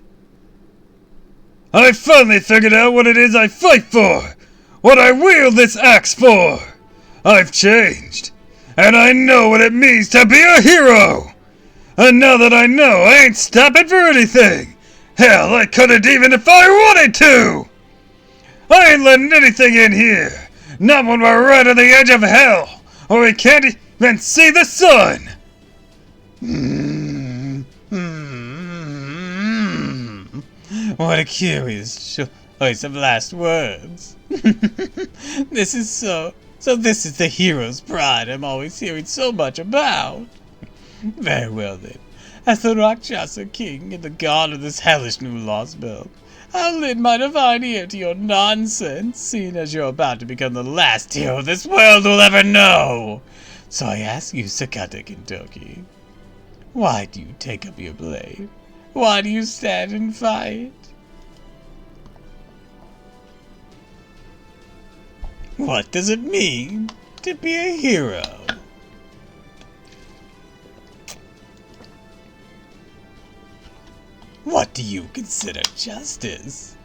I finally figured out what it is I fight for! What I wield this axe for! I've changed, and I know what it means to be a hero! And now that I know, I ain't stopping for anything! Hell, I couldn't even if I wanted to! I ain't letting anything in here! Not when we're right on the edge of hell, or we can't even see the sun! What a curious choice of last words. This is this is the hero's pride I'm always hearing so much about. Very well then. As the Rakshasa King and the god of this hellish new lost belt, I'll lend my divine ear to your nonsense, seeing as you're about to become the last hero this world will ever know. So I ask you, Sakata Kentucky, why do you take up your blade? Why do you stand and fight? What does it mean to be a hero? What do you consider justice?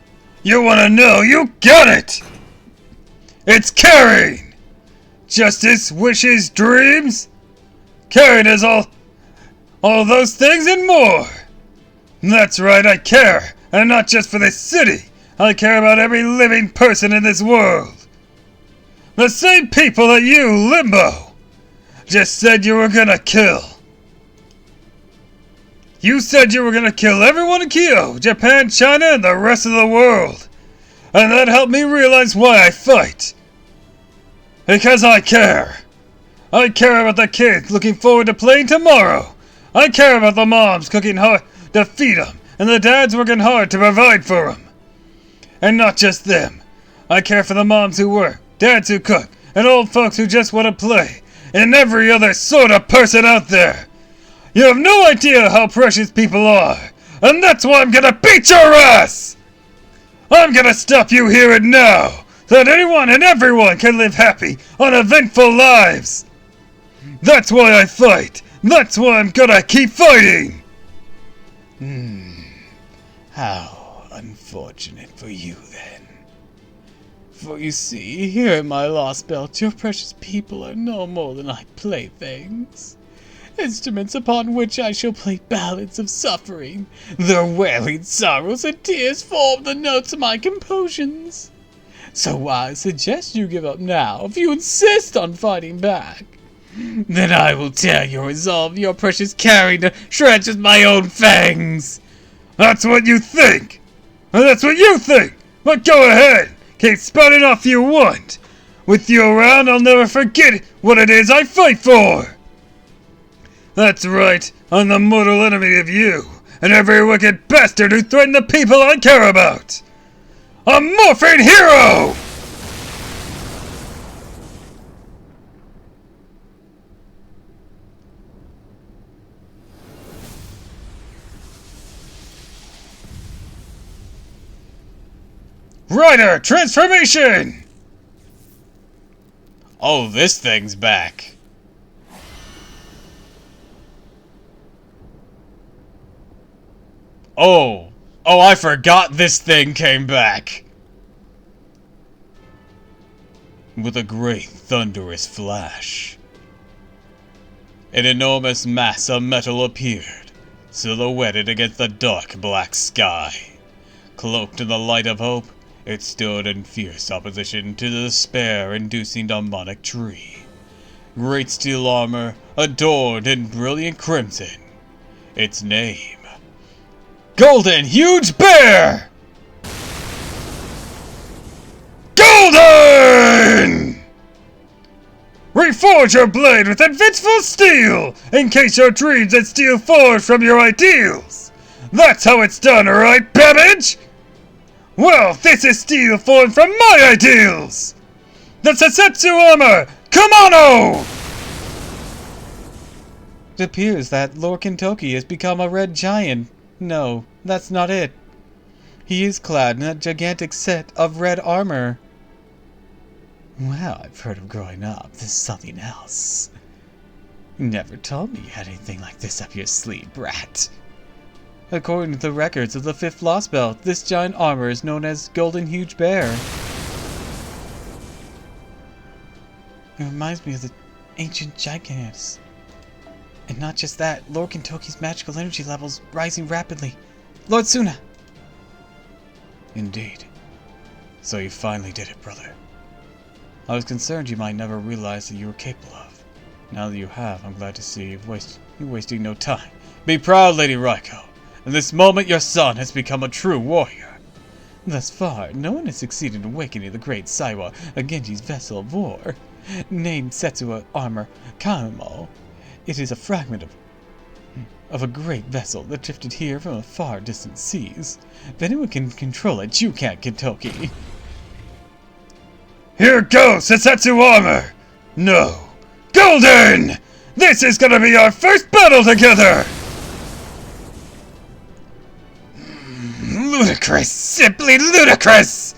You wanna know? You got it! It's caring! Justice, wishes, dreams? Caring is all those things and more! That's right, I care! And not just for this city! I care about every living person in this world! The same people that you, Limbo, just said you were gonna kill! You said you were gonna kill everyone in Kyoto, Japan, China, and the rest of the world. And that helped me realize why I fight. Because I care. I care about the kids looking forward to playing tomorrow. I care about the moms cooking hard to feed them, and the dads working hard to provide for them. And not just them. I care for the moms who work, dads who cook, and old folks who just want to play, and every other sort of person out there. You have no idea how precious people are, and that's why I'm gonna beat your ass! I'm gonna stop you here and now, so that anyone and everyone can live happy, uneventful lives! That's why I fight! That's why I'm gonna keep fighting! How unfortunate for you, then. For you see, here in my lost belt, your precious people are no more than like playthings. Instruments upon which I shall play ballads of suffering. Their wailing sorrows and tears form the notes of my compositions. So I suggest you give up now, if you insist on fighting back. Then I will tear your resolve, your precious carrying to shreds with my own fangs. That's what you think! And that's what you think! But go ahead! Keep spouting off you want! With you around, I'll never forget what it is I fight for! That's right, I'm the mortal enemy of you, and every wicked bastard who threatened the people I care about! A Morphine Hero! Rider transformation! Oh, this thing's back. Oh, I forgot this thing came back. With a great thunderous flash, an enormous mass of metal appeared, silhouetted against the dark black sky. Cloaked in the light of hope, it stood in fierce opposition to the despair-inducing demonic tree. Great steel armor, adorned in brilliant crimson. Its name: Golden Huge Bear! Golden! Reforge your blade with invincible steel! Encase your dreams in steel forged from your ideals! That's how it's done, alright, Babbage? Well, this is steel formed from my ideals! The Setsu armor! Kimono! It appears that Lord Kentoki has become a red giant. No, that's not it. He is clad in a gigantic set of red armor. Well, I've heard of growing up. This is something else. You never told me you had anything like this up your sleeve, brat. According to the records of the 5th Lost Belt, this giant armor is known as Golden Huge Bear. It reminds me of the ancient gigantes. And not just that, Lord Kentoki's magical energy levels rising rapidly. Lord Suna! Indeed. So you finally did it, brother. I was concerned you might never realize that you were capable of. Now that you have, I'm glad to see you're wasting no time. Be proud, Lady Raiko. In this moment, your son has become a true warrior. Thus far, no one has succeeded in awakening the great Saiwa, a Genji's vessel of war, named Setsuwa Armor Kaimo. It is a fragment of a great vessel that drifted here from the far distant seas. If anyone can control it, you can't, Kentoki. Here goes Setsu armor! No! Golden! This is gonna be our first battle together! Ludicrous! Simply ludicrous!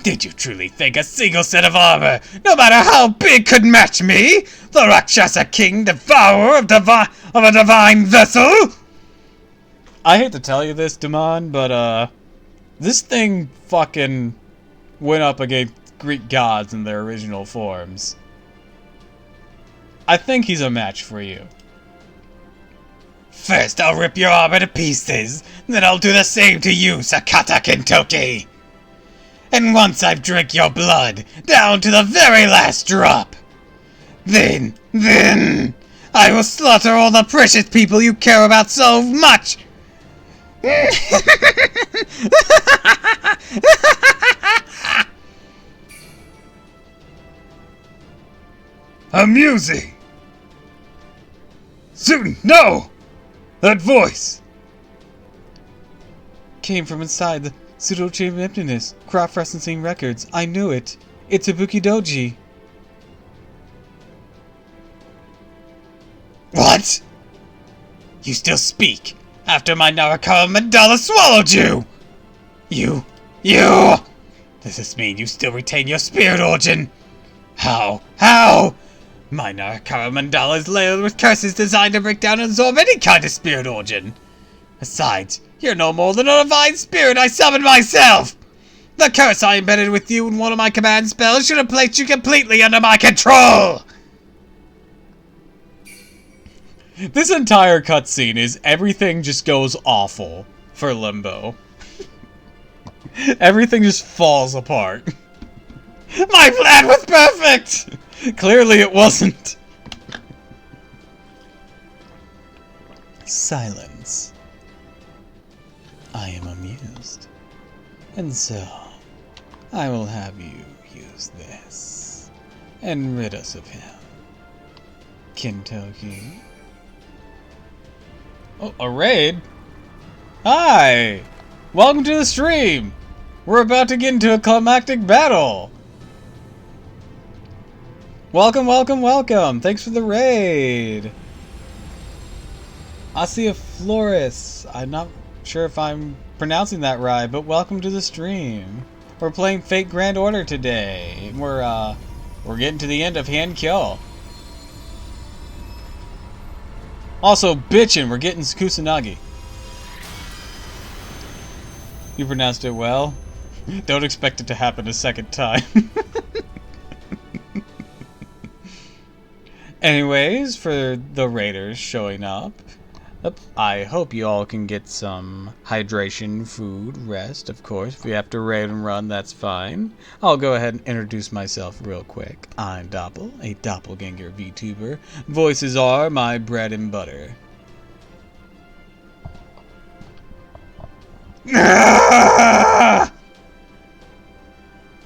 Did you truly think a single set of armor, no matter how big, could match me? The Rakshasa King, devourer of a divine vessel? I hate to tell you this, Damon, but, this thing fucking went up against Greek gods in their original forms. I think he's a match for you. First I'll rip your armor to pieces, then I'll do the same to you, Sakata Kentoki. And once I've drank your blood, down to the very last drop, then, I will slaughter all the precious people you care about so much! Amusing! Soon, no! That voice! Came from inside the Pseudo-Chamber Emptiness, cross-referencing records. I knew it. It's Ibuki Doji. What? You still speak after my Narakawa Mandala swallowed you! You! Does this mean you still retain your spirit origin? How? My Narakawa Mandala is layered with curses designed to break down and absorb any kind of spirit origin. Besides, you're no more than a divine spirit I summoned myself! The curse I embedded with you in one of my command spells should have placed you completely under my control! This entire cutscene is everything just goes awful for Limbo. Everything just falls apart. My plan was perfect! Clearly it wasn't. Silence. I am amused. And so, I will have you use this. and rid us of him. Kentucky. Oh, a raid? Hi! Welcome to the stream! We're about to get into a climactic battle! Welcome, welcome, welcome! Thanks for the raid! Asia Flores. I'm not sure if I'm pronouncing that right, but welcome to the stream. We're playing Fate Grand Order today. We're getting to the end of Hand Kill. Also, bitchin', we're getting Kusanagi. You pronounced it well. Don't expect it to happen a second time. Anyways, for the raiders showing up, I hope you all can get some hydration, food, rest, of course. If you have to raid and run, that's fine. I'll go ahead and introduce myself real quick. I'm Doppel, a doppelganger VTuber. Voices are my bread and butter.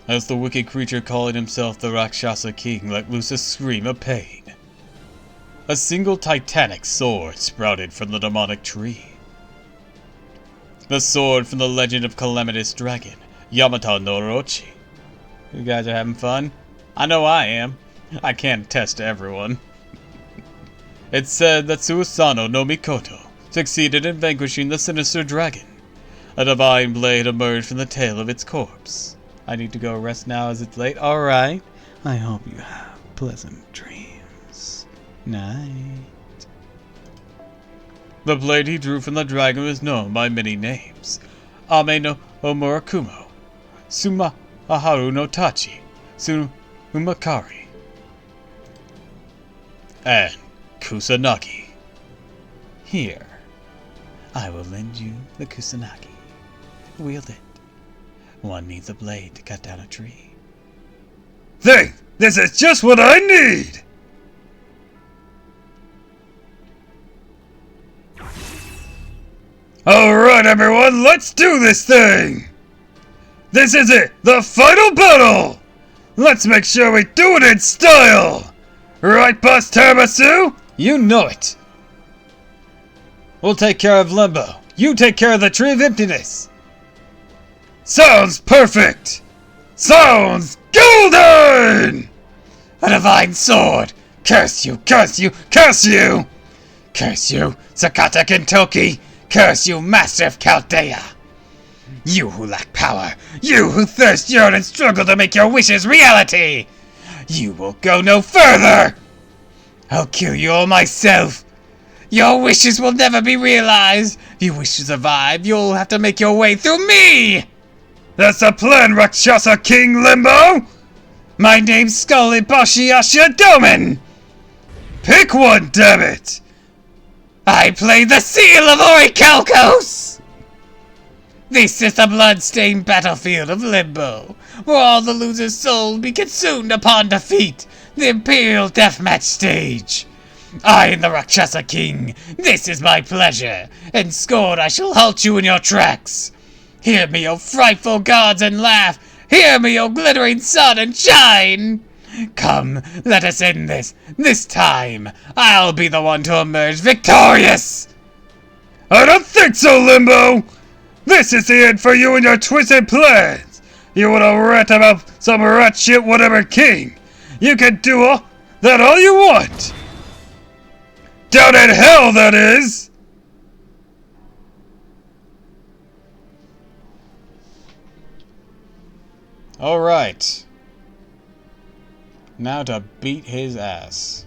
As the wicked creature calling himself the Rakshasa King let loose a scream of pain, a single titanic sword sprouted from the demonic tree. The sword from the legend of calamitous dragon, Yamato no Orochi. You guys are having fun? I know I am. I can't attest to everyone. It's said that Suisano no Mikoto succeeded in vanquishing the sinister dragon. A divine blade emerged from the tail of its corpse. I need to go rest now as it's late. Alright. I hope you have pleasant dreams. Night. The blade he drew from the dragon was known by many names. Ame no Omurakumo, Suma Aharu no Tachi, Sumakari, and Kusanagi. Here, I will lend you the Kusanagi. Wield it. One needs a blade to cut down a tree. This is just what I need! Alright everyone, let's do this thing! This is it, the final battle! Let's make sure we do it in style! Right, Boss Tiramisu? You know it! We'll take care of Limbo. You take care of the Tree of Emptiness! Sounds perfect! Sounds golden! A divine sword! Curse you, curse you, curse you! Curse you, Sakata Kentoki! Curse you, Master of Chaldea! You who lack power! You who thirst, yearn, and struggle to make your wishes reality! You will go no further! I'll kill you all myself! Your wishes will never be realized! If you wish to survive, you'll have to make your way through me! That's the plan, Rakshasa King Limbo! My name's Scully Boshiasha Doman! Pick one, damn it! I play the Seal of Orichalcos! This is the blood-stained battlefield of Limbo, where all the losers' souls be consumed upon defeat, the Imperial Deathmatch stage. I am the Rakshasa King, this is my pleasure, and scorn I shall halt you in your tracks. Hear me, O frightful gods, and laugh! Hear me, O glittering sun, and shine! Come, let us end this. This time, I'll be the one to emerge victorious! I don't think so, Limbo! This is the end for you and your twisted plans! You wanna rat about some rat shit whatever king! You can do all you want! Down in hell, that is! Alright. Now to beat his ass.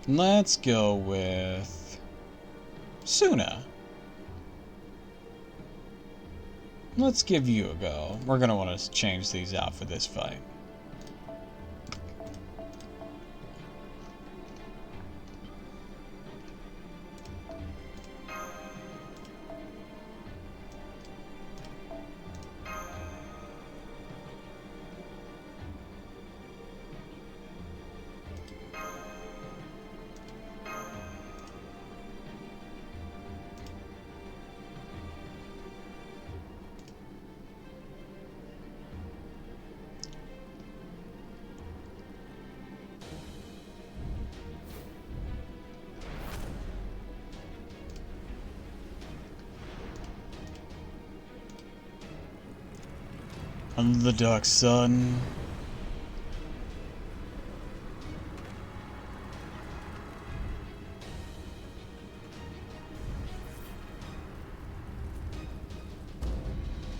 Let's go with Suna. Let's give you a go. We're gonna want to change these out for this fight. Under the dark sun.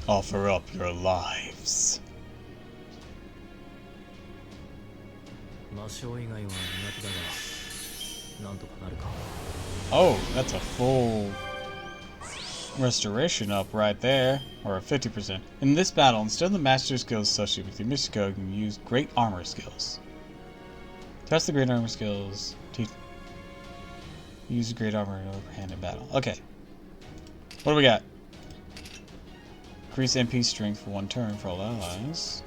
Offer up your lives. 魔性以外は苦手だがなんとかなるか Oh, that's a full restoration up right there, or a 50%. In this battle, instead of the master skills associated with your Mystico, you can use great armor skills. Test the great armor skills. Use great armor in overhand in battle. Okay. What do we got? Increase MP strength for 1 turn for all allies.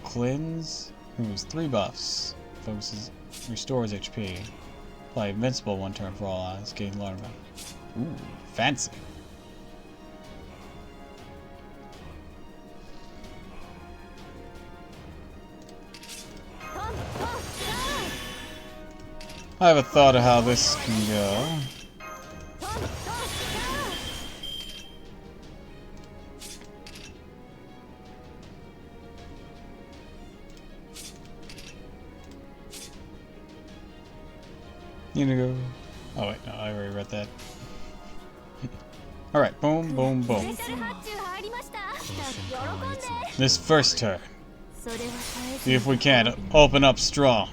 Cleanse. Removes 3 buffs. Focuses. Restores HP. Apply invincible 1 turn for all allies. Gain larva. Ooh, fancy. I have a thought of how this can go. You gonna go? Oh wait, no, I already read that. Alright, boom, boom, boom. This first turn. See if we can't open up strong.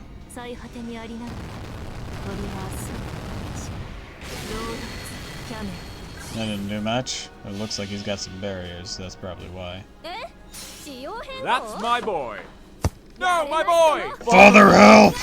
That didn't do much. It looks like he's got some barriers, so that's probably why. That's my boy! No, my boy! Father, help!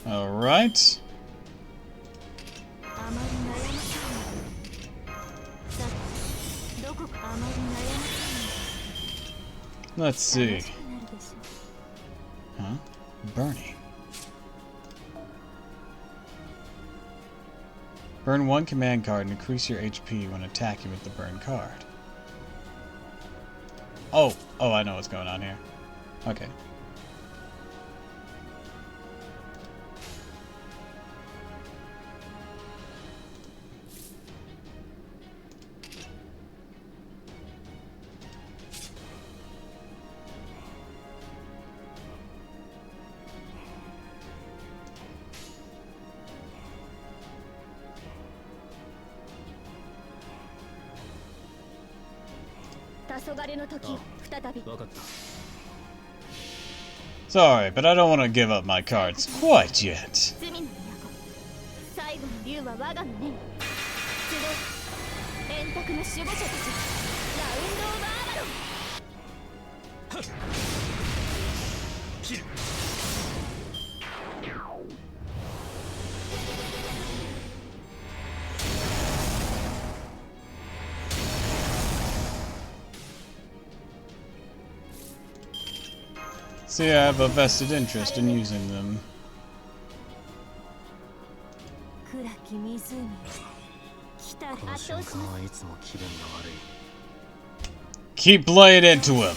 Alright. Let's see. Huh? Burning. Burn 1 command card and increase your HP when attacking with the burn card. Oh, I know what's going on here. Okay. Sorry, but I don't want to give up my cards quite yet. See, I have a vested interest in using them. Keep laying into him.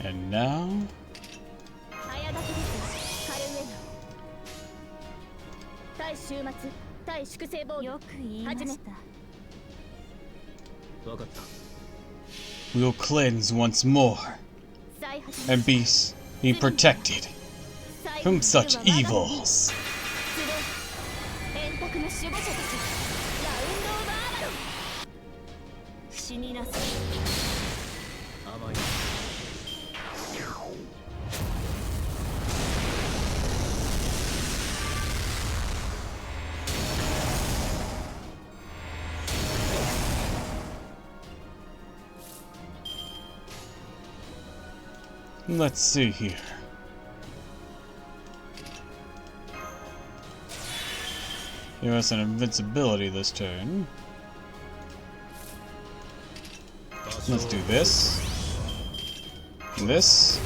And now... we'll cleanse once more and be protected from such evils. Let's see here. Give us an invincibility this turn. Let's do this. This.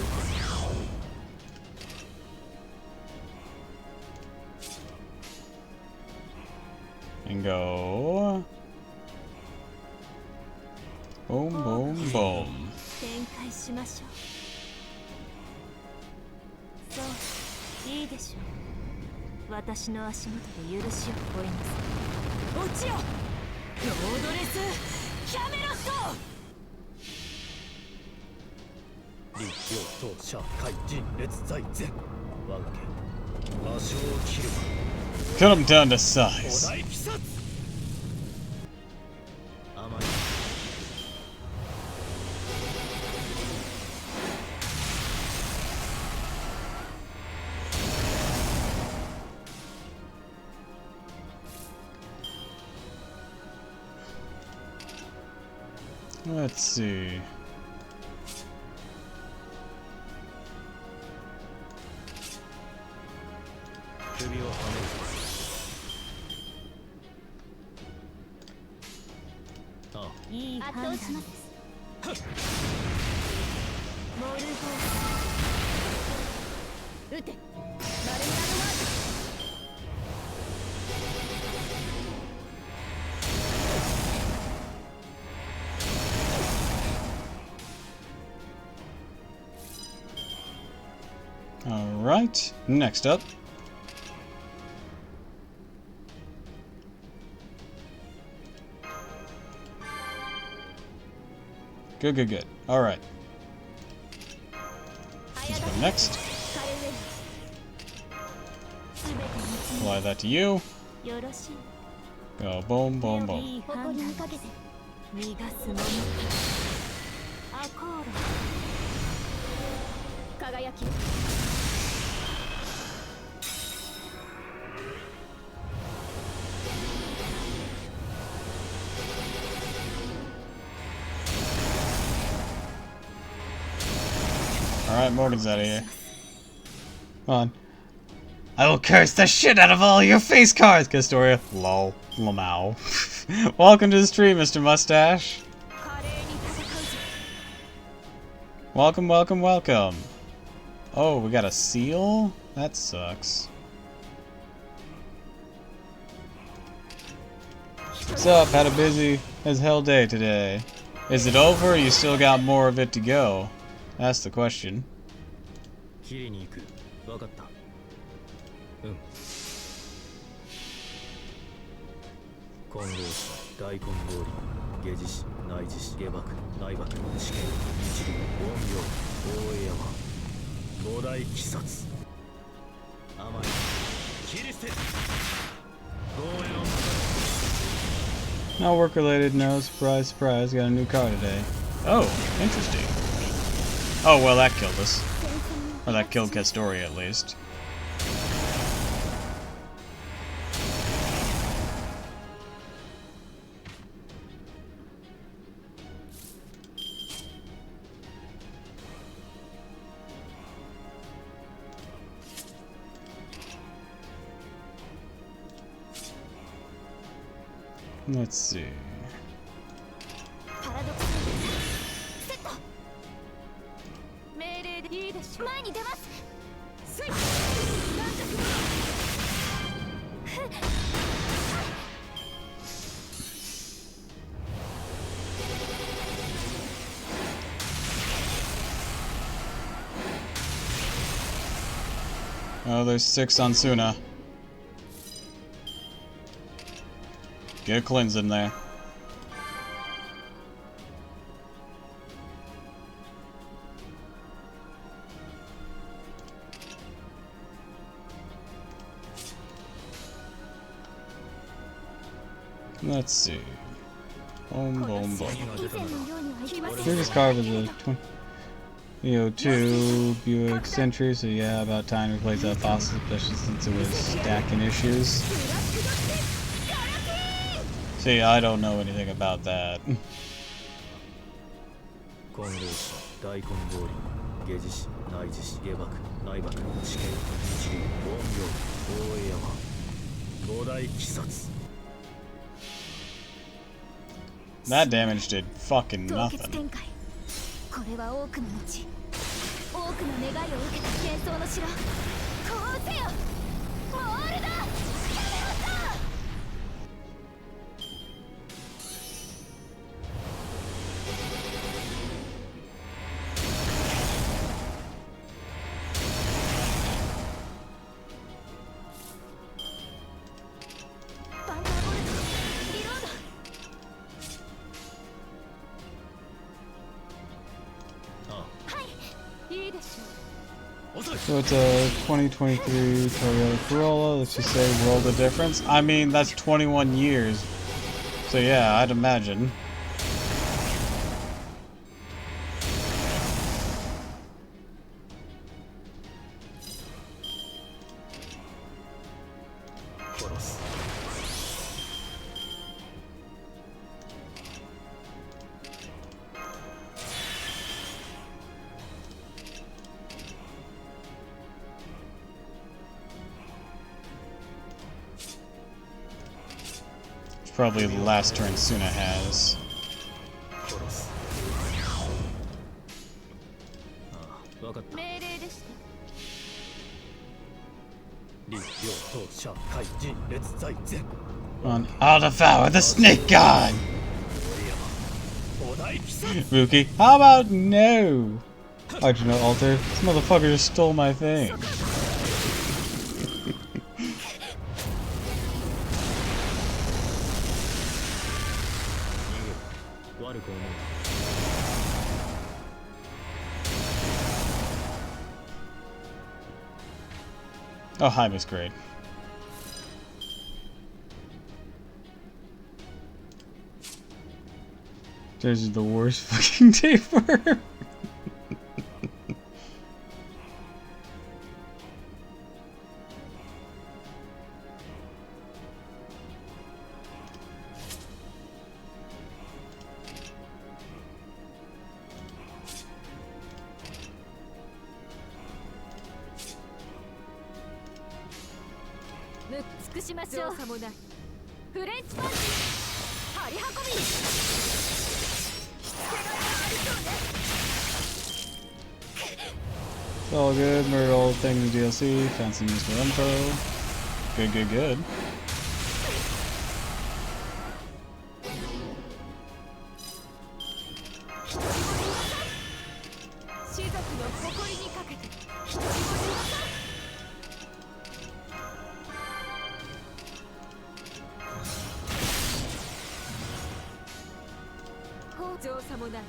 And go. Boom, boom, boom. 展開しましょう。そう、いいでしょう。私の足元で許しを乞いなさい。落ちよ、ロードレスキャメロット。立教当社会人列在前。我が家魔性を切る。 Cut him down to size. 大鬼殺。甘い。 Let's see. Alright, next up. Good, good, good. Alright. Let's go next. Apply that to you. Go boom, boom, boom. Alright, Morgan's out of here. Come on. I will curse the shit out of all your face cards, Castoria. Lol. Lamau. Welcome to the stream, Mr. Mustache. Welcome, welcome, welcome. Oh, we got a seal? That sucks. What's up? Had a busy as hell day today. Is it over or you still got more of it to go? That's the question. 切りに行く。わかった。うん。混合士、大混合輪、下地師、内地師、下爆、内爆、試験、一流、音量、大江山、五大鬼殺。甘い。切り捨て。防衛の。 Not work related, no. Surprise, surprise. Got a new car today. Oh, interesting. Oh, well, that killed us. Or that killed Castoria, at least. Let's see. Oh, there's 6 on Suna. Get a cleanse in there. Let's see. Boom, boom, boom. Previous card was a 2 Buick Sentry, so yeah, about time to replace that fossil, especially since it was stacking issues. See, I don't know anything about that. 下自死内自死下爆内爆地形日流音量大江山五大鬼殺 That damage did fucking 凍結 nothing. 展開これは多くの後多くの願いを受けた幻想の城こうせよモールだやめろさ バンダーボルトリロード いいでしょう So it's a 2023 Toyota Corolla. Let's just say world of difference. I mean, that's 21 years. So yeah, I'd imagine. It's probably the last turn Suna has. 分かった命令でした 李両党者会人列在前 On, I'll devour the snake god! 五大鬼殺 Mookie, how about no? How'd you know, Alter? This motherfucker just stole my thing. 悪く思う Oh, hi, Miss Grade. This is the worst fucking day for her.尽くしましょうフレンチパンチ張り運びしつけがいがありそうね It's all good. Murder all things DLC. Fancy Mr. Info. Good, good, good. 士族の誇りにかけて一人も許さん 城さもない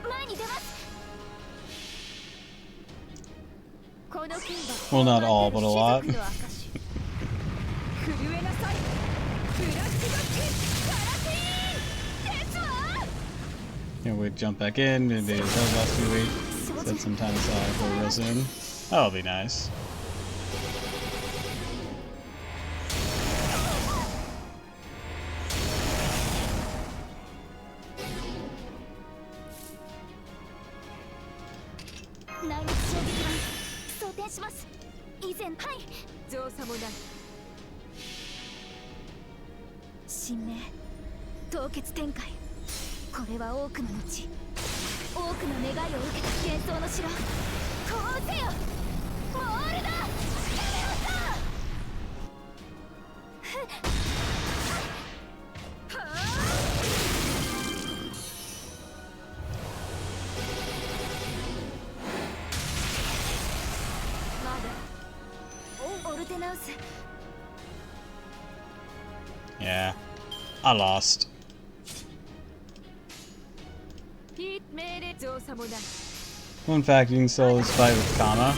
前に出ますこの剣は Well, not all, but a lot. 士族の証震えなさいフラッシュバックカラティーンですわ Can't wait to jump back in. Maybe that was last few weeks. Set some time aside for real soon. That'll be nice. Yeah, I lost. Fun fact, you can solo this fight with Kama.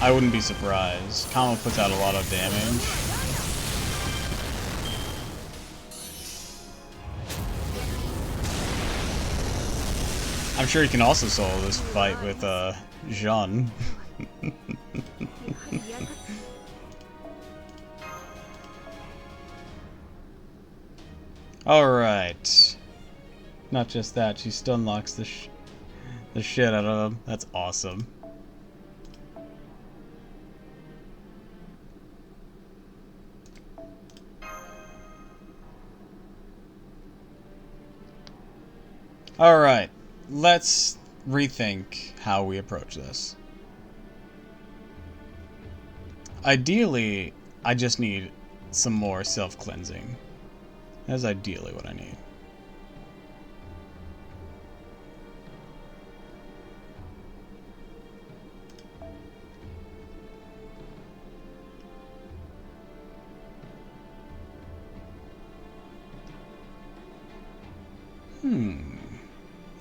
I wouldn't be surprised. Kama puts out a lot of damage. I'm sure you can also solo this fight with Jean. Alright. Not just that, she stun locks the shit out of him. That's awesome. Alright, let's rethink how we approach this. Ideally, I just need some more self-cleansing. That's ideally what I need.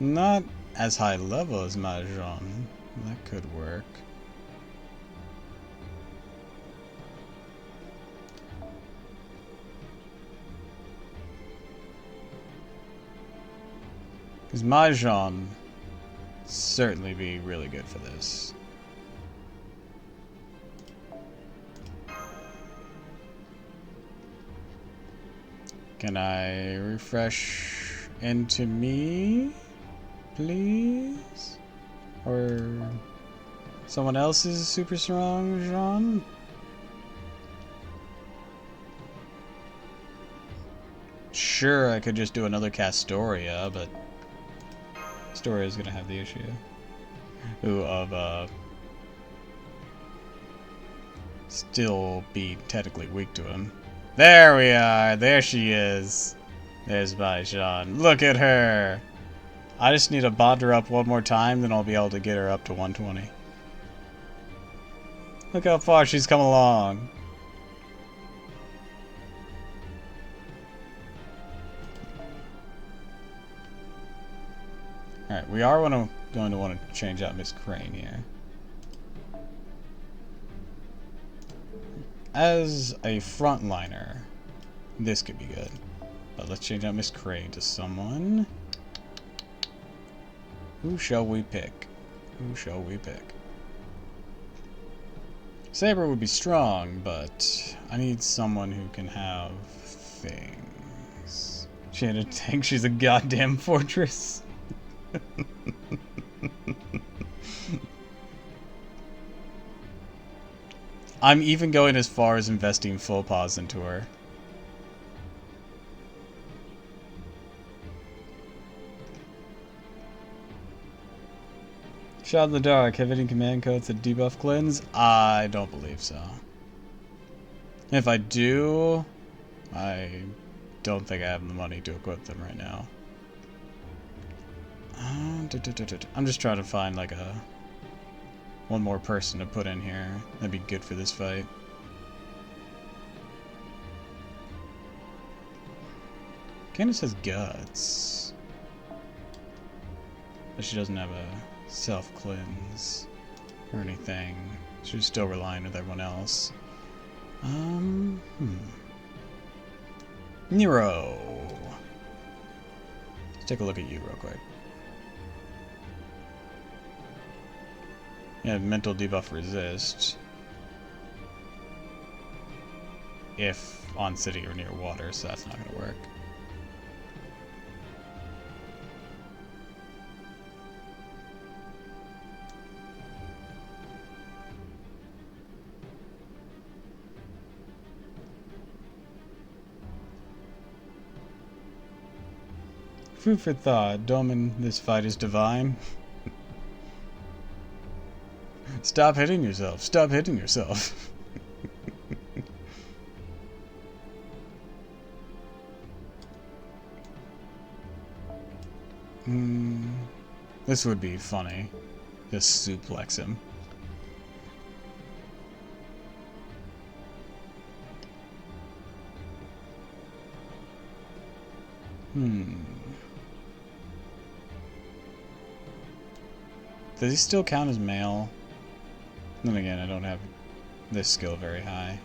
Not as high level as Mahjong. That could work. Because Mahjong certainly be really good for this. Can I refresh into me, please? Or someone else's super strong Jean? Sure, I could just do another Castoria, but Astoria's gonna have the issue. Of still be technically weak to him. There we are! There she is! There's my Jean. Look at her! I just need to bond her up one more time, then I'll be able to get her up to 120. Look how far she's come along. Alright, we are going to want to change out Miss Crane here. As a frontliner, this could be good. But let's change out Miss Crane to someone. Who shall we pick? Who shall we pick? Saber would be strong, but I need someone who can have things. She had to think she's a goddamn fortress. I'm even going as far as investing full pause into her. Shot in the dark. Have any command codes that debuff cleanse? I don't believe so. If I do, I don't think I have the money to equip them right now. I'm just trying to find like one more person to put in here. That'd be good for this fight. Candace has guts, but she doesn't have a self-cleanse or anything. She's still relying with everyone else. Nero. Let's take a look at you real quick. Yeah, mental debuff resist. If on city or near water, so that's not gonna work. Food for thought. Domin, this fight is divine. Stop hitting yourself. Stop hitting yourself. This would be funny. Just suplex him. Does he still count as male? Then again, I don't have this skill very high.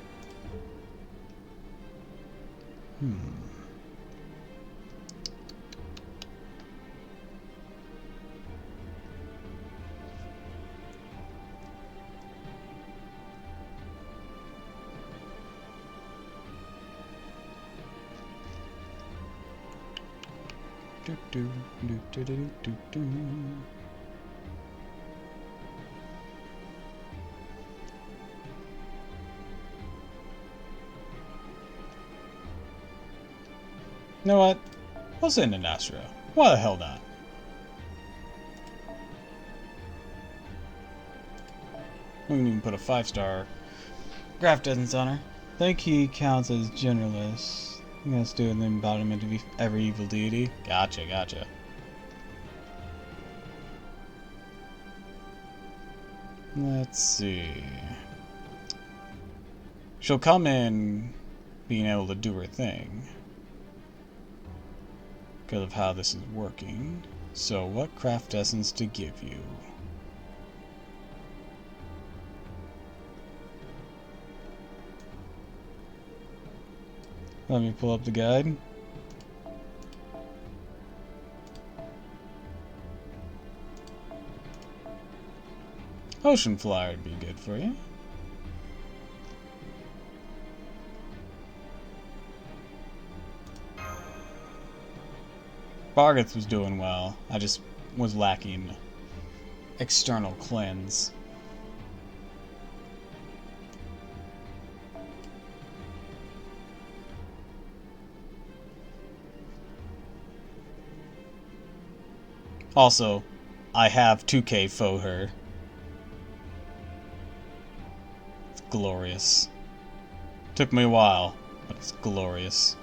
You know what? We'll send an Astro. Why the hell not? We can even put a 5-star craft essence on her. I think he counts as generalist. I think that's doing the embodiment of every evil deity. Gotcha, gotcha. Let's see. She'll come in being able to do her thing because of how this is working. So what craft essence to give you? Let me pull up the guide. Ocean Flyer would be good for you. Bargath was doing well. I just was lacking external cleanse. Also, I have 2K faux her. It's glorious. Took me a while, but it's glorious.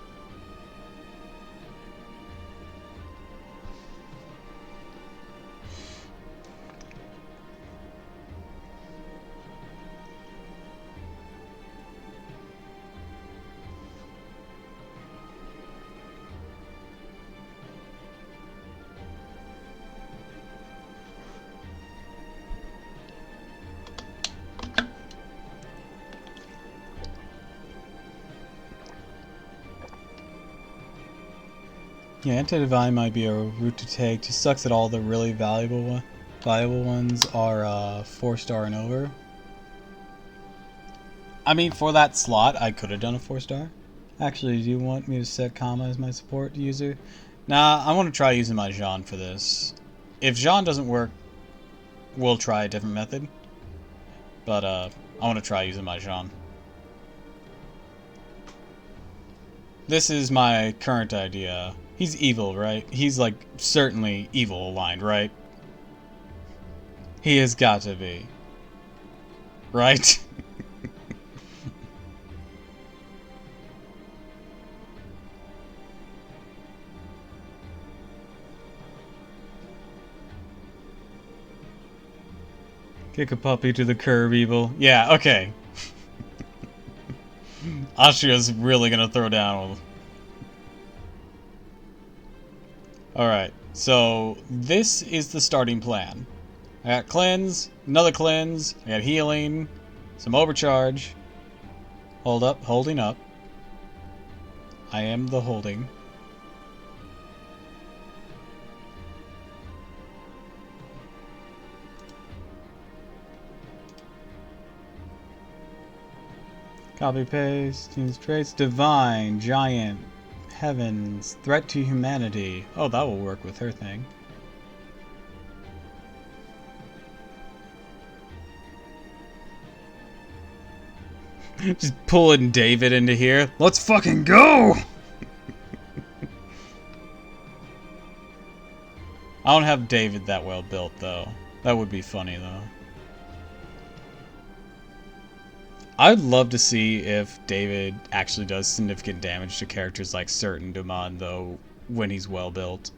Yeah, Anti-Divine might be a route to take. Just sucks that all the really valuable ones are 4-star and over. I mean, for that slot, I could have done a 4-star. Actually, do you want me to set Kama as my support user? Nah, I want to try using my Jean for this. If Jean doesn't work, we'll try a different method. But I want to try using my Jean. This is my current idea. He's evil, right? He's, like, certainly evil aligned, right? He has got to be. Right? Kick a puppy to the curb, evil. Yeah, okay. Ashia's really gonna throw down with... Alright, so this is the starting plan. I got cleanse, another cleanse, I got healing, some overcharge. Hold up, holding up. I am the holding. Copy paste, use traits, divine, giant, heavens, threat to humanity. Oh, that will work with her thing. Just pulling David into here. Let's fucking go! I don't have David that well built, though. That would be funny, though. I'd love to see if David actually does significant damage to characters like Spirt and Duman, though, when he's well built.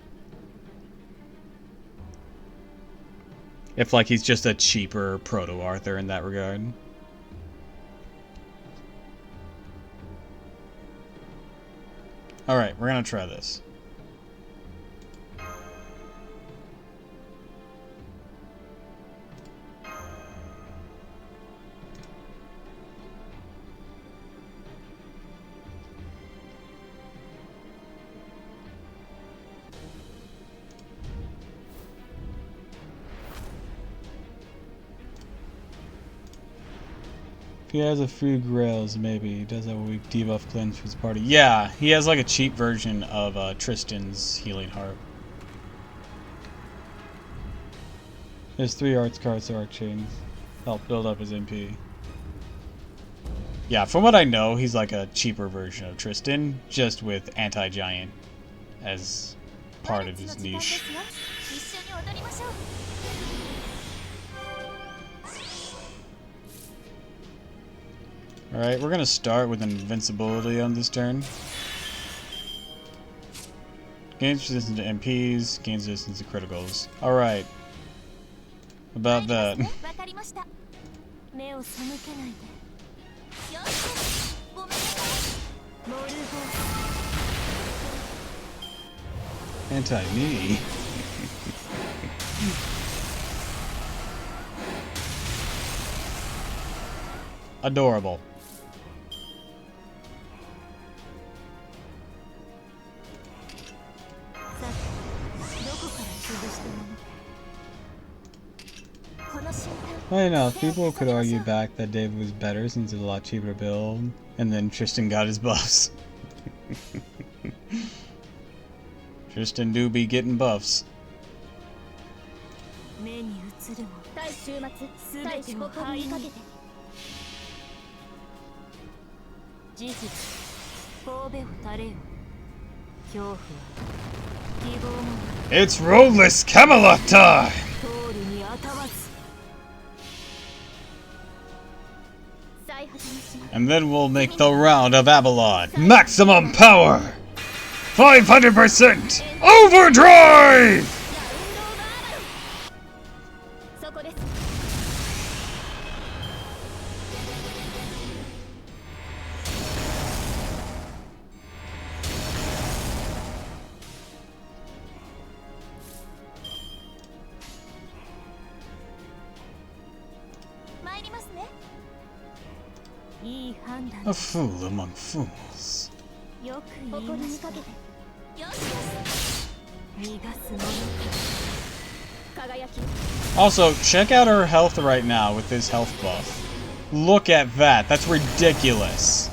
If, like, he's just a cheaper Proto-Arthur in that regard. Alright, we're gonna try this. If he has a few grails, maybe. He does have a weak debuff cleanse for his party. Yeah, he has like a cheap version of Tristan's Healing Harp. There's 3 arts cards or arc chains. Help build up his MP. Yeah, from what I know, he's like a cheaper version of Tristan, just with anti-giant as part of his niche. 一緒に踊りましょう。 Alright, we're gonna start with invincibility on this turn. Gains resistance to MPs, gains resistance to criticals. Alright. About that. わかりました。目を背けないで。よし、ごめんなさい。モルゴ。 Anti-knee. Adorable. さて、どこから潰してものこの瞬間。 Well, you know, people could argue back that David was better since it's a lot cheaper to build, and then Tristan got his buffs. Tristan do be getting buffs. 目に映るも対終末全てを灰にかけて慈悲神戸を垂れよ恐怖は希望も It's roadless Camelot time! 通るにあたわず最果ての島 And then we'll make the round of Avalon. Maximum power! 500% overdrive! そこです 参りますねいい判断 A fool among fools. よく言いましたよしよし逃がすものか輝き Also, check out her health right now with this health buff. Look at that. That's ridiculous.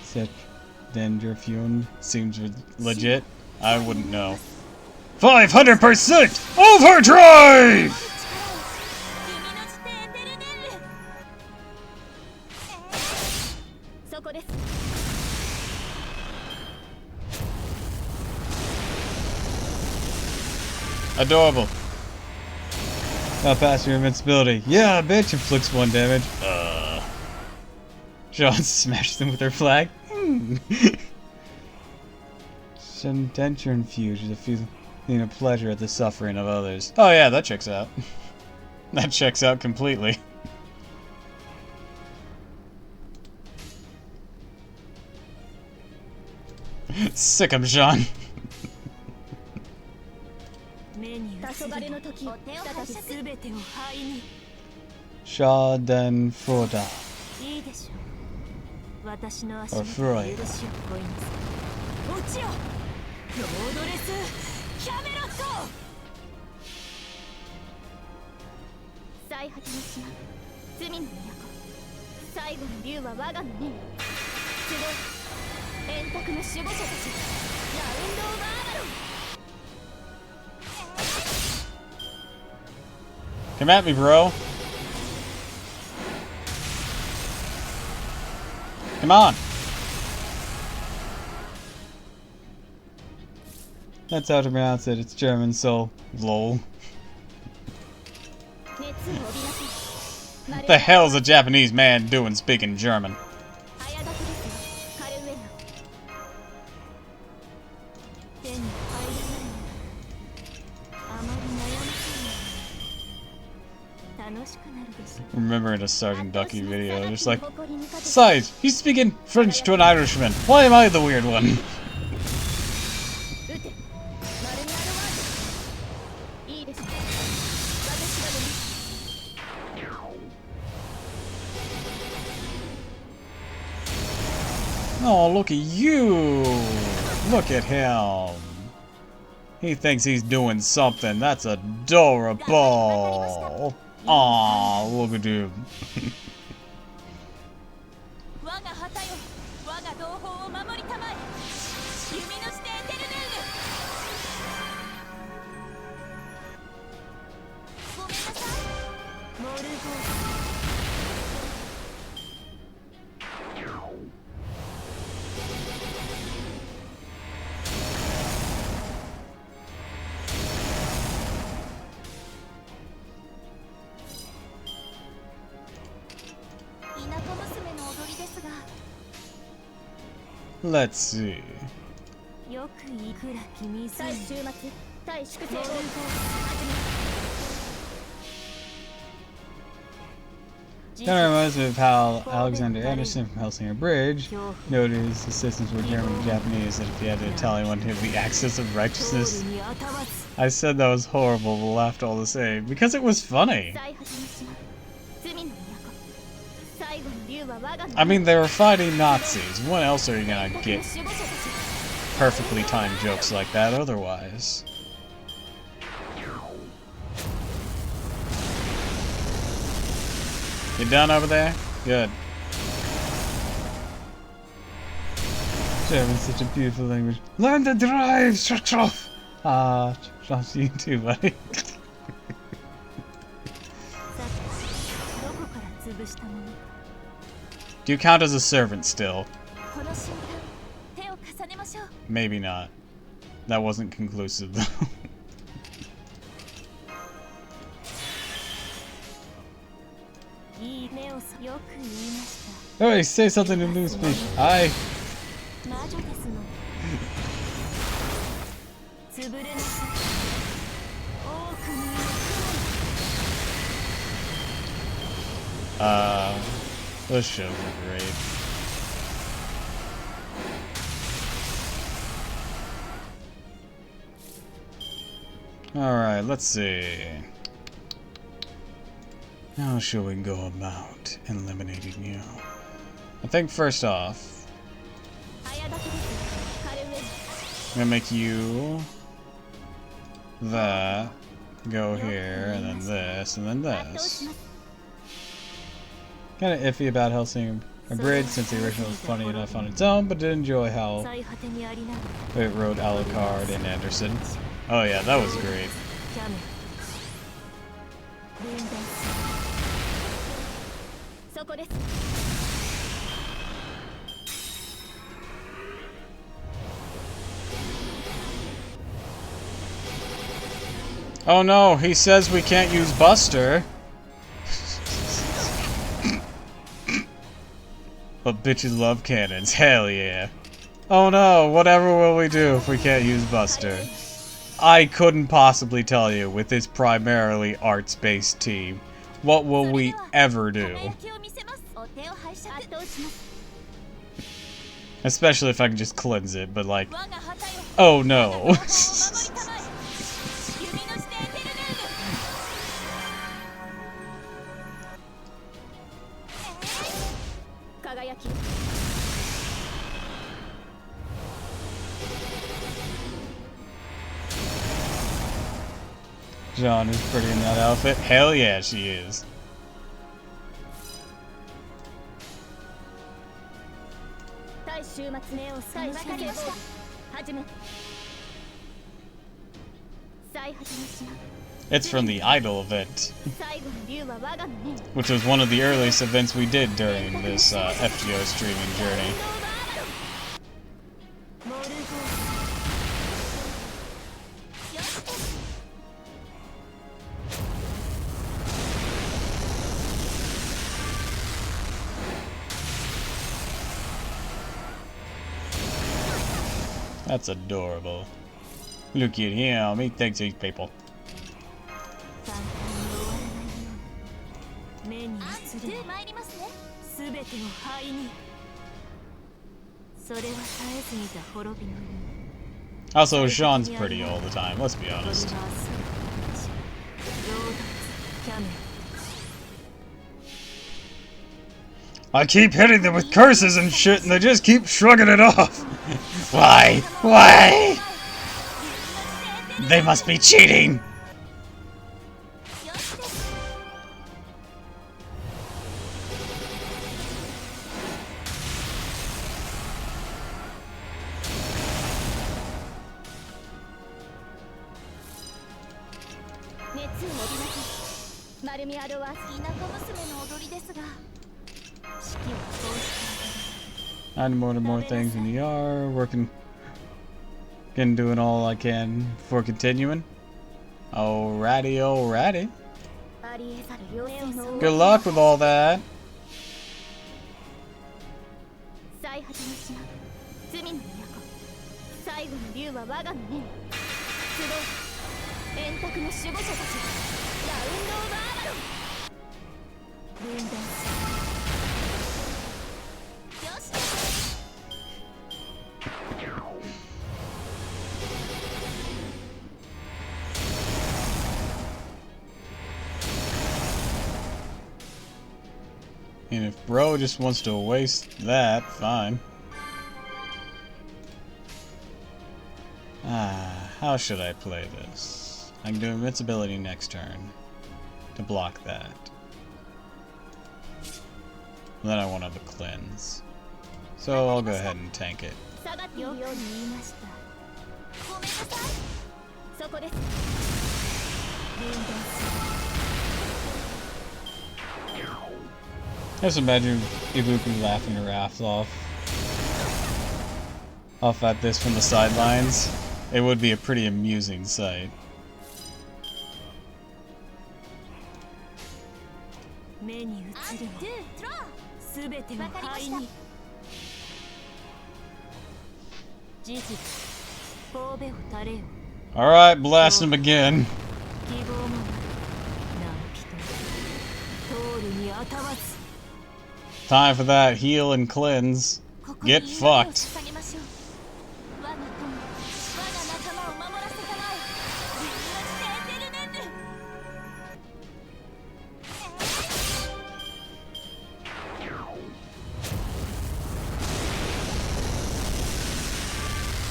Said Dendrofume seems legit. I wouldn't know. 500% overdrive! そこです Adorable. Not past your invincibility. Yeah, bitch, inflicts 1 damage. Sean smashes them with her flag. Denture infused with a feeling of pleasure at the suffering of others. Oh yeah, that checks out. That checks out completely. Sick him, Sean. Schadenfreude. Or Freud. 最果ての島罪の都最後の竜は我がの目に集え円卓の守護者たちラウンド・オブ・アバロン Come at me, bro. Come on. That's how to pronounce it. It's German, so lol. What the hell is a Japanese man doing speaking German? Remembering a Sergeant Ducky video, just like, besides, he's speaking French to an Irishman. Why am I the weird one? Oh, look at you! Look at him! He thinks he's doing something. That's adorable! Aww, look at him. 我が旗よ、我が同胞を守りたまえ。弓のしてエテルネウム。ごめんなさい。モルゴー。Let's see. よくいくら君さん。対終末、対粛清を始め。Kind of reminds me of how Alexander Anderson from Hellsinger Bridge noted his assistants were German and Japanese, and if he had an Italian one, he'd be Axis of Righteousness. I said that was horrible, but laughed all the same, because it was funny. I mean, they were fighting Nazis. When else are you gonna get perfectly timed jokes like that otherwise? You done over there? Good. German's such a beautiful language. Learn to drive, Shakshov! Ah, Shakshov, you too, buddy. Do you count as a servant still? Maybe not. That wasn't conclusive, though. Hey, say something to lose me. Aye. Those shows are great. Alright, let's see. How shall we go about eliminating you? I think first off, I'm gonna make you that go here, and then this, and then this. Kinda iffy about Hellsinger Bridge since the original was funny enough on its own, but did enjoy how it wrote Alucard and Anderson. Oh yeah, that was great. Oh no, he says we can't use Buster. But bitches love cannons, hell yeah. Oh no, whatever will we do if we can't use Buster? I couldn't possibly tell you with this primarily arts-based team. What will we ever do? Especially if I can just cleanse it, but like... Oh no. Jean is pretty in that outfit. Hell yeah, she is. It's from the Idol event, which was one of the earliest events we did during this FGO streaming journey. That's adorable. Look at him, he thinks he's people. Also, Sean's pretty all the time, let's be honest. I keep hitting them with curses and shit, and they just keep shrugging it off. Why? Why? They must be cheating! 丸みあるは田舎娘の踊りですが、式はこうしてあげる。 Adding more and more things in the R, working, again doing all I can before continuing. Alrighty, alrighty. ありえざる妖精の Good luck with all that. 最果ての島、罪の都、最後の竜は我がの目に。集う円卓の守護者たち、ラウンド・オブ・アバロン。分断する。よし。 And if bro just wants to waste that, fine. How should I play this? I can do invincibility next turn to block that. And then I want to have a cleanse. So I'll go ahead and tank it. 下がっているように言いました。ごめんなさい。そこです。分断する。 Just imagine Ibuku laughing her ass off at this from the sidelines. It would be a pretty amusing sight. 目に映るすべての灰に。事実、神戸を垂れよ。 Alright, blast him again. 希望もなく、何人も通るにあたわず。 Time for that heal and cleanse. Get fucked.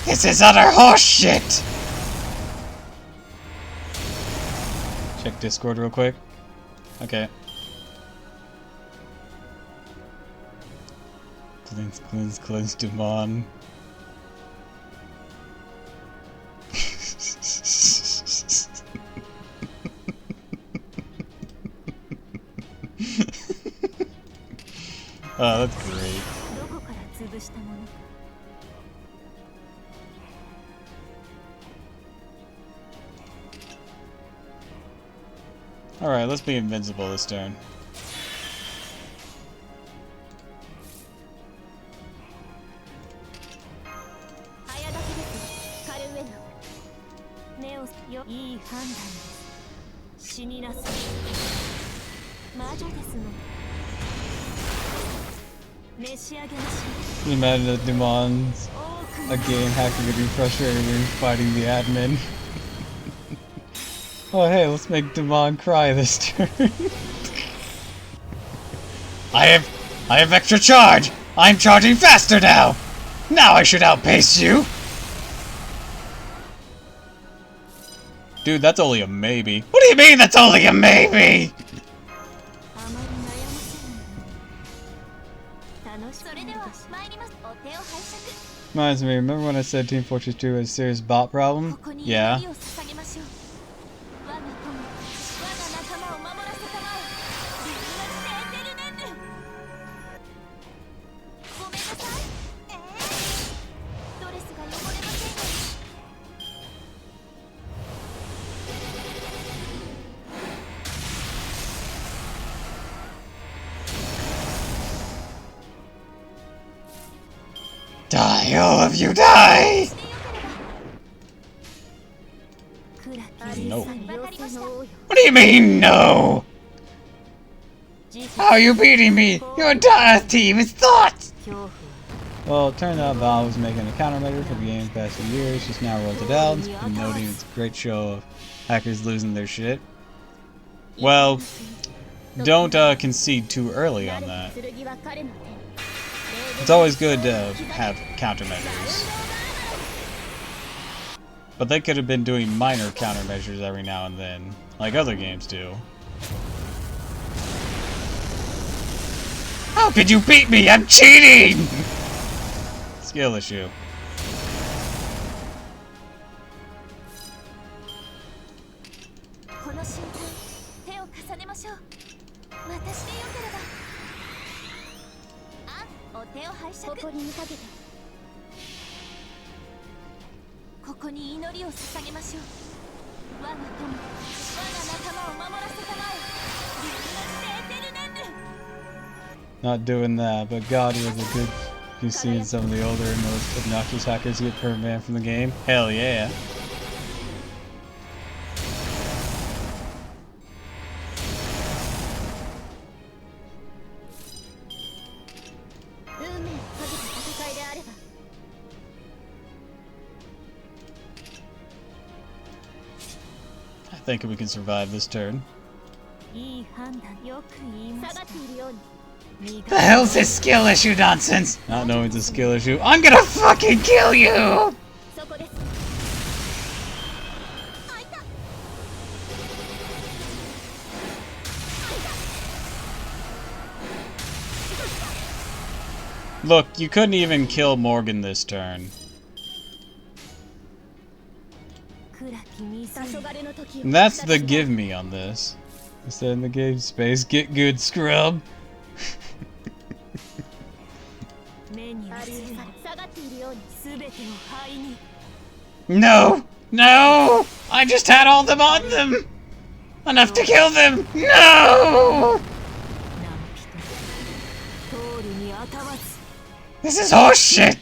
This is utter horse shit! Check Discord real quick. Okay. Cleanse, Demon. Oh, that's great. Alright, let's be invincible this turn. Imagine the demons again hacking getting frustrated and fighting the admin. Oh hey, let's make Demon cry this turn. I have extra charge! I'm charging faster now! Now I should outpace you! Dude, that's only a maybe. What do you mean that's only a maybe? Reminds me, remember when I said Team Fortress 2 has a serious bot problem? Yeah. Die, all of you, die! No. What do you mean, no? How are you beating me? Your entire team is thought! Well, it turned out Valve was making a countermeasure for the game the past few years, just now rolled it out, and noting it's a great show of hackers losing their shit. Well, don't concede too early on that. It's always good to have countermeasures. But they could have been doing minor countermeasures every now and then, like other games do. How could you beat me? I'm cheating! Skill issue. 手を拝借。ここに見かけて。ここに祈りを捧げましょう。我が友、我が仲間を守らせたまえ。竜のエテルネンル。 Not doing that, but God was a good. You've seen some of the older and most obnoxious hackers get permanent from the game. Hell yeah. I think we can survive this turn. The hell's this skill issue nonsense? Not knowing it's a skill issue. I'm gonna fucking kill you! Look, you couldn't even kill Morgan this turn. And that's the give me on this. Instead in the game space, get good, scrub. No! No! I just had all them on them! Enough to kill them! No! This is horseshit!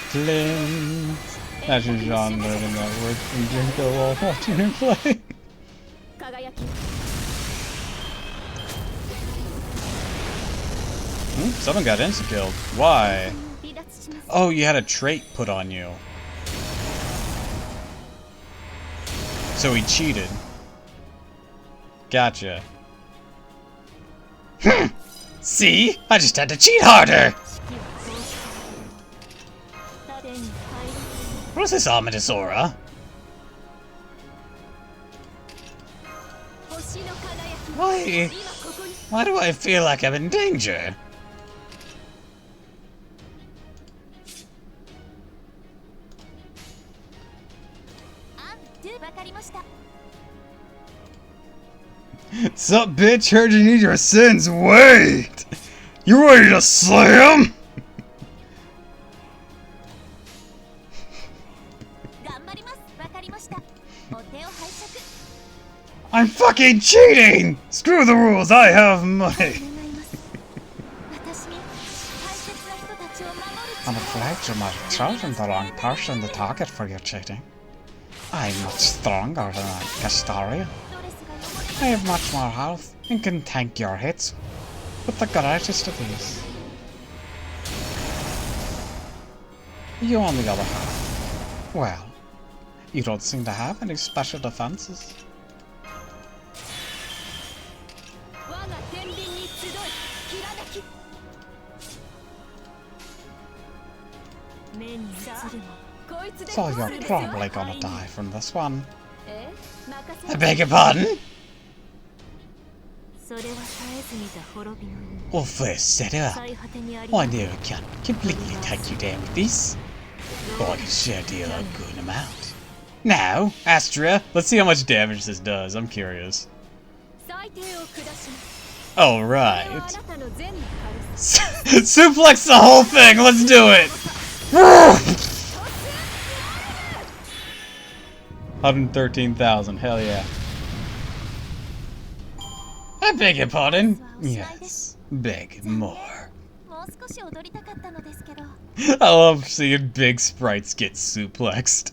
Flint. Imagine Jean learning that word from Jinko while watching him play. Someone got insta-killed. Why? Oh, you had a trait put on you. So he cheated. Gotcha. See? I just had to cheat harder! What is this ominous aura? Why do I feel like I'm in danger? Sup, bitch? Heard you need your sins. Wait! You ready to slam? I'm fucking cheating! Screw the rules, I have money! I'm afraid you might have chosen the wrong person to target for your cheating. I'm much stronger than a Castaria. I have much more health and can tank your hits with the greatest of ease. You on the other hand, well, you don't seem to have any special defenses. So you're probably gonna die from this one. I beg your pardon? Well, first set it up. I know I can't completely take you down with this, but I can sure deal a good amount. Now, Astra, let's see how much damage this does. I'm curious. Alright. Suplex the whole thing! Let's do it! 113,000, hell yeah. I beg your pardon? Yes, beg more. I love seeing big sprites get suplexed.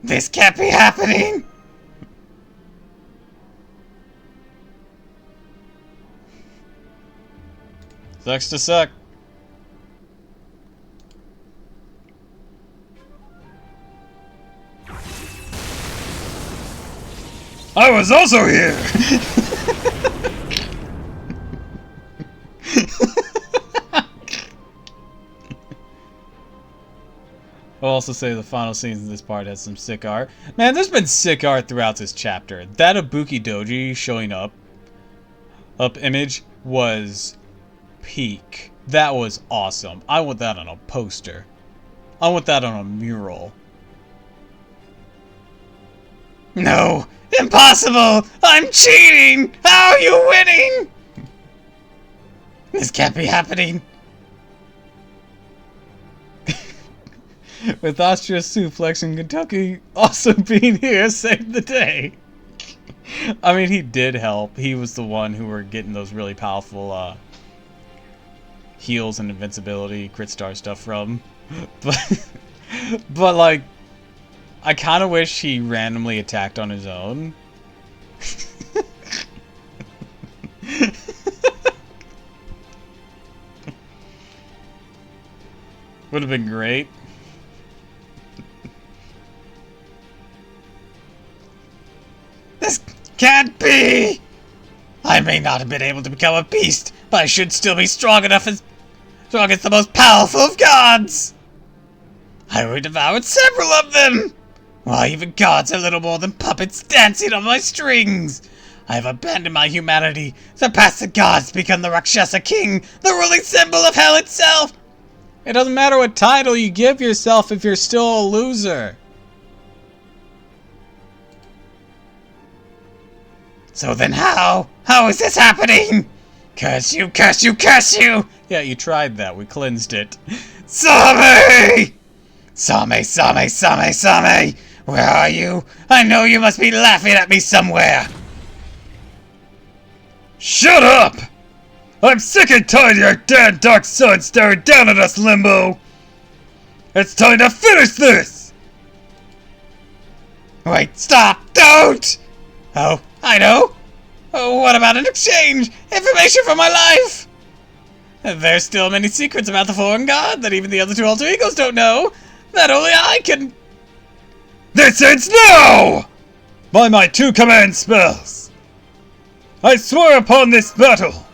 This can't be happening! Sucks to suck. I was also here! I'll also say the final scenes in this part has some sick art. Man, there's been sick art throughout this chapter. That Ibuki Doji showing up image was peak. That was awesome. I want that on a poster. I want that on a mural. No! Impossible! I'm cheating! How are you winning? This can't be happening. With Austria suplex and Kentucky also being here saved the day. I mean, he did help. He was the one who were getting those really powerful heals and invincibility, crit star stuff from. But like, I kind of wish he randomly attacked on his own. Would have been great. This can't be! I may not have been able to become a beast, but I should still be strong enough as strong as the most powerful of gods! I already devoured several of them! Why, even gods are little more than puppets dancing on my strings! I have abandoned my humanity, surpassed the gods, become the Rakshasa King, the ruling symbol of hell itself! It doesn't matter what title you give yourself if you're still a loser. So then how? How is this happening? Curse you, curse you, curse you! Yeah, you tried that. We cleansed it. Same! Same, Same, Same, Same! Where are you? I know you must be laughing at me somewhere! Shut up! I'm sick and tired of your damn dark sun staring down at us, Limbo! It's time to finish this! Wait, stop! Don't! Oh, I know! Oh, what about an exchange? Information for my life! There's still many secrets about the foreign god that even the other two alter egos don't know! That only I can... This ends now! By my 2 command spells! I swear upon this battle!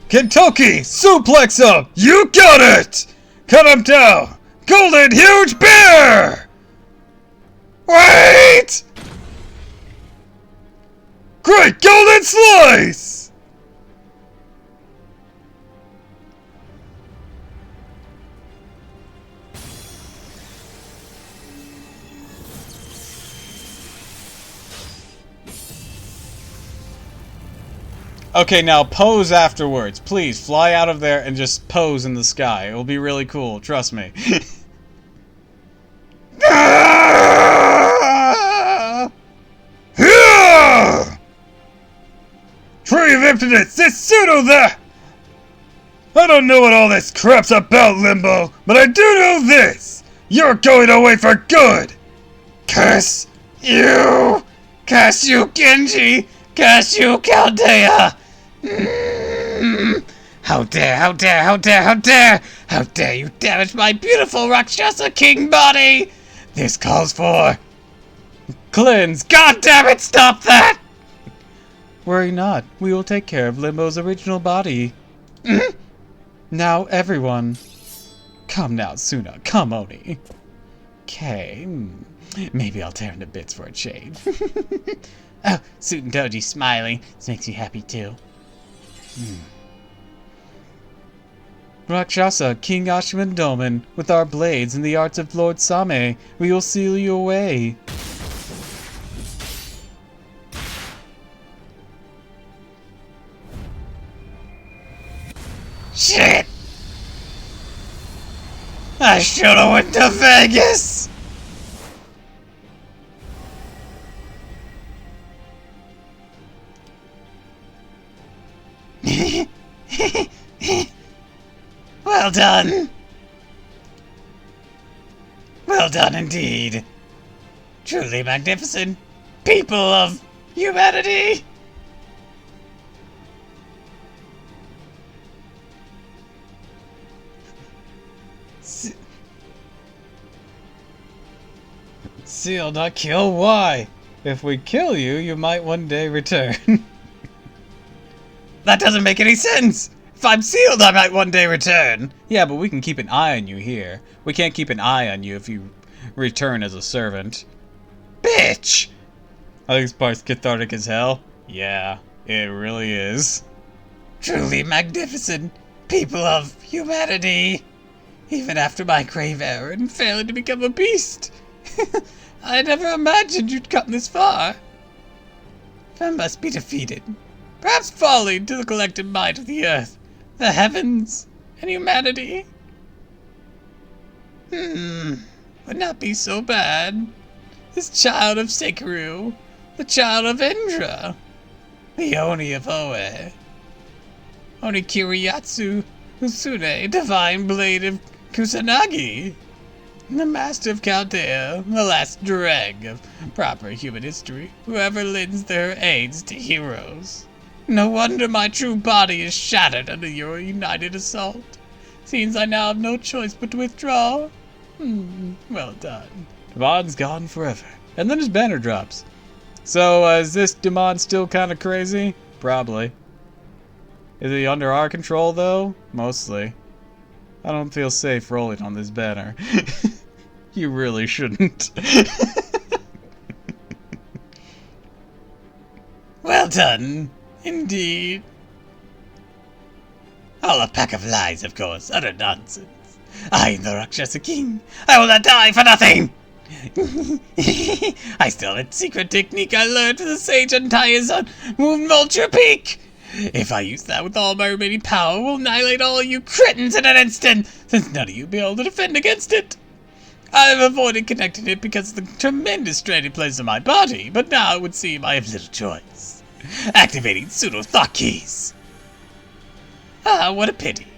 Kentucky, suplex him! You got it! Cut him down! Golden huge bear! Wait! Great golden slice! Okay, now pose afterwards. Please, fly out of there and just pose in the sky. It will be really cool, trust me. Tree of Impotence, this pseudo that! I don't know what all this crap's about, Limbo, but I do know this! You're going away for good! Curse you! Curse you, Genji! Curse you, Chaldea! How dare, how dare, how dare, how dare! How dare you damage my beautiful Rakshasa King body! This calls for... cleanse! God damn it, stop that! Worry not. We will take care of Limbo's original body. Now, everyone. Come now, Suna. Come, Oni. Okay. Maybe I'll tear into bits for a change. Oh, Suit and Doji smiling. This makes me happy too. Rakshasa, King Ashman Doman, with our blades and the arts of Lord Same, we will seal you away. Shit! I should've went to Vegas! Well done! Well done indeed! Truly magnificent people of humanity! Seal, not kill? Why? If we kill you, you might one day return. That doesn't make any sense! If I'm sealed, I might one day return. Yeah, but we can keep an eye on you here. We can't keep an eye on you if you return as a servant. Bitch! I think this part's cathartic as hell. Yeah, it really is. Truly magnificent people of humanity. Even after my grave error in failing to become a beast. I never imagined you'd come this far. I must be defeated. Perhaps falling to the collective might of the earth, the heavens, and humanity. Would not be so bad. This child of Sekiru, the child of Indra, the Oni of Oe, Oni Kiriyatsu Usune, divine blade of Kusanagi, the master of Chaldea, the last dreg of proper human history, whoever lends their aids to heroes. No wonder my true body is shattered under your united assault. Seems I now have no choice but to withdraw. Well done. Damon's gone forever. And then his banner drops. So, is this Damon still kind of crazy? Probably. Is he under our control, though? Mostly. I don't feel safe rolling on this banner. You really shouldn't. Well done. Indeed. All a pack of lies, of course. Utter nonsense. I am the Rakshasa King. I will not die for nothing. I still have that secret technique I learned from the sage Antaias on Moon Vulture Peak. If I use that with all my remaining power, we'll annihilate all you cretins in an instant, since none of you will be able to defend against it. I have avoided connecting it because of the tremendous strain it places on my body, but now it would seem I have little choice. Activating pseudo thought keys. Ah, what a pity.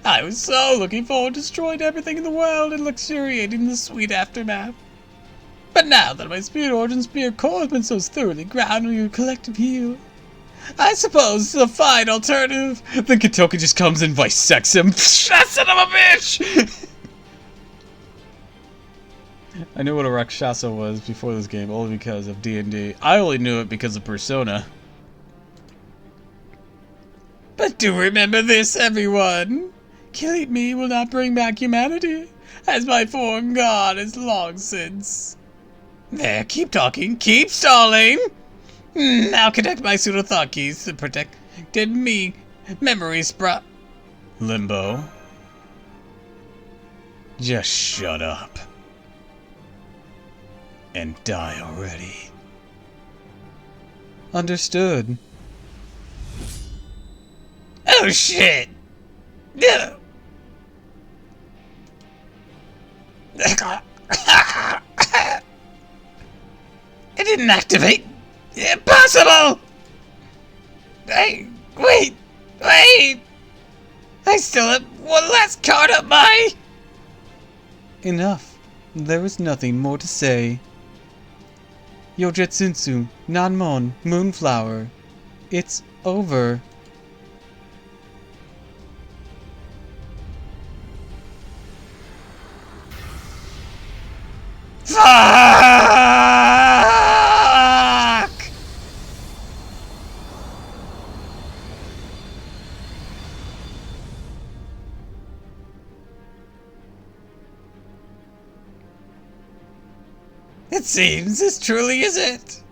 I was so looking forward to destroying everything in the world and luxuriating in the sweet aftermath. But now that my spirit origin spear core has been so thoroughly grounded in your collective heal, I suppose the fine alternative. Then Katoki just comes and bisects him. That son of a bitch! I knew what a Rakshasa was before this game, only because of D&D. I only knew it because of Persona. But do remember this, everyone. Killing me will not bring back humanity, as my foreign god is long since. There, keep talking, keep stalling! Now connect my pseudo thought keys to protected me memory sprite. Limbo. Just shut up. And die already. Understood. Oh shit! No! It didn't activate! Impossible! Hey, wait! I still have one last card up my... Enough. There is nothing more to say. Yojetsunsu, Nanmon, Moonflower. It's over. Fuck! It seems this truly is it.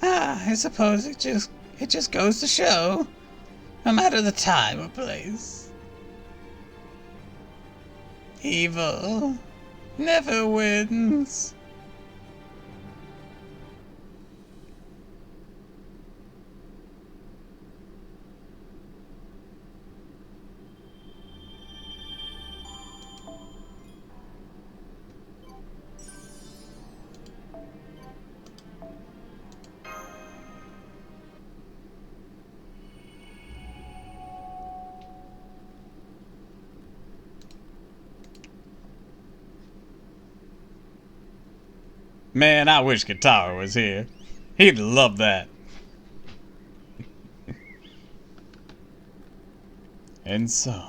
I suppose it just goes to show, no matter the time or place, evil never wins. Man, I wish Katara was here. He'd love that. And so,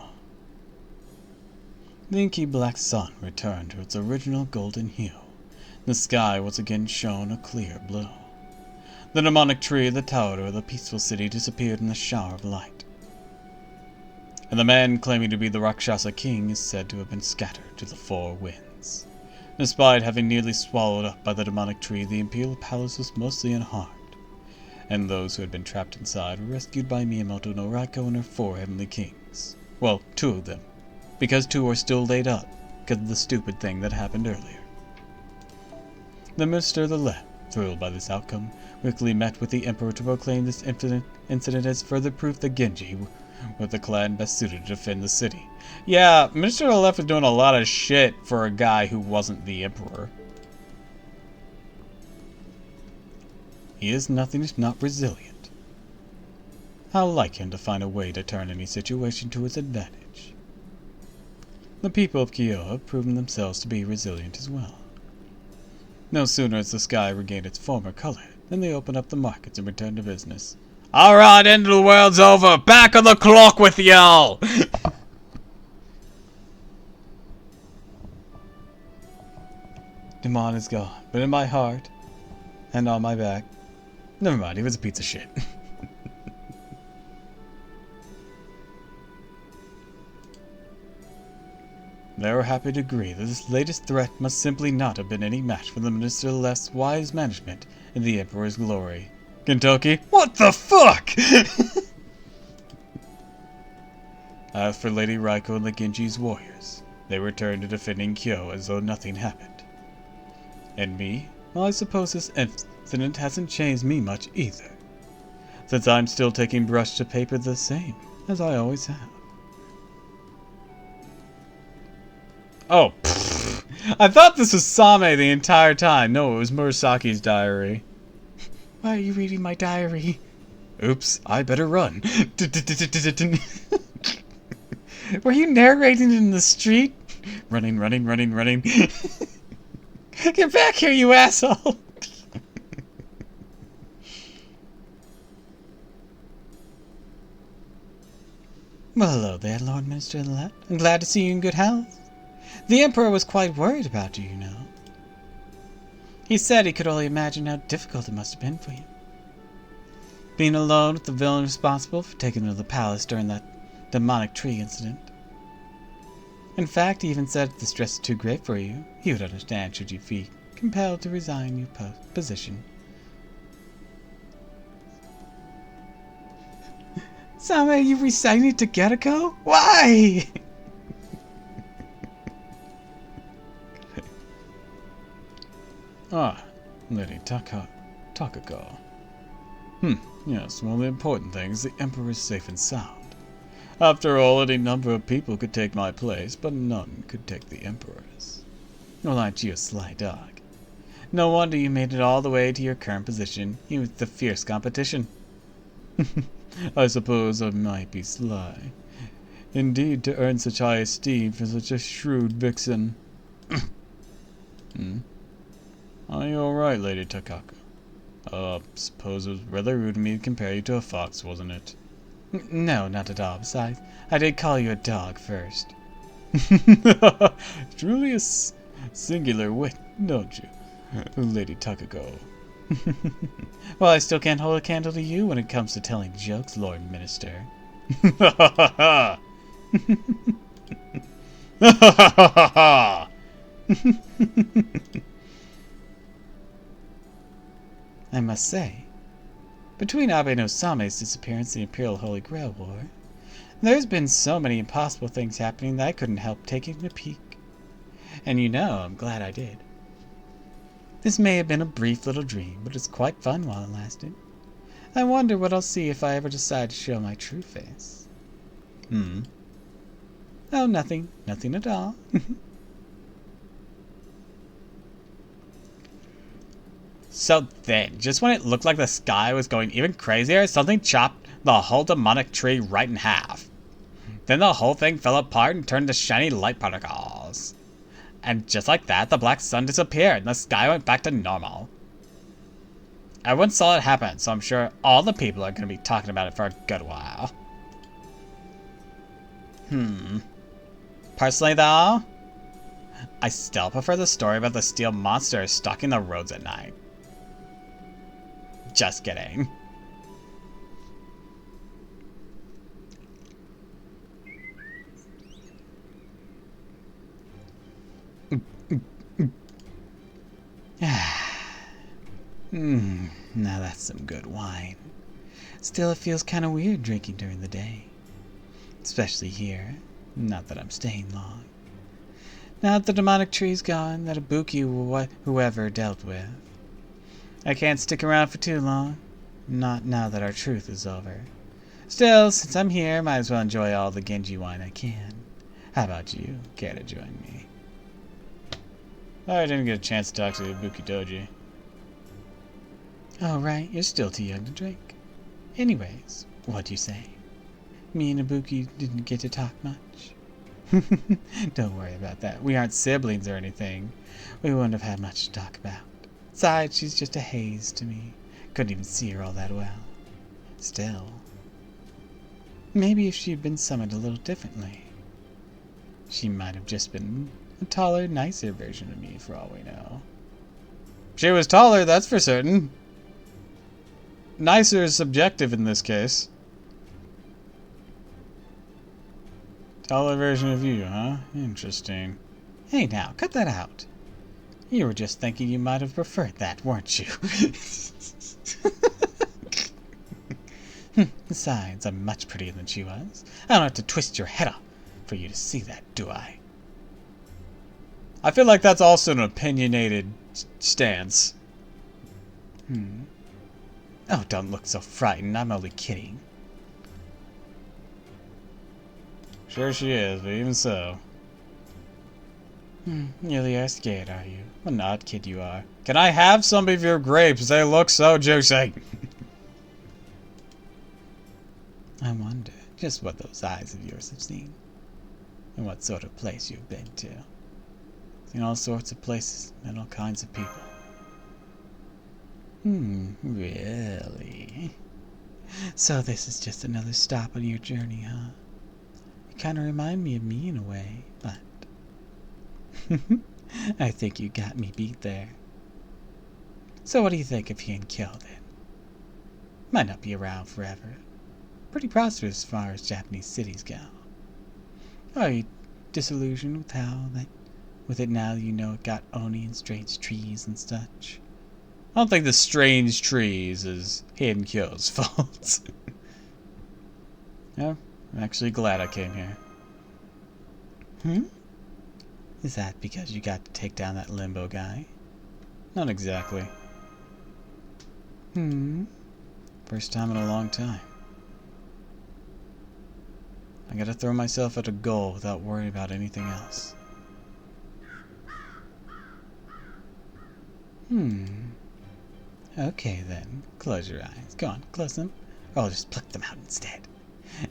the inky black sun returned to its original golden hue. The sky once again shone a clear blue. The demonic tree at the tower of the peaceful city disappeared in the shower of light. and the man claiming to be the Rakshasa king is said to have been scattered to the four winds. Despite having nearly swallowed up by the demonic tree, the imperial palace was mostly unharmed, and those who had been trapped inside were rescued by Miyamoto no Raiko and her four heavenly kings. Well, 2 of them, because 2 are still laid up because of the stupid thing that happened earlier. The Minister of the Left, thrilled by this outcome, quickly met with the Emperor to proclaim this incident as further proof that Genji were the clan best suited to defend the city. Yeah, Minister of the Left was doing a lot of shit for a guy who wasn't the Emperor. He is nothing if not resilient. How like him to find a way to turn any situation to his advantage. The people of Kyoto have proven themselves to be resilient as well. No sooner has the sky regained its former color than they open up the markets and return to business. Alright, end of the world's over! Back on the clock with y'all! Demon is gone, but in my heart and on my back. Never mind, he was a piece of shit. They were happy to agree that this latest threat must simply not have been any match for the Minister of the Left's wise management in the Emperor's glory. Kentucky, what the fuck? As for Lady Raiko and the Genji's warriors, they returned to defending Kyo as though nothing happened. And me? Well, I suppose this incident hasn't changed me much either, since I'm still taking brush to paper the same as I always have. Oh, pfft. I thought this was Same the entire time. No, it was Murasaki's diary. Why are you reading my diary? Oops, I better run. Were you narrating it in the street? Running. Get back here, you asshole! Well, hello there, Lord Minister of the Left. I'm glad to see you in good health. The Emperor was quite worried about you, you know. He said he could only imagine how difficult it must have been for you. Being alone with the villain responsible for taking him to the palace during that demonic tree incident. In fact, he even said if the stress is too great for you, he would understand should you be compelled to resign your position. Sama, you resigned to Gettoko? Why? Ah, Lady Takako. Yes, one of the important things, the Emperor is safe and sound. After all, any number of people could take my place, but none could take the Emperor's. Well, aren't you a sly dog? No wonder you made it all the way to your current position, even with the fierce competition. I suppose I might be sly. Indeed, to earn such high esteem for such a shrewd vixen. Are you alright, Lady Takako? Suppose it was rather rude of me to compare you to a fox, wasn't it? No, not at all. Besides, I did call you a dog first. Truly a singular wit, don't you, Lady Takako? Well, I still can't hold a candle to you when it comes to telling jokes, Lord Minister. I must say, between Abe no Same's disappearance and the Imperial Holy Grail War, there's been so many impossible things happening that I couldn't help taking a peek. And you know, I'm glad I did. This may have been a brief little dream, but it's quite fun while it lasted. I wonder what I'll see if I ever decide to show my true face. Oh, nothing. Nothing at all. So then, just when it looked like the sky was going even crazier, something chopped the whole demonic tree right in half. Then the whole thing fell apart and turned to shiny light particles. And just like that, the black sun disappeared and the sky went back to normal. Everyone saw it happen, so I'm sure all the people are going to be talking about it for a good while. Personally though, I still prefer the story about the steel monster stalking the roads at night. Just kidding. Now that's some good wine. Still, it feels kind of weird drinking during the day. Especially here. Not that I'm staying long. Now that the demonic tree's gone, that Ibuki whoever dealt with. I can't stick around for too long. Not now that our truth is over. Still, since I'm here, might as well enjoy all the Genji wine I can. How about you? Care to join me? Oh, I didn't get a chance to talk to Ibuki Doji. Oh, right. You're still too young to drink. Anyways, what do you say? Me and Ibuki didn't get to talk much. Don't worry about that. We aren't siblings or anything. We wouldn't have had much to talk about. Besides, she's just a haze to me. Couldn't even see her all that well. Still, maybe if she'd been summoned a little differently, she might have just been a taller, nicer version of me for all we know. She was taller, that's for certain. Nicer is subjective in this case. Taller version of you, huh? Interesting. Hey now, cut that out. You were just thinking you might have preferred that, weren't you? Besides, I'm much prettier than she was. I don't have to twist your head off for you to see that, do I? I feel like that's also an opinionated stance. Oh, don't look so frightened. I'm only kidding. Sure she is, but even so. You really are scared, are you? What an odd kid you are. Can I have some of your grapes? They look so juicy. I wonder just what those eyes of yours have seen. And what sort of place you've been to. Seen all sorts of places and all kinds of people. Really? So this is just another stop on your journey, huh? You kind of remind me of me in a way, but I think you got me beat there. So what do you think of Kill then? Might not be around forever. Pretty prosperous as far as Japanese cities go. Are you disillusioned with how that with it now you know it got Oni and strange trees and such? I don't think the strange trees is Kyo's fault. No, I'm actually glad I came here. Is that because you got to take down that limbo guy? Not exactly. First time in a long time. I gotta throw myself at a goal without worrying about anything else. Okay then. Close your eyes. Go on, close them. Or I'll just pluck them out instead.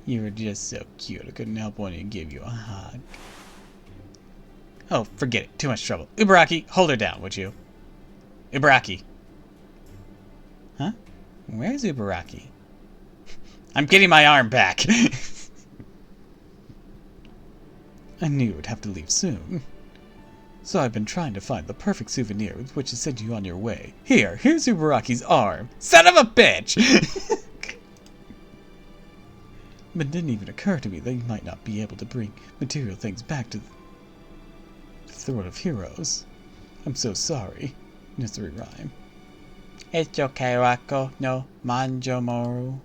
You were just so cute I couldn't help wanting to give you a hug. Oh, forget it. Too much trouble. Ubaraki, hold her down, would you? Ubaraki. Huh? Where's Ubaraki? I'm getting my arm back. I knew you would have to leave soon. So I've been trying to find the perfect souvenir with which to send you on your way. Here's Ubaraki's arm. Son of a bitch! But it didn't even occur to me that you might not be able to bring material things back to the Throne of Heroes. I'm so sorry. Nursery rhyme. It's okay, Wako. No Manjomoru.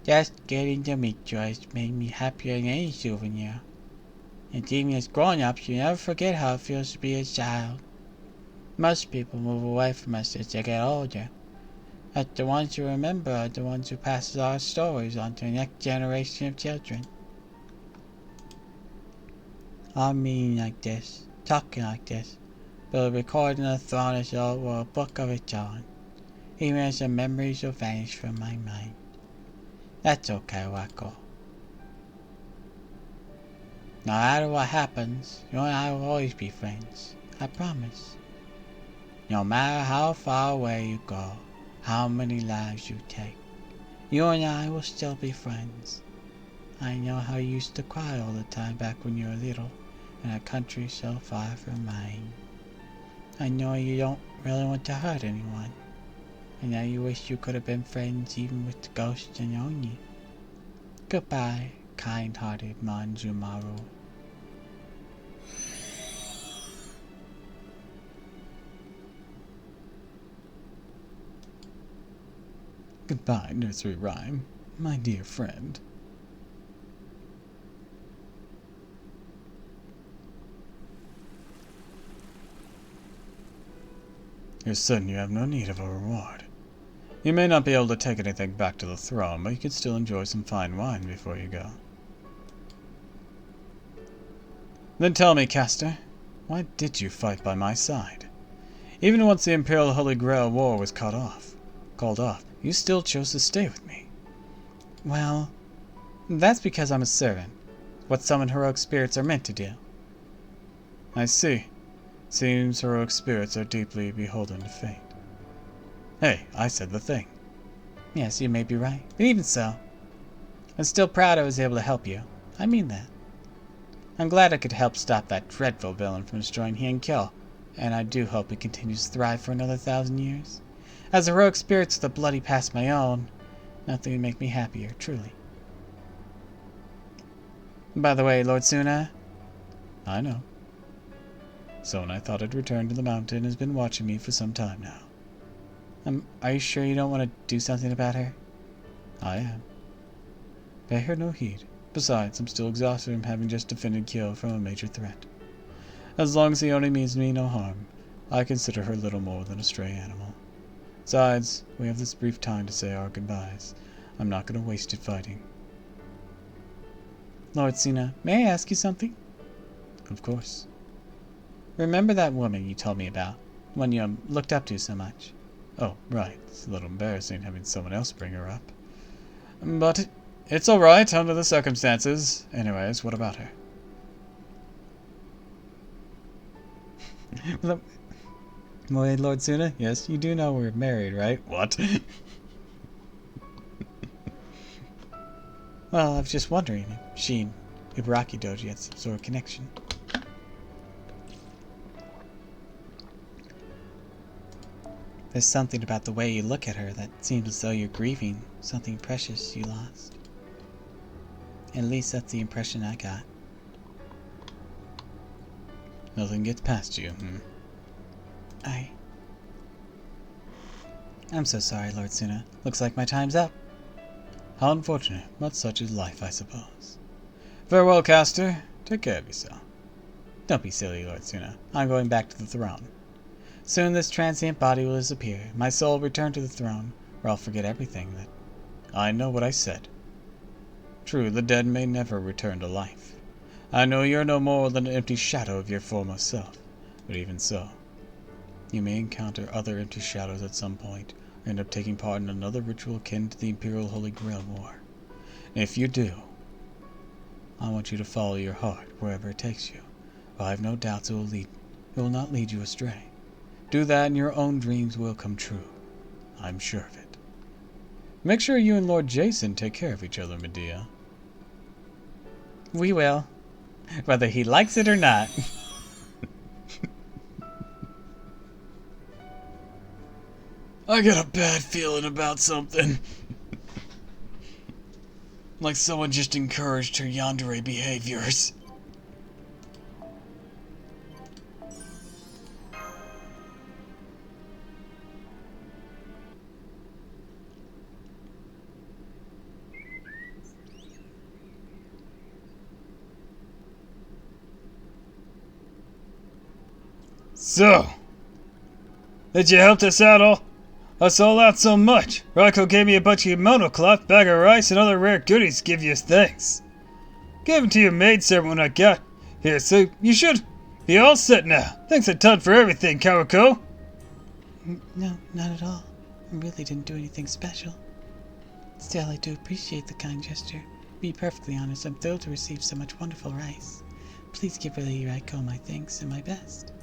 Just getting to meet you has made me happier than any souvenir. And even as grown-ups, you never forget how it feels to be a child. Most people move away from us as they get older. But the ones who remember are the ones who pass our stories on to the next generation of children. I'm meaning like this, talking like this, but a recording of the throne is all or a book of its own. Even as the memories will vanish from my mind. That's okay, Wako. No matter what happens, you and I will always be friends. I promise. No matter how far away you go, how many lives you take, you and I will still be friends. I know how you used to cry all the time back when you were little, in a country so far from mine. I know you don't really want to hurt anyone. I know you wish you could have been friends even with the ghosts and Oni. Goodbye, kind-hearted Manjumaru. " 」 . Goodbye, nursery rhyme, my dear friend. You're certain you have no need of a reward. You may not be able to take anything back to the throne, but you can still enjoy some fine wine before you go. Then tell me, Castor, why did you fight by my side? Even once the Imperial Holy Grail War was called off, you still chose to stay with me. Well, that's because I'm a servant. What some heroic spirits are meant to do. I see. Seems heroic spirits are deeply beholden to fate. Hey, I said the thing. Yes, you may be right, but even so, I'm still proud I was able to help you. I mean that. I'm glad I could help stop that dreadful villain from destroying Kill, and I do hope he continues to thrive for another 1,000 years. As heroic spirits with a bloody past my own, nothing would make me happier, truly. By the way, Lord Suna, I know. Sona thought I'd returned to the mountain and has been watching me for some time now. Are you sure you don't want to do something about her? I am. Pay her no heed. Besides, I'm still exhausted from having just defended Kyo from a major threat. As long as he only means me no harm, I consider her little more than a stray animal. Besides, we have this brief time to say our goodbyes. I'm not going to waste it fighting. Lord Suna, may I ask you something? Of course. Remember that woman you told me about, the one you looked up to so much? Oh, right. It's a little embarrassing having someone else bring her up. But it's alright under the circumstances. Anyways, what about her? Wait, Lord Suna? Yes, you do know we're married, right? What? Well, I was just wondering if she and Ibaraki Doji had some sort of connection. There's something about the way you look at her that seems as though you're grieving something precious you lost. At least that's the impression I got. Nothing gets past you, I'm so sorry, Lord Suna. Looks like my time's up. How unfortunate, but such is life, I suppose. Farewell, Castor. Take care of yourself. Don't be silly, Lord Suna. I'm going back to the throne. Soon this transient body will disappear. My soul will return to the throne, or I'll forget everything that... I know what I said. True, the dead may never return to life. I know you're no more than an empty shadow of your former self, but even so, you may encounter other empty shadows at some point, or end up taking part in another ritual akin to the Imperial Holy Grail War. And if you do, I want you to follow your heart wherever it takes you, for I have no doubts it will not lead you astray. Do that and your own dreams will come true. I'm sure of it. Make sure you and Lord Jason take care of each other, Medea. We will. Whether he likes it or not. I got a bad feeling about something. Like someone just encouraged her yandere behaviors. So, did you help us out so much? Raiko gave me a bunch of kimono cloth, bag of rice, and other rare goodies to give you as thanks. Gave them to your maidservant when I got here, so you should be all set now. Thanks a ton for everything, Karuko. No, not at all. I really didn't do anything special. Still, I do appreciate the kind gesture. To be perfectly honest, I'm thrilled to receive so much wonderful rice. Please give Lady Raiko my thanks and my best.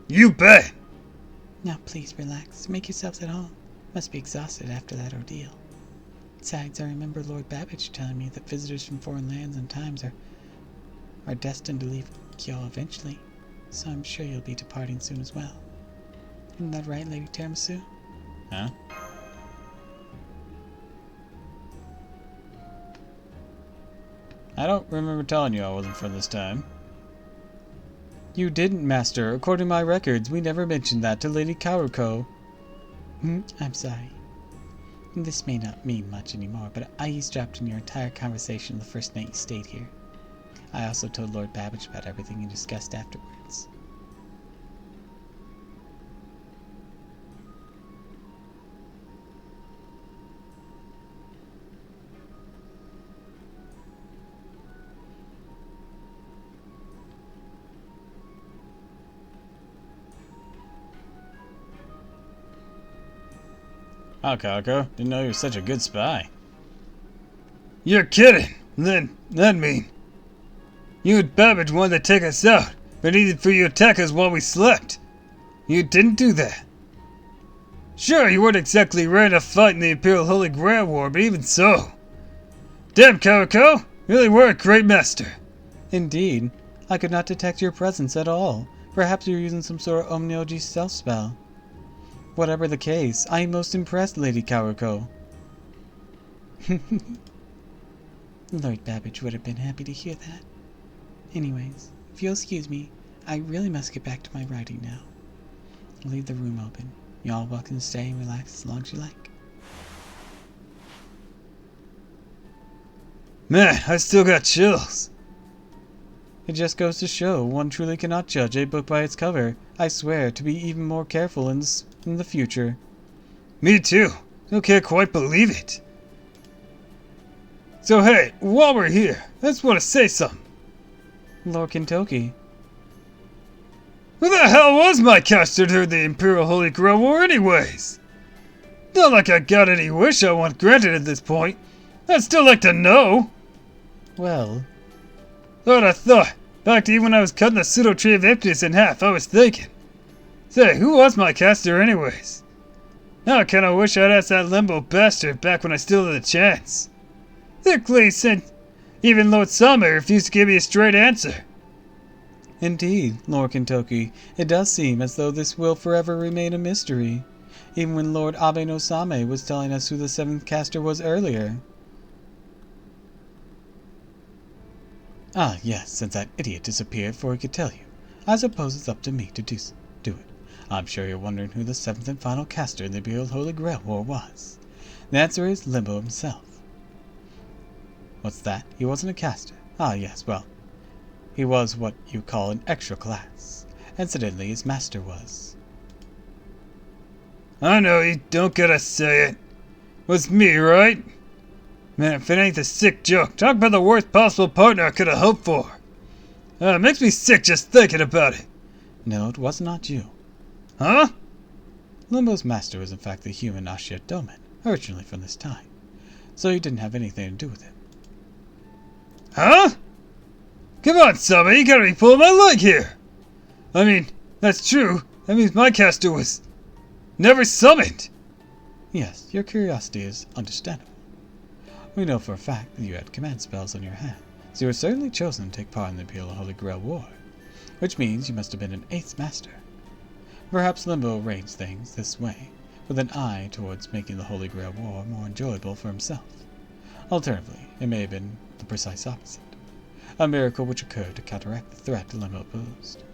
You bet! Now please relax. Make yourselves at home. Must be exhausted after that ordeal. Besides, I remember Lord Babbage telling me that visitors from foreign lands and times are destined to leave Kyo eventually, so I'm sure you'll be departing soon as well. Isn't that right, Lady Tiramisu? Huh? I don't remember telling you I wasn't for this time. You didn't, Master. According to my records, we never mentioned that to Lady Karuko. I'm sorry. This may not mean much anymore, but I eavesdropped on your entire conversation the first night you stayed here. I also told Lord Babbage about everything you discussed afterwards. Oh, Kako, didn't know you were such a good spy. You're kidding! That mean you and Babbage wanted to take us out, but needed for you to attack us while we slept. You didn't do that. Sure, you weren't exactly ready to fight in the Imperial Holy Grail War, but even so. Damn, Kako! You really were a great master. Indeed. I could not detect your presence at all. Perhaps you're using some sort of Omnioji stealth spell. Whatever the case, I am most impressed, Lady Karuko. Lord Babbage would have been happy to hear that. Anyways, if you'll excuse me, I really must get back to my writing now. I'll leave the room open. You're all welcome to stay and relax as long as you like. Man, I still got chills. It just goes to show one truly cannot judge a book by its cover. I swear to be even more careful in the future. Me too. I can't quite believe it. So hey, while we're here, I just want to say something. Lord Kintoki. Who the hell was my caster during the Imperial Holy Grail War anyways? Not like I got any wish I want granted at this point. I'd still like to know. Well, What I thought. Back to even when I was cutting the pseudo tree of emptiness in half, I was thinking. Say, who was my caster anyways? Now I kinda wish I'd asked that limbo bastard back when I still had a chance. Thickly since even Lord Same refused to give me a straight answer. indeed, Lord Kintoki, it does seem as though this will forever remain a mystery. Even when Lord Abe no Same was telling us who the seventh caster was earlier. Ah, yes, since that idiot disappeared before he could tell you. I suppose it's up to me to do it. I'm sure you're wondering who the seventh and final caster in the Imperial Holy Grail War was. The answer is Limbo himself. What's that? He wasn't a caster. Ah, yes, well, he was what you call an extra class. Incidentally, his master was. I know you don't gotta say it. Was me, right? Man, if it ain't a sick joke, talk about the worst possible partner I could have hoped for. It makes me sick just thinking about it. No, it was not you. Huh? Limbo's master was in fact the human Ashia Domen, originally from this time. So you didn't have anything to do with him. Huh? Come on, Summer, you gotta be pulling my leg here. I mean, that's true. That means my caster was never summoned. Yes, your curiosity is understandable. We know for a fact that you had command spells on your hand, so you were certainly chosen to take part in the Imperial Holy Grail War, which means you must have been an eighth master. Perhaps Limbo arranged things this way, with an eye towards making the Holy Grail War more enjoyable for himself. Alternatively, it may have been the precise opposite, a miracle which occurred to counteract the threat Limbo posed.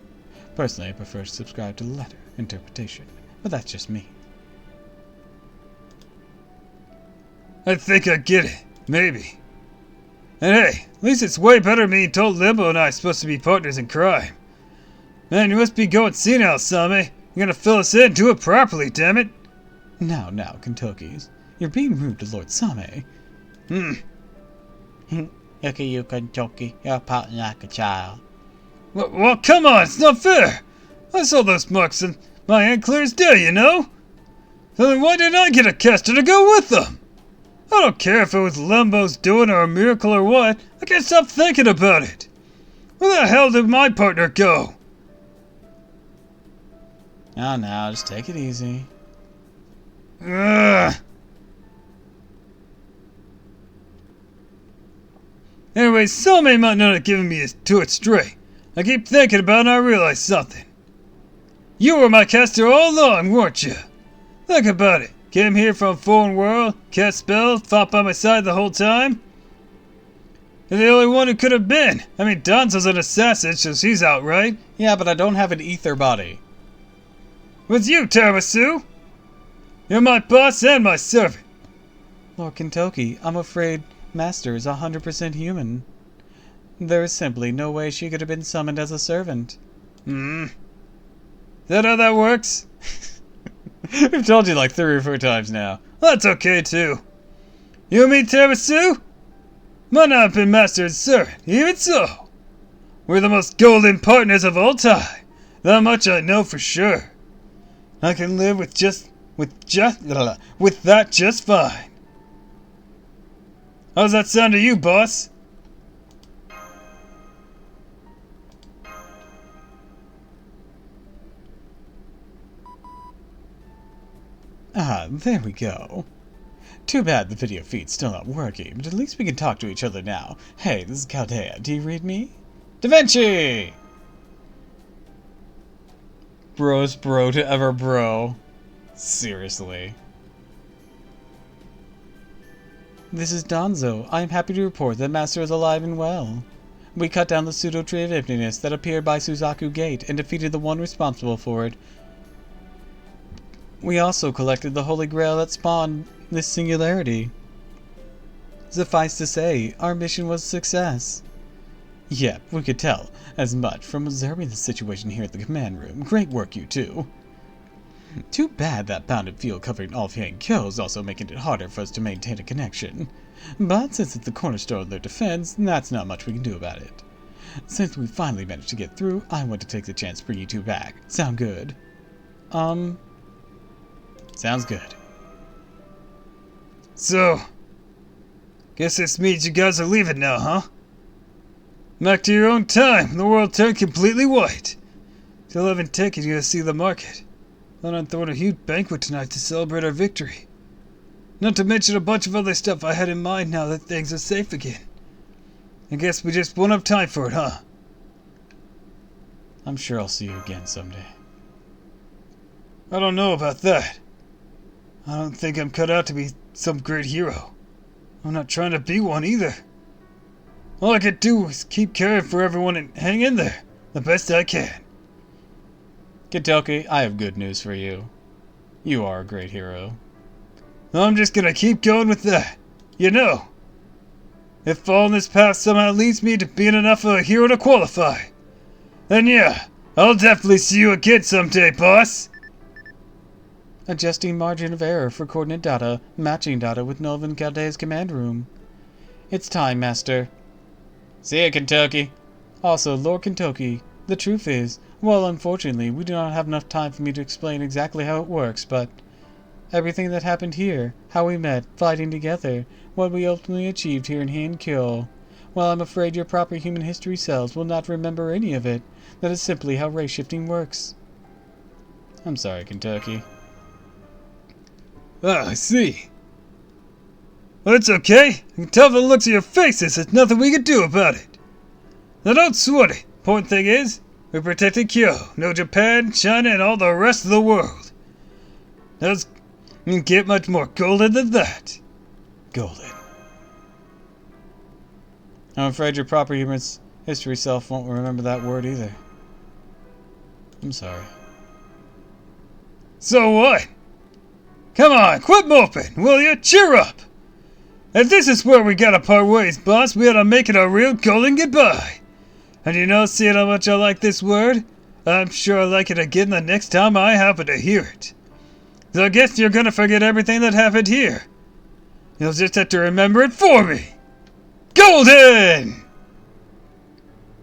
Personally, I prefer to subscribe to the latter interpretation, but that's just me. I think I get it. Maybe. And hey, at least it's way better than being told Limbo and I are supposed to be partners in crime. Man, you must be going senile, Same. You're gonna fill us in, do it properly, damn it. Now, Kentuckies, you're being rude to Lord Same. Look at you, Kentucky. You're pouting like a child. Well, come on, it's not fair. I saw those marks in my hand clear as day, you know? So then why didn't I get a caster to go with them? I don't care if it was Limbo's doing or a miracle or what. I can't stop thinking about it. Where the hell did my partner go? Oh, now, just take it easy. Ugh. Anyway, Same might not have given me to it straight. I keep thinking about it and I realize something. You were my caster all along, weren't you? Think about it. Came here from a foreign world, cast spells, fought by my side the whole time. You're the only one who could have been. I mean, Danzo's an assassin, so she's out, right? Yeah, but I don't have an ether body. With you, Tiramisu. You're my boss and my servant. Lord Kentucky, I'm afraid Master is 100% human. There is simply no way she could have been summoned as a servant. Is that how that works? I've told you like 3 or 4 times now. That's okay too. You and me, Tarasu? Might not have been master and servant, even so. We're the most golden partners of all time. That much I know for sure. I can live with that just fine. How's that sound to you, boss? Ah, there we go. Too bad the video feed's still not working, but at least we can talk to each other now. Hey, this is Chaldea. Do you read me? Da Vinci! Bros bro to ever bro. Seriously. This is Donzo. I am happy to report that Master is alive and well. We cut down the pseudo-tree of emptiness that appeared by Suzaku Gate and defeated the one responsible for it. We also collected the Holy Grail that spawned this singularity. Suffice to say, our mission was a success. Yep, we could tell as much from observing the situation here at the command room. Great work, you two. Too bad that bounded field covering all of Hyenkyo is also making it harder for us to maintain a connection. But since it's the cornerstone of their defense, that's not much we can do about it. Since we finally managed to get through, I want to take the chance to bring you two back. Sound good? Sounds good. So, guess this means you guys are leaving now, huh? Back to your own time. The world turned completely white. Till 11 taken you to see the market. Thought I'd throw a huge banquet tonight to celebrate our victory. Not to mention a bunch of other stuff I had in mind now that things are safe again. I guess we just won't have time for it, huh? I'm sure I'll see you again someday. I don't know about that. I don't think I'm cut out to be some great hero. I'm not trying to be one either. All I can do is keep caring for everyone and hang in there the best I can. Kentucky, I have good news for you. You are a great hero. I'm just gonna keep going with that. You know, if following this path somehow leads me to being enough of a hero to qualify, then yeah, I'll definitely see you again someday, boss. Adjusting margin of error for coordinate data, matching data with Nulvan Chaldea's command room. It's time, Master. See ya, Kentucky. Also, Lord Kentucky, the truth is, well, unfortunately, we do not have enough time for me to explain exactly how it works, but everything that happened here, how we met, fighting together, what we ultimately achieved here in Hyenkyo, well, I'm afraid your proper human history cells will not remember any of it. That is simply how race shifting works. I'm sorry, Kentucky. Ah, I see. Well, it's okay. I can tell from the looks of your faces there's nothing we can do about it. Now don't sweat it. Important thing is, we protected Kyo, no Japan, China, and all the rest of the world. Doesn't get much more golden than that. Golden. I'm afraid your proper human history self won't remember that word either. I'm sorry. So what? Come on, quit moping, will you? Cheer up! If this is where we gotta part ways, boss, we ought to make it a real golden goodbye. And you know, seeing how much I like this word, I'm sure I'll like it again the next time I happen to hear it. So I guess you're gonna forget everything that happened here. You'll just have to remember it for me. Golden!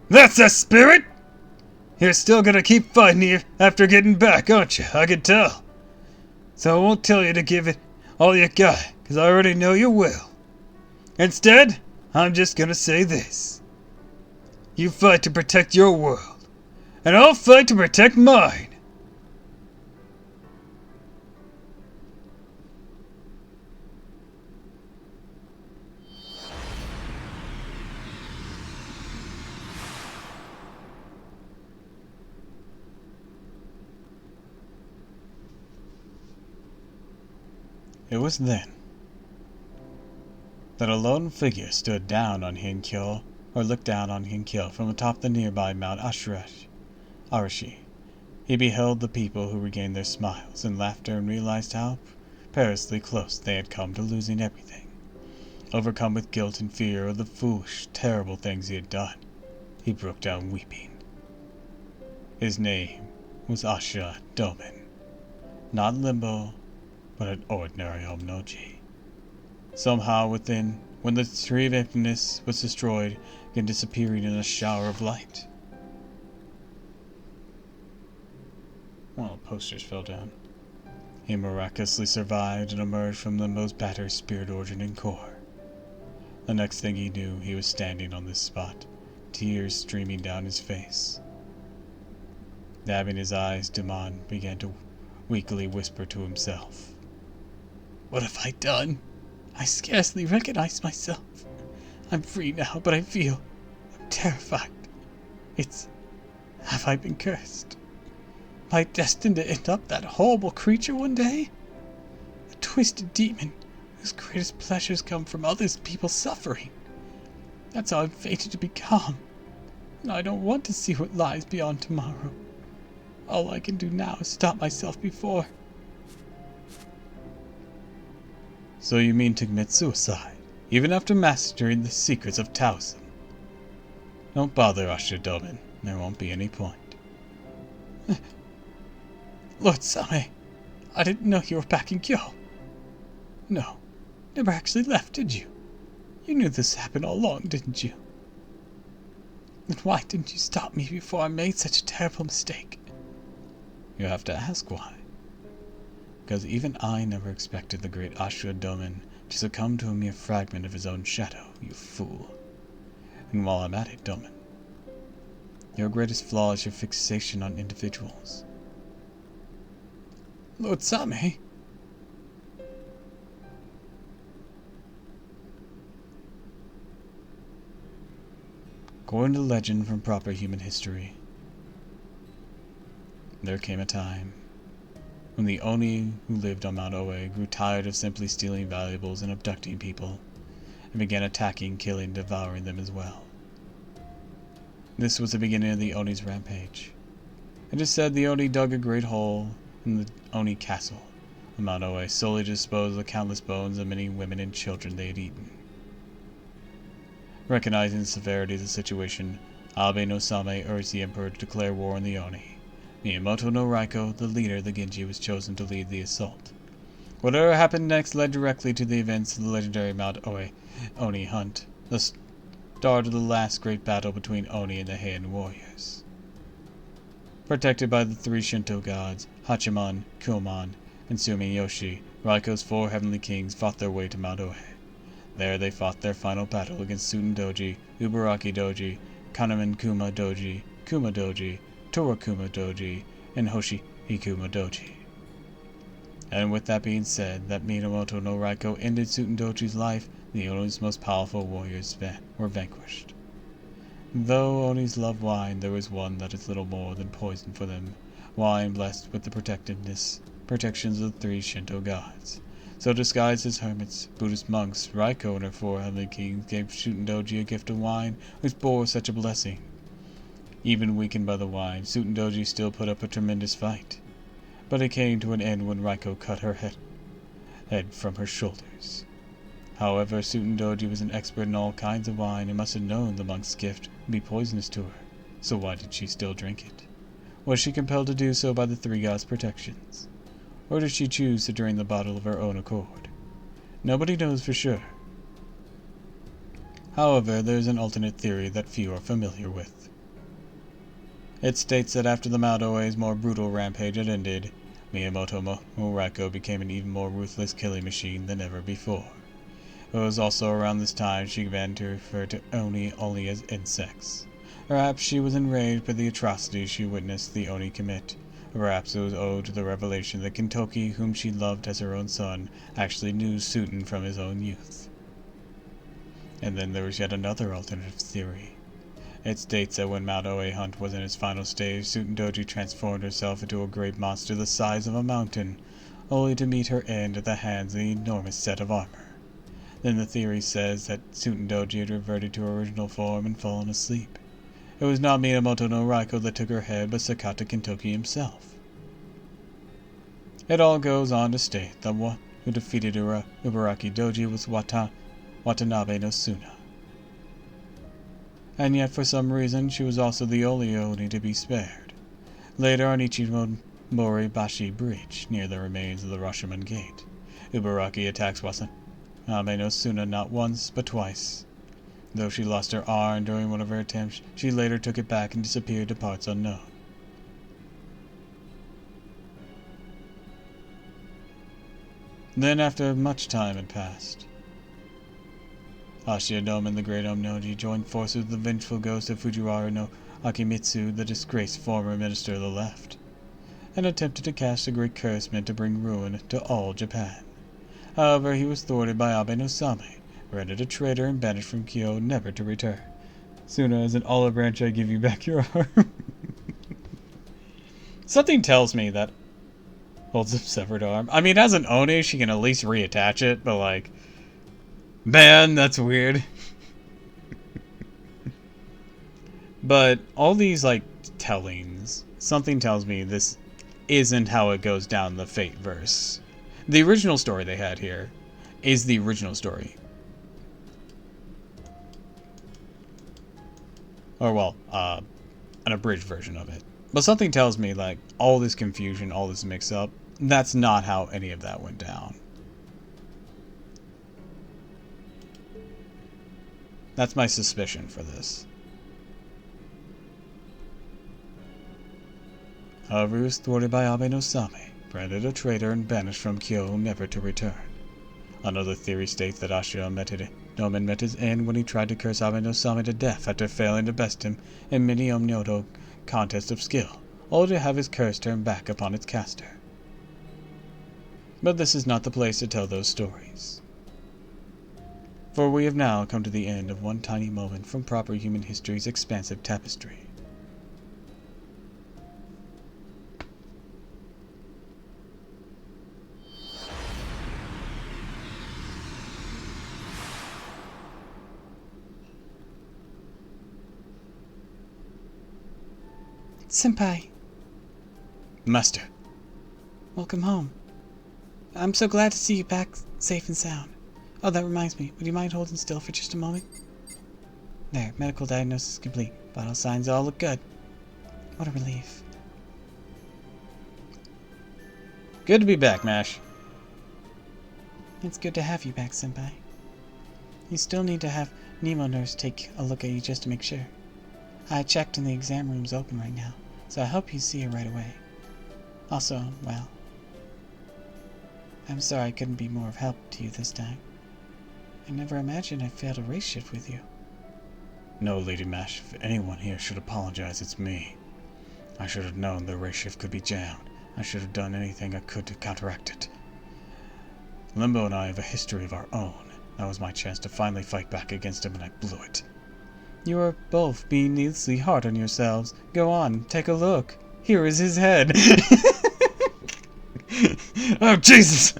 That's the spirit! You're still gonna keep fighting here after getting back, aren't you? I can tell. So I won't tell you to give it all you got, because I already know you will. Instead, I'm just gonna say this. You fight to protect your world, and I'll fight to protect mine. It was then that a lone figure stood down on Hyenkyo, or looked down on Hyenkyo from atop the nearby Mount Arashi. He beheld the people who regained their smiles and laughter and realized how perilously close they had come to losing everything. Overcome with guilt and fear of the foolish, terrible things he had done, he broke down weeping. His name was Asha Domin, not Limbo, but an ordinary Omnoji. Somehow within, when the tree of emptiness was destroyed, began disappearing in a shower of light. One of the posters fell down. He miraculously survived and emerged from Limbo's battered spirit origin and core. The next thing he knew, he was standing on this spot, tears streaming down his face. Dabbing his eyes, Damon began to weakly whisper to himself. What have I done? I scarcely recognize myself. I'm free now, but I'm terrified. Have I been cursed? Am I destined to end up that horrible creature one day? A twisted demon whose greatest pleasures come from other people's suffering. That's how I'm fated to become. And I don't want to see what lies beyond tomorrow. All I can do now is stop myself before. So you mean to commit suicide, even after mastering the secrets of Taoism? Don't bother, Asha Domin. There won't be any point. Lord Same, I didn't know you were back in Kyo. No, never actually left, did you? You knew this happened all along, didn't you? Then why didn't you stop me before I made such a terrible mistake? You have to ask why. Because even I never expected the great Asha Domin to succumb to a mere fragment of his own shadow, you fool. And while I'm at it, Domin, your greatest flaw is your fixation on individuals. Lord Same? According to legend from proper human history, there came a time when the Oni who lived on Mount Oe grew tired of simply stealing valuables and abducting people, and began attacking, killing, devouring them as well. This was the beginning of the Oni's rampage. It is said the Oni dug a great hole in the Oni castle on Mount Oe solely to dispose of the countless bones of many women and children they had eaten. Recognizing the severity of the situation, Abe no Same urged the Emperor to declare war on the Oni. Miyamoto no Raiko, the leader of the Genji, was chosen to lead the assault. Whatever happened next led directly to the events of the legendary Mount Oe Oni hunt, the start of the last great battle between Oni and the Heian warriors. Protected by the three Shinto gods, Hachiman, Kumon, and Sumiyoshi, Raiko's 4 heavenly kings fought their way to Mount Oe. There they fought their final battle against Suten Doji, Ubaraki Doji, Kanaman Kuma Doji, Kuma Doji, Torakuma Doji, and Hoshihikuma Doji. And with that being said, that Minamoto no Raiko ended Suten Doji's life, the Oni's most powerful warriors were vanquished. Though Onis love wine, there was one that is little more than poison for them, wine blessed with the protections of the 3 Shinto gods. So disguised as hermits, Buddhist monks, Raiko and her 4 heavenly kings gave Suten Doji a gift of wine, which bore such a blessing. Even weakened by the wine, Suten Doji still put up a tremendous fight. But it came to an end when Raiko cut her head from her shoulders. However, Suten Doji was an expert in all kinds of wine and must have known the monk's gift would be poisonous to her, so why did she still drink it? Was she compelled to do so by the 3 gods' protections? Or did she choose to drain the bottle of her own accord? Nobody knows for sure. However, there is an alternate theory that few are familiar with. It states that after the Mount Oe's more brutal rampage had ended, Miyamoto no Raiko became an even more ruthless killing machine than ever before. It was also around this time she began to refer to Oni only as insects. Perhaps she was enraged by the atrocities she witnessed the Oni commit. Perhaps it was owed to the revelation that Kintoki, whom she loved as her own son, actually knew Suten from his own youth. And then there was yet another alternative theory. It states that when Mount Oe hunt was in its final stage, Suten Doji transformed herself into a great monster the size of a mountain, only to meet her end at the hands of an enormous set of armor. Then the theory says that Suten Doji had reverted to her original form and fallen asleep. It was not Minamoto no Raiko that took her head, but Sakata Kintoki himself. It all goes on to state that one who defeated Ibaraki Doji was Watanabe no Suna. And yet for some reason she was also the only Oni to be spared. Later on Ichimori Bashi Bridge, near the remains of the Rashomon Gate, Ibaraki attacks Watanabe no Suna not once but twice. Though she lost her arm during one of her attempts, she later took it back and disappeared to parts unknown. Then, after much time had passed, Ashinomen the Great Omnoji joined forces with the vengeful ghost of Fujiwara no Akimitsu, the disgraced former minister of the left, and attempted to cast a great curse meant to bring ruin to all Japan. However, he was thwarted by Abe no Same, rendered a traitor and banished from Kyoto, never to return. Suna, as an olive branch, I give you back your arm. Something tells me that holds up severed arm. I mean, as an Oni, she can at least reattach it, but like, man, that's weird. But all these like tellings, something tells me this isn't how it goes down in the Fate verse. The original story they had here is the original story. Or, well, an abridged version of it. But something tells me, like, all this confusion, all this mix-up, that's not how any of that went down. That's my suspicion for this. However, he was thwarted by Abe no Same, branded a traitor, and banished from Kyoto, never to return. Another theory states that Ashinomen met his end when he tried to curse Abe no Same to death after failing to best him in many Omnyoto contests of skill, only to have his curse turned back upon its caster. But this is not the place to tell those stories. For we have now come to the end of one tiny moment from proper human history's expansive tapestry. Senpai. Master. Welcome home. I'm so glad to see you back safe and sound. Oh, that reminds me. Would you mind holding still for just a moment? There, medical diagnosis complete. Vital signs all look good. What a relief. Good to be back, Mash. It's good to have you back, Senpai. You still need to have Nemo Nurse take a look at you just to make sure. I checked and the exam room's open right now, so I hope you see her right away. Also, well, I'm sorry I couldn't be more of help to you this time. I never imagined I'd failed a race shift with you. No, Lady Mash, if anyone here should apologize, it's me. I should have known the race shift could be jammed. I should have done anything I could to counteract it. Limbo and I have a history of our own. That was my chance to finally fight back against him, and I blew it. You are both being needlessly hard on yourselves. Go on, take a look. Here is his head. Oh, Jesus!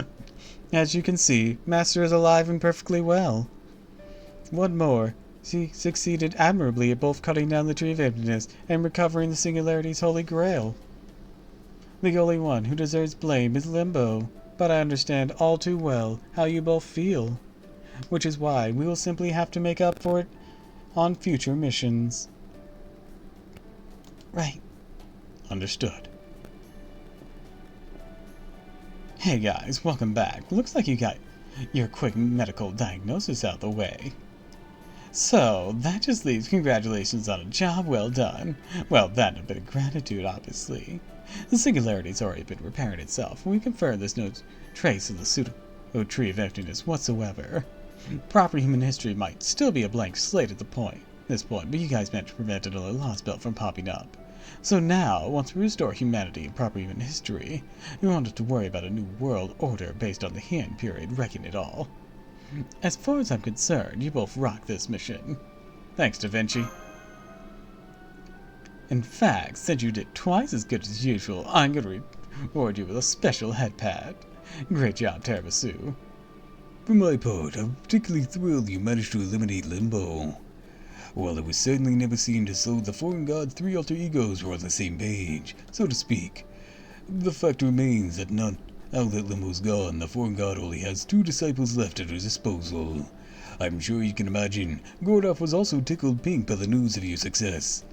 As you can see, Master is alive and perfectly well. What more, she succeeded admirably at both cutting down the Tree of Emptiness and recovering the Singularity's Holy Grail. The only one who deserves blame is Limbo, but I understand all too well how you both feel, which is why we will simply have to make up for it on future missions. Right. Understood. Hey guys, welcome back. Looks like you got your quick medical diagnosis out the way. So, that just leaves congratulations on a job well done. Well, that and a bit of gratitude, obviously. The Singularity's already been repairing itself, and we confirm there's no trace of the pseudo Tree of Emptiness whatsoever. Proper human history might still be a blank slate at this point, but you guys managed to prevent another lost belt from popping up. So now, once we restore humanity and proper human history, we won't have to worry about a new world order based on the Heian period wrecking it all. As far as I'm concerned, you both rock this mission. Thanks, Da Vinci. In fact, since you did twice as good as usual, I'm going to reward you with a special head pat. Great job, Tiramisu. For my part, I'm particularly thrilled you managed to eliminate Limbo. While it was certainly never seen to show the foreign god's three alter egos were on the same page, so to speak, the fact remains that Now that Limbo's gone, the foreign god only has 2 disciples left at his disposal. I'm sure you can imagine, Gordov was also tickled pink by the news of your success.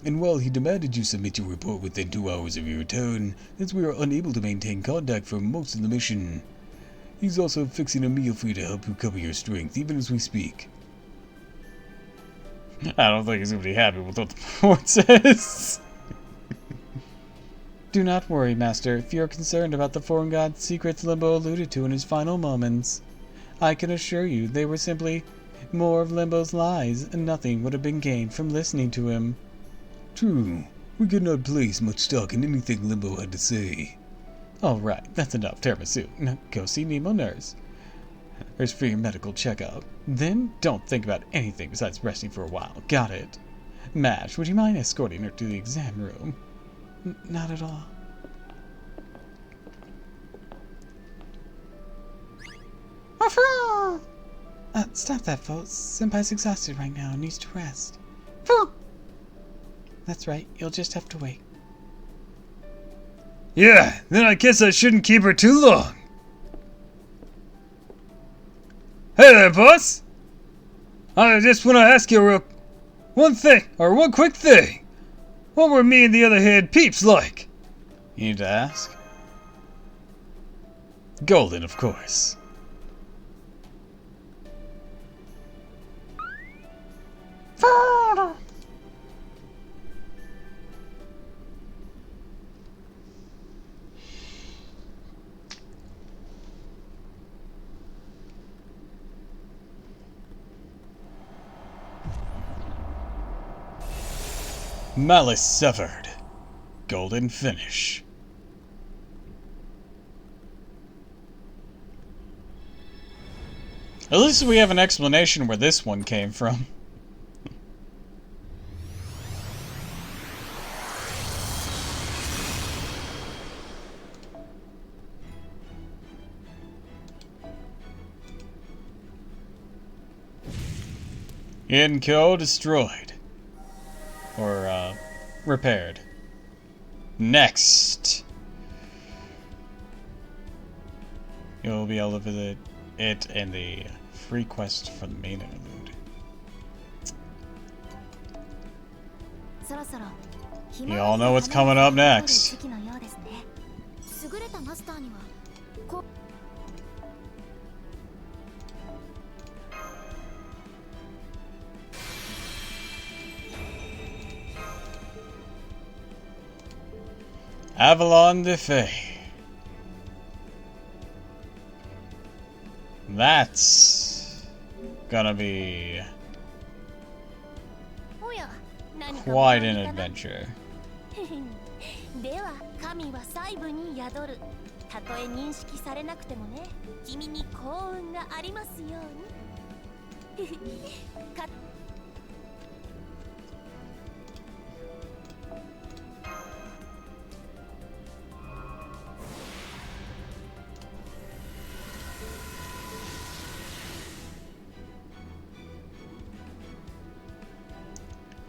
And while he demanded you submit your report within 2 hours of your return, since we are unable to maintain contact for most of the mission, he's also fixing a meal for you to help recover your strength, even as we speak. I don't think he's gonna be happy with what the report says. Do not worry, Master, if you're concerned about the foreign god's secrets Limbo alluded to in his final moments. I can assure you they were simply more of Limbo's lies, and nothing would have been gained from listening to him. True. We could not place much stock in anything Limbo had to say. All right, that's enough, Tiramisu. Now go see Nemo Nurse. There's for your medical checkup. Then don't think about anything besides resting for a while. Got it? Mash, would you mind escorting her to the exam room? Not at all. Stop that, folks. Senpai's exhausted right now and needs to rest. That's right, you'll just have to wait. Yeah, then I guess I shouldn't keep her too long. Hey there, boss! I just want to ask you one quick thing. What were me and the other head peeps like? You need to ask? Golden, of course. Malice severed. Golden finish. At least we have an explanation where this one came from. Inko destroyed. Or, repaired. Next! You'll be able to visit it in the free quest for the main interlude. You all know what's coming up next. Avalon de Fae. That's gonna be quite an adventure. では神は細部に宿る。たとえ認識されなくてもね、君に幸運がありますように。か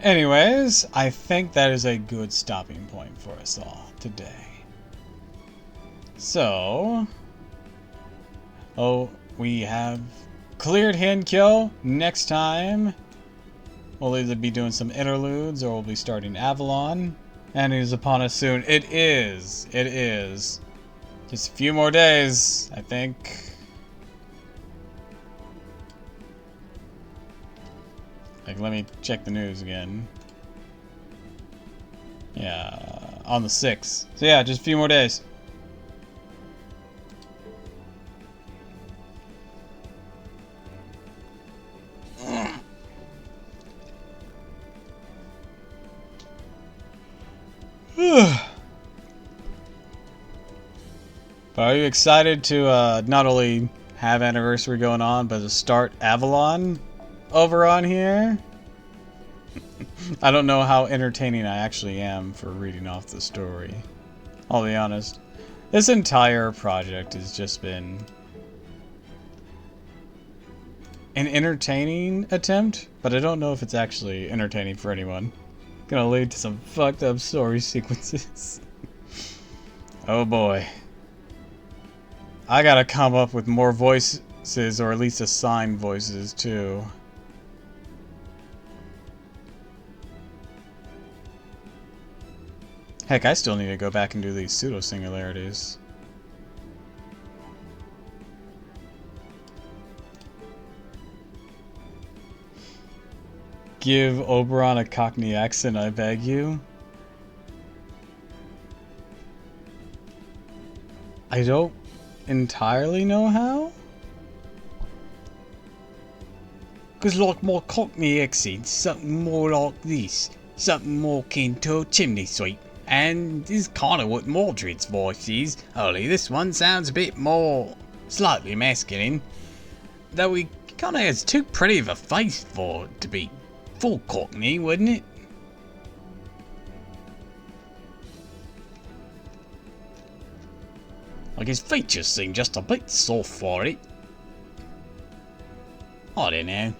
Anyways, I think that is a good stopping point for us all today. So, we have cleared Henkyo. Next time, we'll either be doing some interludes or we'll be starting Avalon. And it is upon us soon. It is. Just a few more days, I think. Like, let me check the news again. Yeah, on the 6th. So yeah, just a few more days. Are you excited to not only have anniversary going on, but to start Avalon over on here? I don't know how entertaining I actually am for reading off the story. I'll be honest. This entire project has just been an entertaining attempt, but I don't know if it's actually entertaining for anyone. Gonna lead to some fucked up story sequences. Oh boy. I gotta come up with more voices, or at least assign voices, too. Heck, I still need to go back and do these pseudo-singularities. Give Oberon a Cockney accent, I beg you. I don't entirely know how? Cause like my Cockney accent's something more like this. Something more akin to a chimney sweep. And this is kinda what Mordred's voice is, only this one sounds a bit more slightly masculine. Though he kinda has too pretty of a face for it to be full Cockney, wouldn't it? Like his features seem just a bit soft for it. I don't know.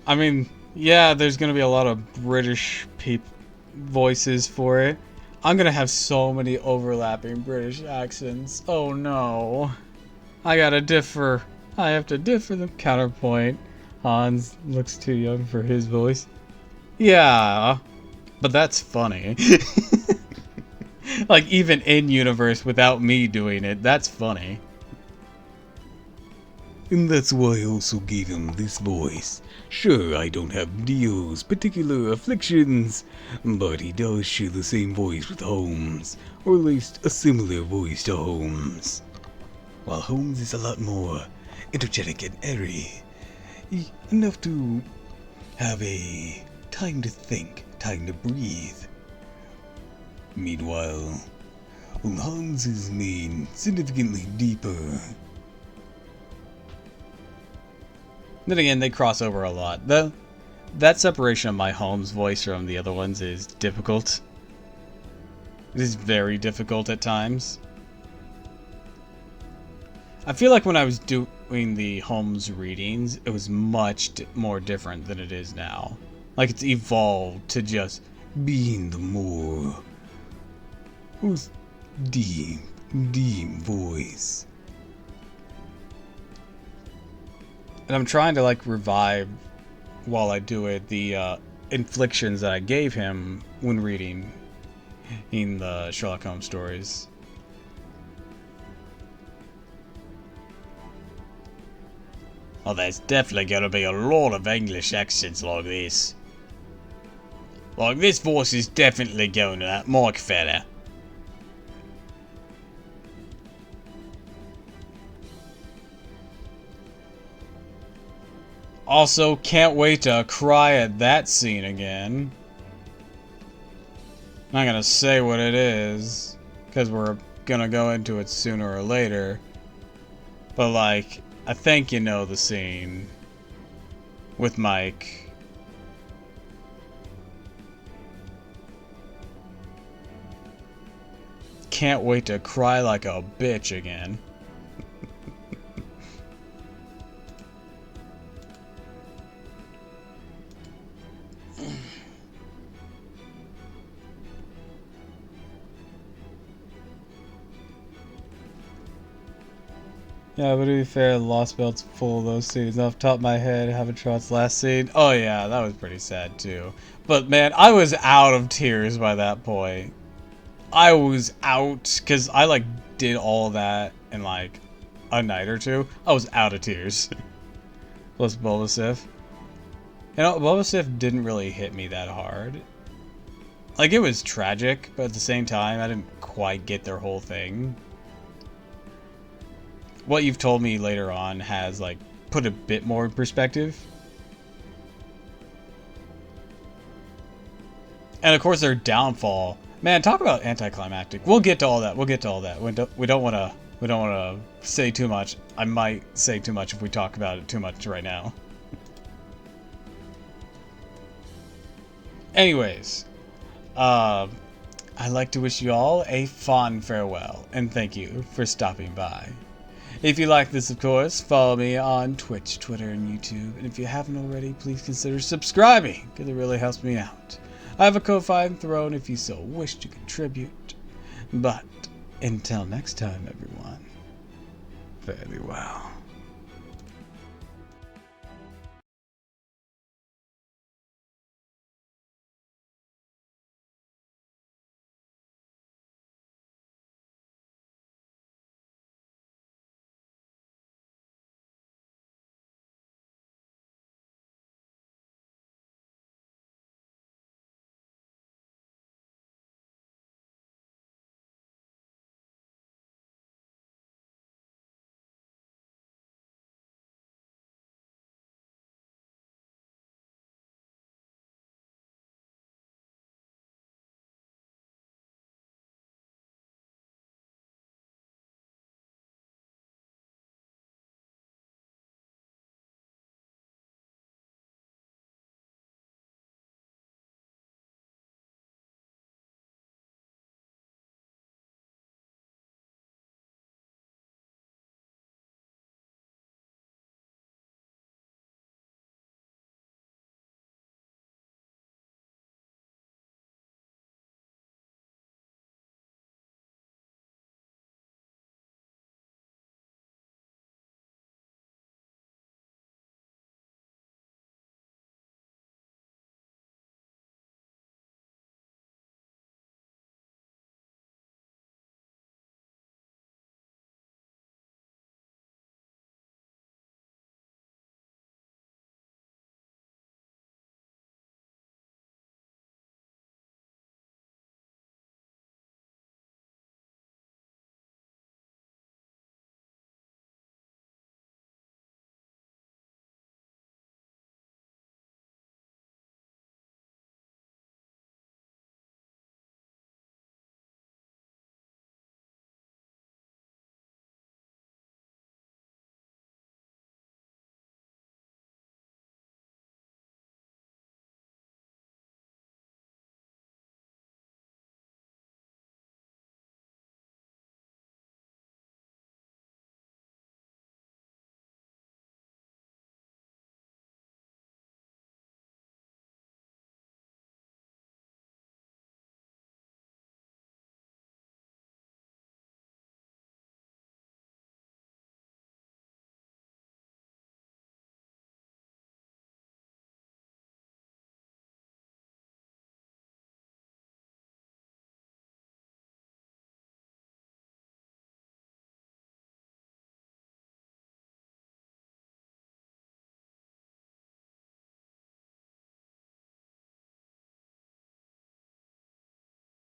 I mean, yeah, there's gonna be a lot of British voices for it. I'm gonna have so many overlapping British accents. Oh no. I gotta differ. I have to differ the counterpoint. Hans looks too young for his voice. Yeah, but that's funny. Like, even in universe without me doing it, that's funny. And that's why I also gave him this voice. Sure, I don't have Neo's particular afflictions, but he does share the same voice with Holmes, or at least a similar voice to Holmes. While Holmes is a lot more energetic and airy, enough to have a time to think, time to breathe. Meanwhile, Hans is made significantly deeper. Then again, they cross over a lot. That separation of my Holmes voice from the other ones is difficult. It is very difficult at times. I feel like when I was doing the Holmes readings, it was much more different than it is now. Like, it's evolved to just being the more deep voice. And I'm trying to, like, revive, while I do it, the inflictions that I gave him when reading in the Sherlock Holmes stories. Oh, there's definitely gonna be a lot of English accents like this. Like, this voice is definitely going to that Mike fella. Also, can't wait to cry at that scene again. Not gonna say what it is, because we're gonna go into it sooner or later. But, like, I think you know the scene with Mike. Can't wait to cry like a bitch again. Yeah, but to be fair, Lost Belt's full of those scenes. Off the top of my head, Haventrott's last scene. Oh yeah, that was pretty sad too. But man, I was out of tears by that point. I was out, because I like did all that in like a night or two. I was out of tears. Plus Boba Sif. You know, Boba Sif didn't really hit me that hard. Like, it was tragic, but at the same time, I didn't quite get their whole thing. What you've told me later on has, like, put a bit more in perspective. And of course their downfall. Man, talk about anticlimactic. We'll get to all that. We'll get to all that. We don't want to say too much. I might say too much if we talk about it too much right now. Anyways, I'd like to wish you all a fond farewell, and thank you for stopping by. If you like this, of course, follow me on Twitch, Twitter, and YouTube. And if you haven't already, please consider subscribing, because it really helps me out. I have a Ko-Fi throne if you so wish to contribute. But until next time, everyone, fare thee well.